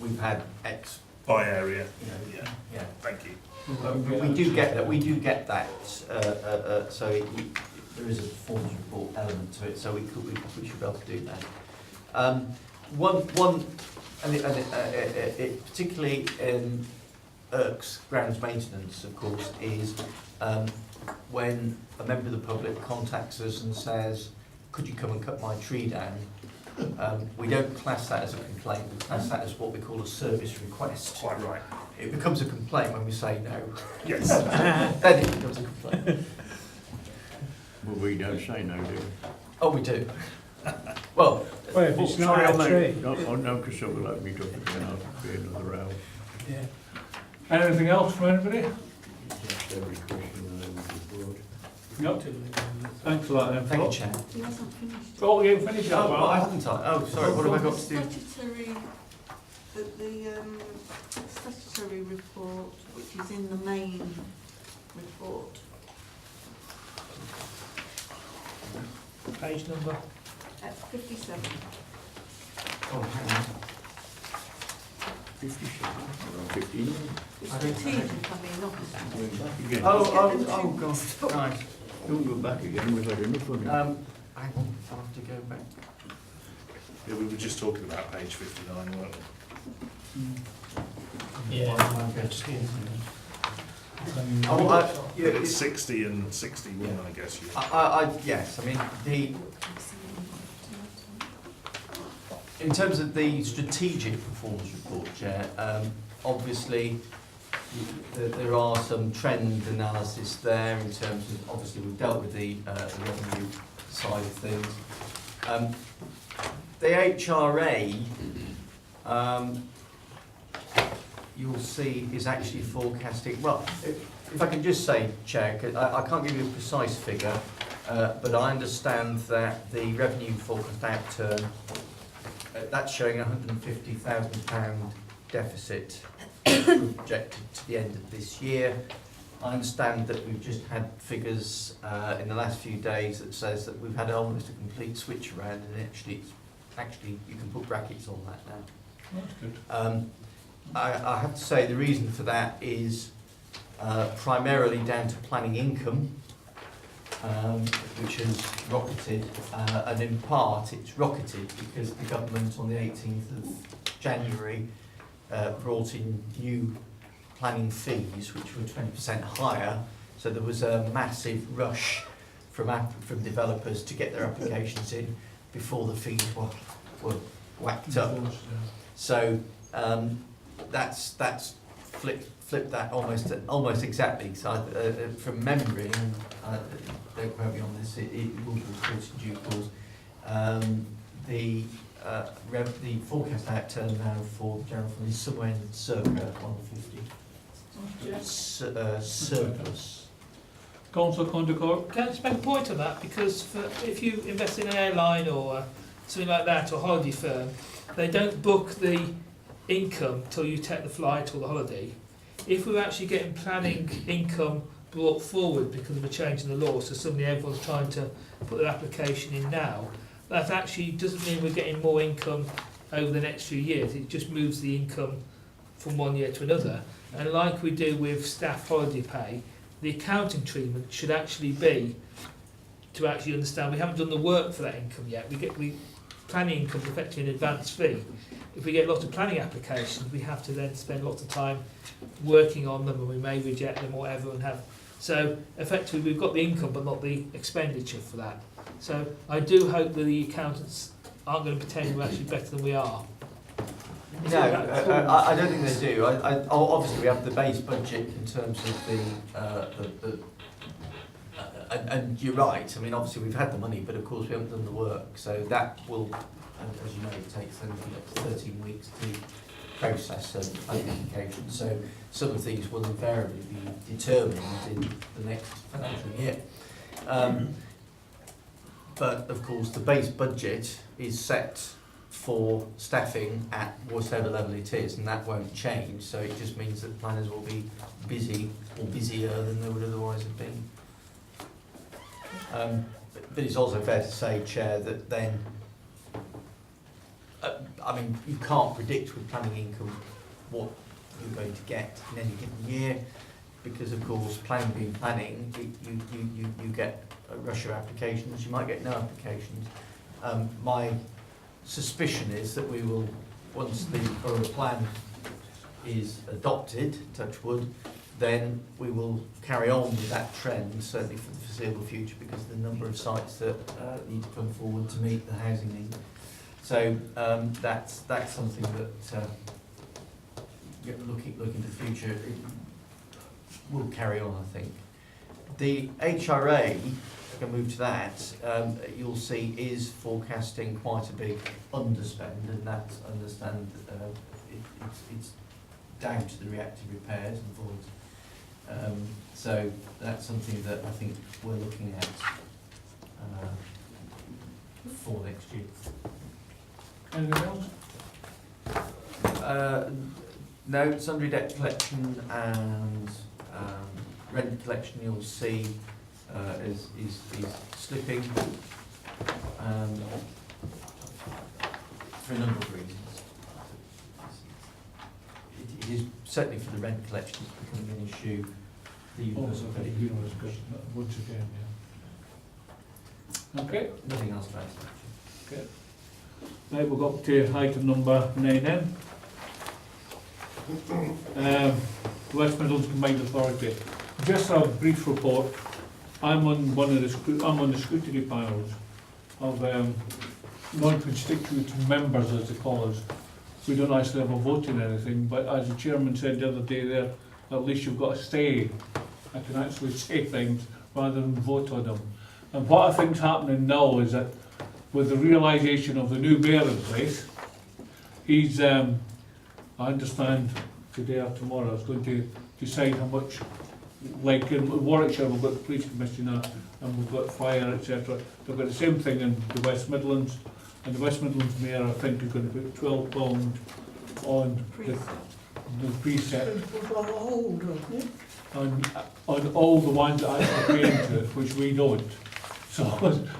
we've had X by area. Yeah. Thank you. We do get that. We do get that. So there is a performance report element to it. So we should be able to do that. One, and it particularly irks grounds maintenance, of course, is when a member of the public contacts us and says, "Could you come and cut my tree down?" We don't class that as a complaint. We class that as what we call a service request. Quite right. It becomes a complaint when we say no. Yes. Then it becomes a complaint. Well, we don't say no, do we? Oh, we do. Well, if it's not sorry, our mate. tree. No, because someone will open it up again, I'll be another hour. Yeah. Anything else from anybody? Just every question over the board. No. Thanks a lot then, thank you, Phil. Chair. He hasn't finished. Oh, you finished that Oh, well. I haven't I? Oh, sorry, what have I got to do? Statutory, the statutory report, which is in the main report. Page number. At 57. Oh, hang on. 57, or 15. It's strategic, I mean, not. Going back again. Oh, God, right. Don't go back again, we've had enough of it. Hang on, I'll have to go back. Yeah, we were just talking about page 59, weren't we? It's 60 and 61, I guess. Yes, I mean, in terms of the strategic performance report, Chair, obviously there are some trend analysis there in terms of, obviously we've dealt with the revenue side of things. The HRA, you'll see, is actually forecasting, well, if I can just say, Chair, 'cause I can't give you a precise figure, but I understand that the revenue forecast outturn, that's showing £150,000 deficit projected to the end of this year. I understand that we've just had figures in the last few days that says that we've had almost a complete switch around, and actually you can put brackets on that now. That's good. I have to say the reason for that is primarily down to planning income, which has rocketed, and in part it's rocketed because the government on the 18th of January brought in new planning fees which were 20% higher, so there was a massive rush from developers to get their applications in before the fees were whacked up. So that's flipped that almost exactly. So from memory, and don't quote me on this, it will be reported in due course. The forecast outturn now for the general fund is somewhere in circa 150 surplus. Councillor Condacor. Can I just make a point on that? Because if you invest in an airline or something like that, or a holiday firm, they don't book the income till you take the flight or the holiday. If we're actually getting planning income brought forward because of a change in the law, so suddenly everyone's trying to put their application in now, that actually doesn't mean we're getting more income over the next few years. It just moves the income from one year to another. And like we do with staff holiday pay, the accounting treatment should actually be to actually understand we haven't done the work for that income yet. We planning income effectively an advance fee. If we get lots of planning applications, we have to then spend lots of time working on them, and we may reject them or whatever and have. So effectively we've got the income but not the expenditure for that. So I do hope that the accountants aren't going to pretend we're actually better than we are. No, I don't think they do. Obviously, we have the base budget in terms of and you're right. I mean, obviously, we've had the money, but of course, we haven't done the work. So that will, as you know, it takes anything up to 13 weeks to process an identification. So some of these will invariably be determined in the next financial year. But of course, the base budget is set for staffing at whatever level it is, and that won't change. So it just means that planners will be busy or busier than they would otherwise have been. But it's also fair to say, Chair, that then, I mean, you can't predict with planning income what you're going to get in any given year, because of course, planning being planning, you get a rush of applications, you might get no applications. My suspicion is that we will, once the borough plan is adopted, touch wood, then we will carry on with that trend, certainly for the foreseeable future, because of the number of sites that need to come forward to meet the housing need. So that's something that looking to the future, it will carry on, I think. The HRA, if I can move to that, you'll see is forecasting quite a big underspend, and that understand it's down to the reactive repairs and voids. So that's something that I think we're looking at for next year. Anything else? No, sundry debt collection and rent collection you'll see is slipping for a number of reasons. It is certainly for the rent collection becoming an issue. The Once again, yeah. Okay. Nothing else about it. Okay. Right, we've got to item number 9 then. West Midlands Combined Authority. Just a brief report. I'm on the scrutiny panels of non-constituent members, as they call us. We don't actually have a vote in anything, but as the chairman said the other day there, at least you've got a say. I can actually say things rather than vote on them. And what I think is happening now is that with the realisation of the new mayor in place, he's, I understand today or tomorrow, is going to decide how much, like in Warwickshire we've got the police commissioner and we've got fire, etc. They've got the same thing in the West Midlands, and the West Midlands mayor I think is going to put £12 on the preset. On all the ones that actually pay into it, which we don't.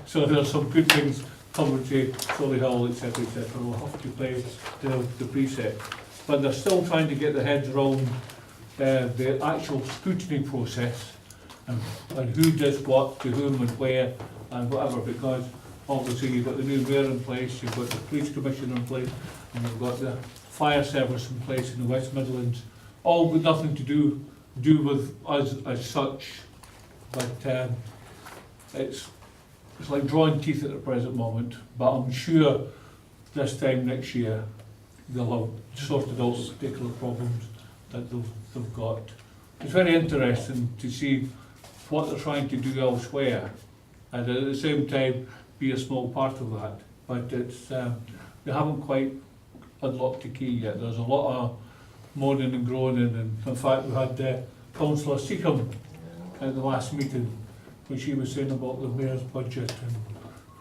So there's some good things coming to Solihull, etc., etc. We'll have to play the preset. But they're still trying to get their heads around the actual scrutiny process and who does what to whom and where and whatever, because obviously you've got the new mayor in place, you've got the police commissioner in place, and you've got the fire service in place in the West Midlands, all with nothing to do with us as such, but it's like drawing teeth at the present moment, but I'm sure this time next year they'll have sorted out the particular problems that they've got. It's very interesting to see what they're trying to do elsewhere, and at the same time be a small part of that, but it's they haven't quite unlocked the key yet. There's a lot of moaning and groaning, and in fact we had Councillor Seacombe at the last meeting when she was saying about the mayor's budget and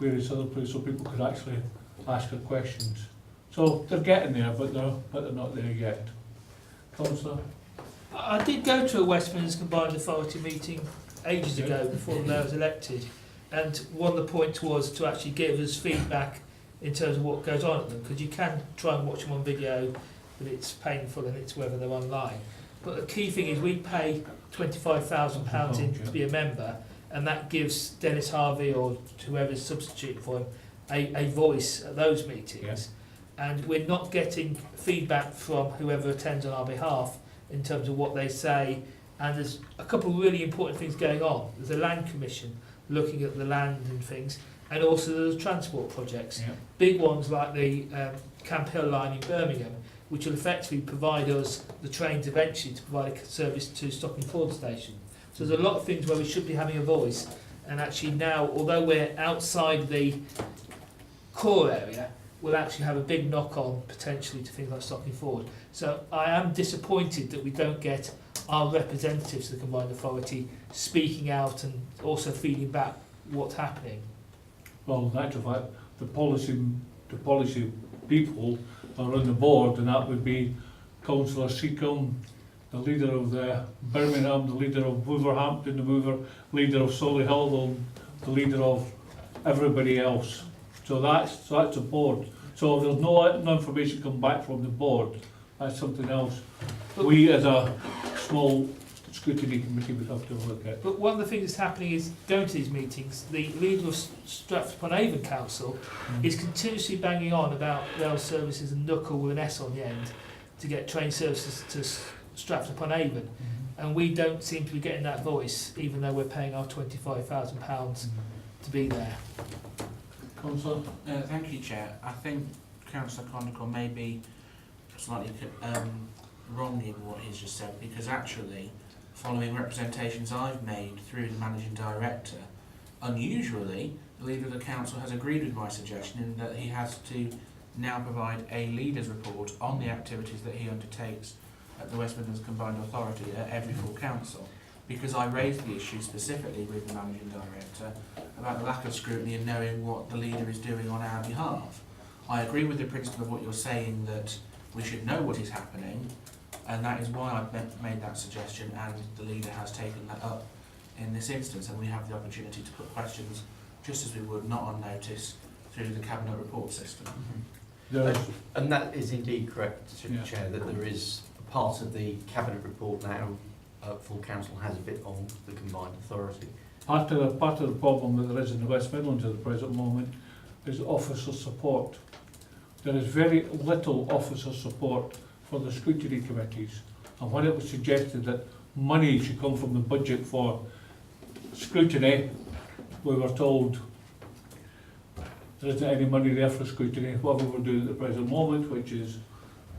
various other places, so people could actually ask her questions. So they're getting there, but they're not there yet. Councillor? I did go to a West Midlands Combined Authority meeting ages ago before the mayor was elected, and one of the points was to actually give us feedback in terms of what goes on at them, because you can try and watch them on video, but it's painful and it's whether they're online. But the key thing is we pay £25,000 in to be a member, and that gives Dennis Harvey or whoever's substituting for him a voice at those meetings. Yeah. And we're not getting feedback from whoever attends on our behalf in terms of what they say. And there's a couple of really important things going on. There's a land commission looking at the land and things, and also there's transport projects. Yeah. Big ones like the Camp Hill line in Birmingham which will effectively provide us the trains eventually to provide a service to Stocking Ford station. So there's a lot of things where we should be having a voice, and actually now, although we're outside the core area, we'll actually have a big knock-on potentially to things like Stocking Ford. So I am disappointed that we don't get our representatives to the Combined Authority speaking out and also feeding back what's happening. Well, in actual fact, the policy people are on the board, and that would be Councillor Seacombe, the leader of the Birmingham, the leader of Wolverhampton, the leader of Solihull, the leader of everybody else. So that's the board. So if there's no information come back from the board, that's something else. We as a small scrutiny committee would have to look at. But one of the things that's happening is, going to these meetings, the leader of Stratford-upon-Avon Council is continuously banging on about rail services and Knuckle with an S on the end to get train services to Stratford-upon-Avon. And we don't seem to be getting that voice, even though we're paying our £25,000 to be there. Councillor? Thank you, Chair. I think Councillor Conical may be slightly wrong in what he's just said, because actually, following representations I've made through the Managing Director, unusually, the Leader of the Council has agreed with my suggestion in that he has to now provide a Leader's report on the activities that he undertakes at the West Midlands Combined Authority at every full council, because I raised the issue specifically with the Managing Director about the lack of scrutiny and knowing what the Leader is doing on our behalf. I agree with the principle of what you're saying, that we should know what is happening, and that is why I've made that suggestion, and the Leader has taken that up in this instance, and we have the opportunity to put questions just as we would, not on notice, through the Cabinet report system. And that is indeed correct, Yeah. Chair, that there is a part of the Cabinet report now, full council has a bit on the Combined Authority. Part of the problem that there is in the West Midlands at the present moment is officer support. There is very little officer support for the scrutiny committees. And when it was suggested that money should come from the budget for scrutiny, we were told there isn't any money there for scrutiny. What we were doing at the present moment, which is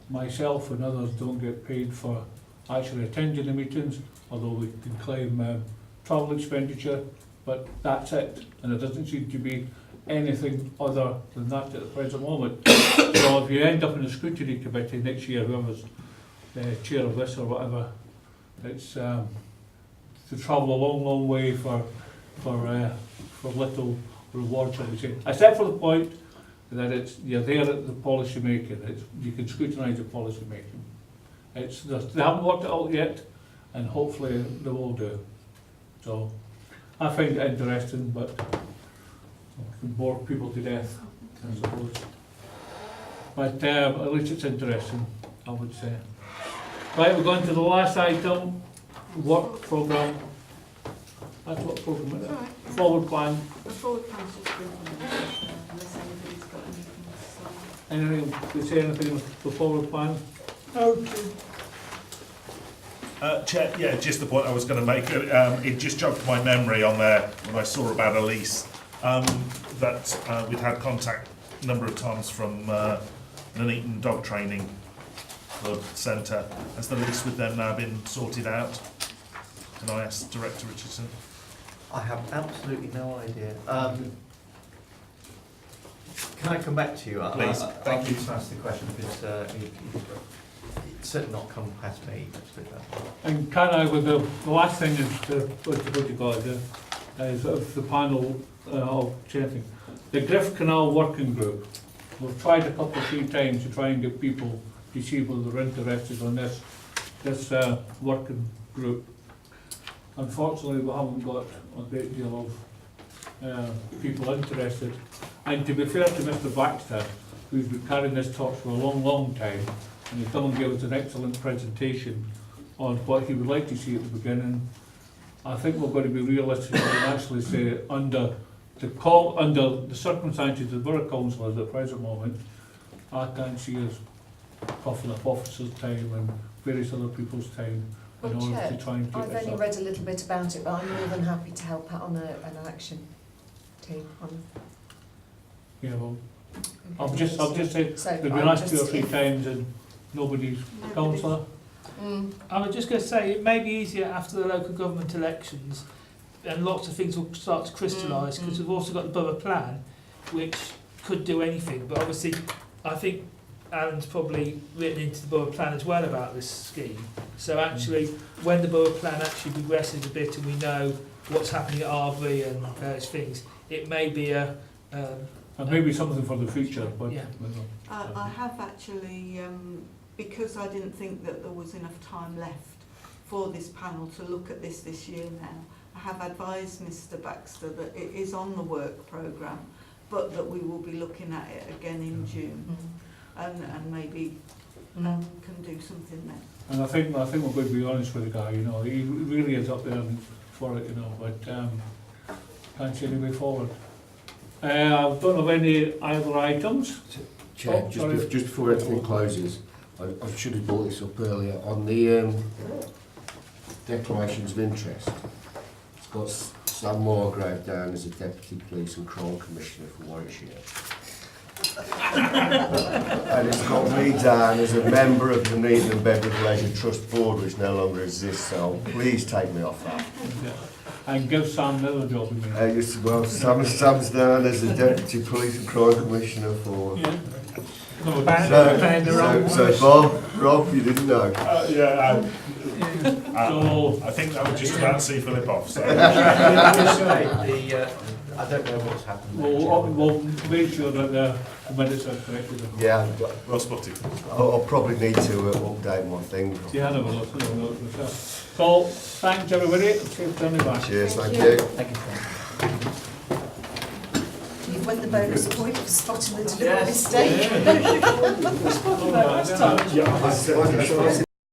myself and others don't get paid for actually attending the meetings, although we can claim travel expenditure, but that's it. And there doesn't seem to be anything other than that at the present moment. So if you end up in the scrutiny committee next year, whoever's chair of this or whatever, it's to travel a long, long way for little reward, shall we say. Except for the point that you're there at the policy making. You can scrutinise the policy making. They haven't worked it out yet, and hopefully they will do. So I find it interesting, but it can bore people to death, I suppose. But at least it's interesting, I would say. Right, we're going to the last item, work programme. That's what programme is it? Right. Forward plan. The forward plan's just been unless anybody's got anything to say. Anything, to say anything with the forward plan? Okay. Chair, yeah, just the point I was going to make. It just jogged my memory on there when I saw about a lease that we'd had contact a number of times from Nuneaton Dog Training Club Centre. Has the lease with them now been sorted out? Can I ask Director Richardson? I have absolutely no idea. Can I come back to you? Please, thank you. To ask the question, because it's certainly not come past me. Let's put it that way. And can I, with the last thing is what you call it, is of the panel of changing. The Griff Canal Working Group. We've tried a couple of 3 times to try and get people to see whether they're interested on this working group. Unfortunately, we haven't got a great deal of people interested. And to be fair to Mr. Baxter, who's been carrying this torch for a long, long time, and he's come and gave us an excellent presentation on what he would like to see at the beginning. I think we're going to be realistic and actually say under the circumstances of the Borough Council at the present moment, I can't see us coughing up officers' time and various other people's time in Well, order Chair, to try and get I've this only up. read a little bit about it, but I'm more than happy to help out on an action team. Yeah, well, I've just said So we've been I'm asked 2 or just- 3 times and Nobody's Nobody's- councillor? I was just going to say, it may be easier after the local government elections, and lots of things will start to crystallise, because we've also got the borough plan, which could do anything, but obviously, I think Alan's probably written into the borough plan as well about this scheme. So actually, when the borough plan actually progresses a bit and we know what's happening at Arbury and various things, it may be a... And maybe something for the future, but... Yeah. I have actually, because I didn't think that there was enough time left for this panel to look at this year now, I have advised Mr Baxter that it is on the work programme, but that we will be looking at it again in June, and maybe can do something then. And I think we're going to be honest with the guy, you know, he really is up there for it, you know, but can't see any way forward. I don't have any other items. Chair, Oh, sorry. just before everything closes, I should have brought this up earlier. On the declarations of interest, it's got Sam Moorgrave down as a Deputy Police and Crime Commissioner for Warwickshire. And it's got me down as a member of the Nuneaton and Bedworth Leisure Trust Board, which no longer exists, so please take me off that. Yeah. And give Sam another job, you mean? Well, Sam's down as the Deputy Police and Crime Commissioner for... Yeah. So Rob, you didn't know? I think that would just about see Philip off. So. I don't know what's happened there. We'll make sure that the minutes are corrected. Yeah, Well spotted. I'll probably need to update my thing. Yeah, I know. So, thanks everybody. Safe journey back. Cheers, thank you. Thank you. You've won the bonus point for spotting the deliberate mistake. Yeah.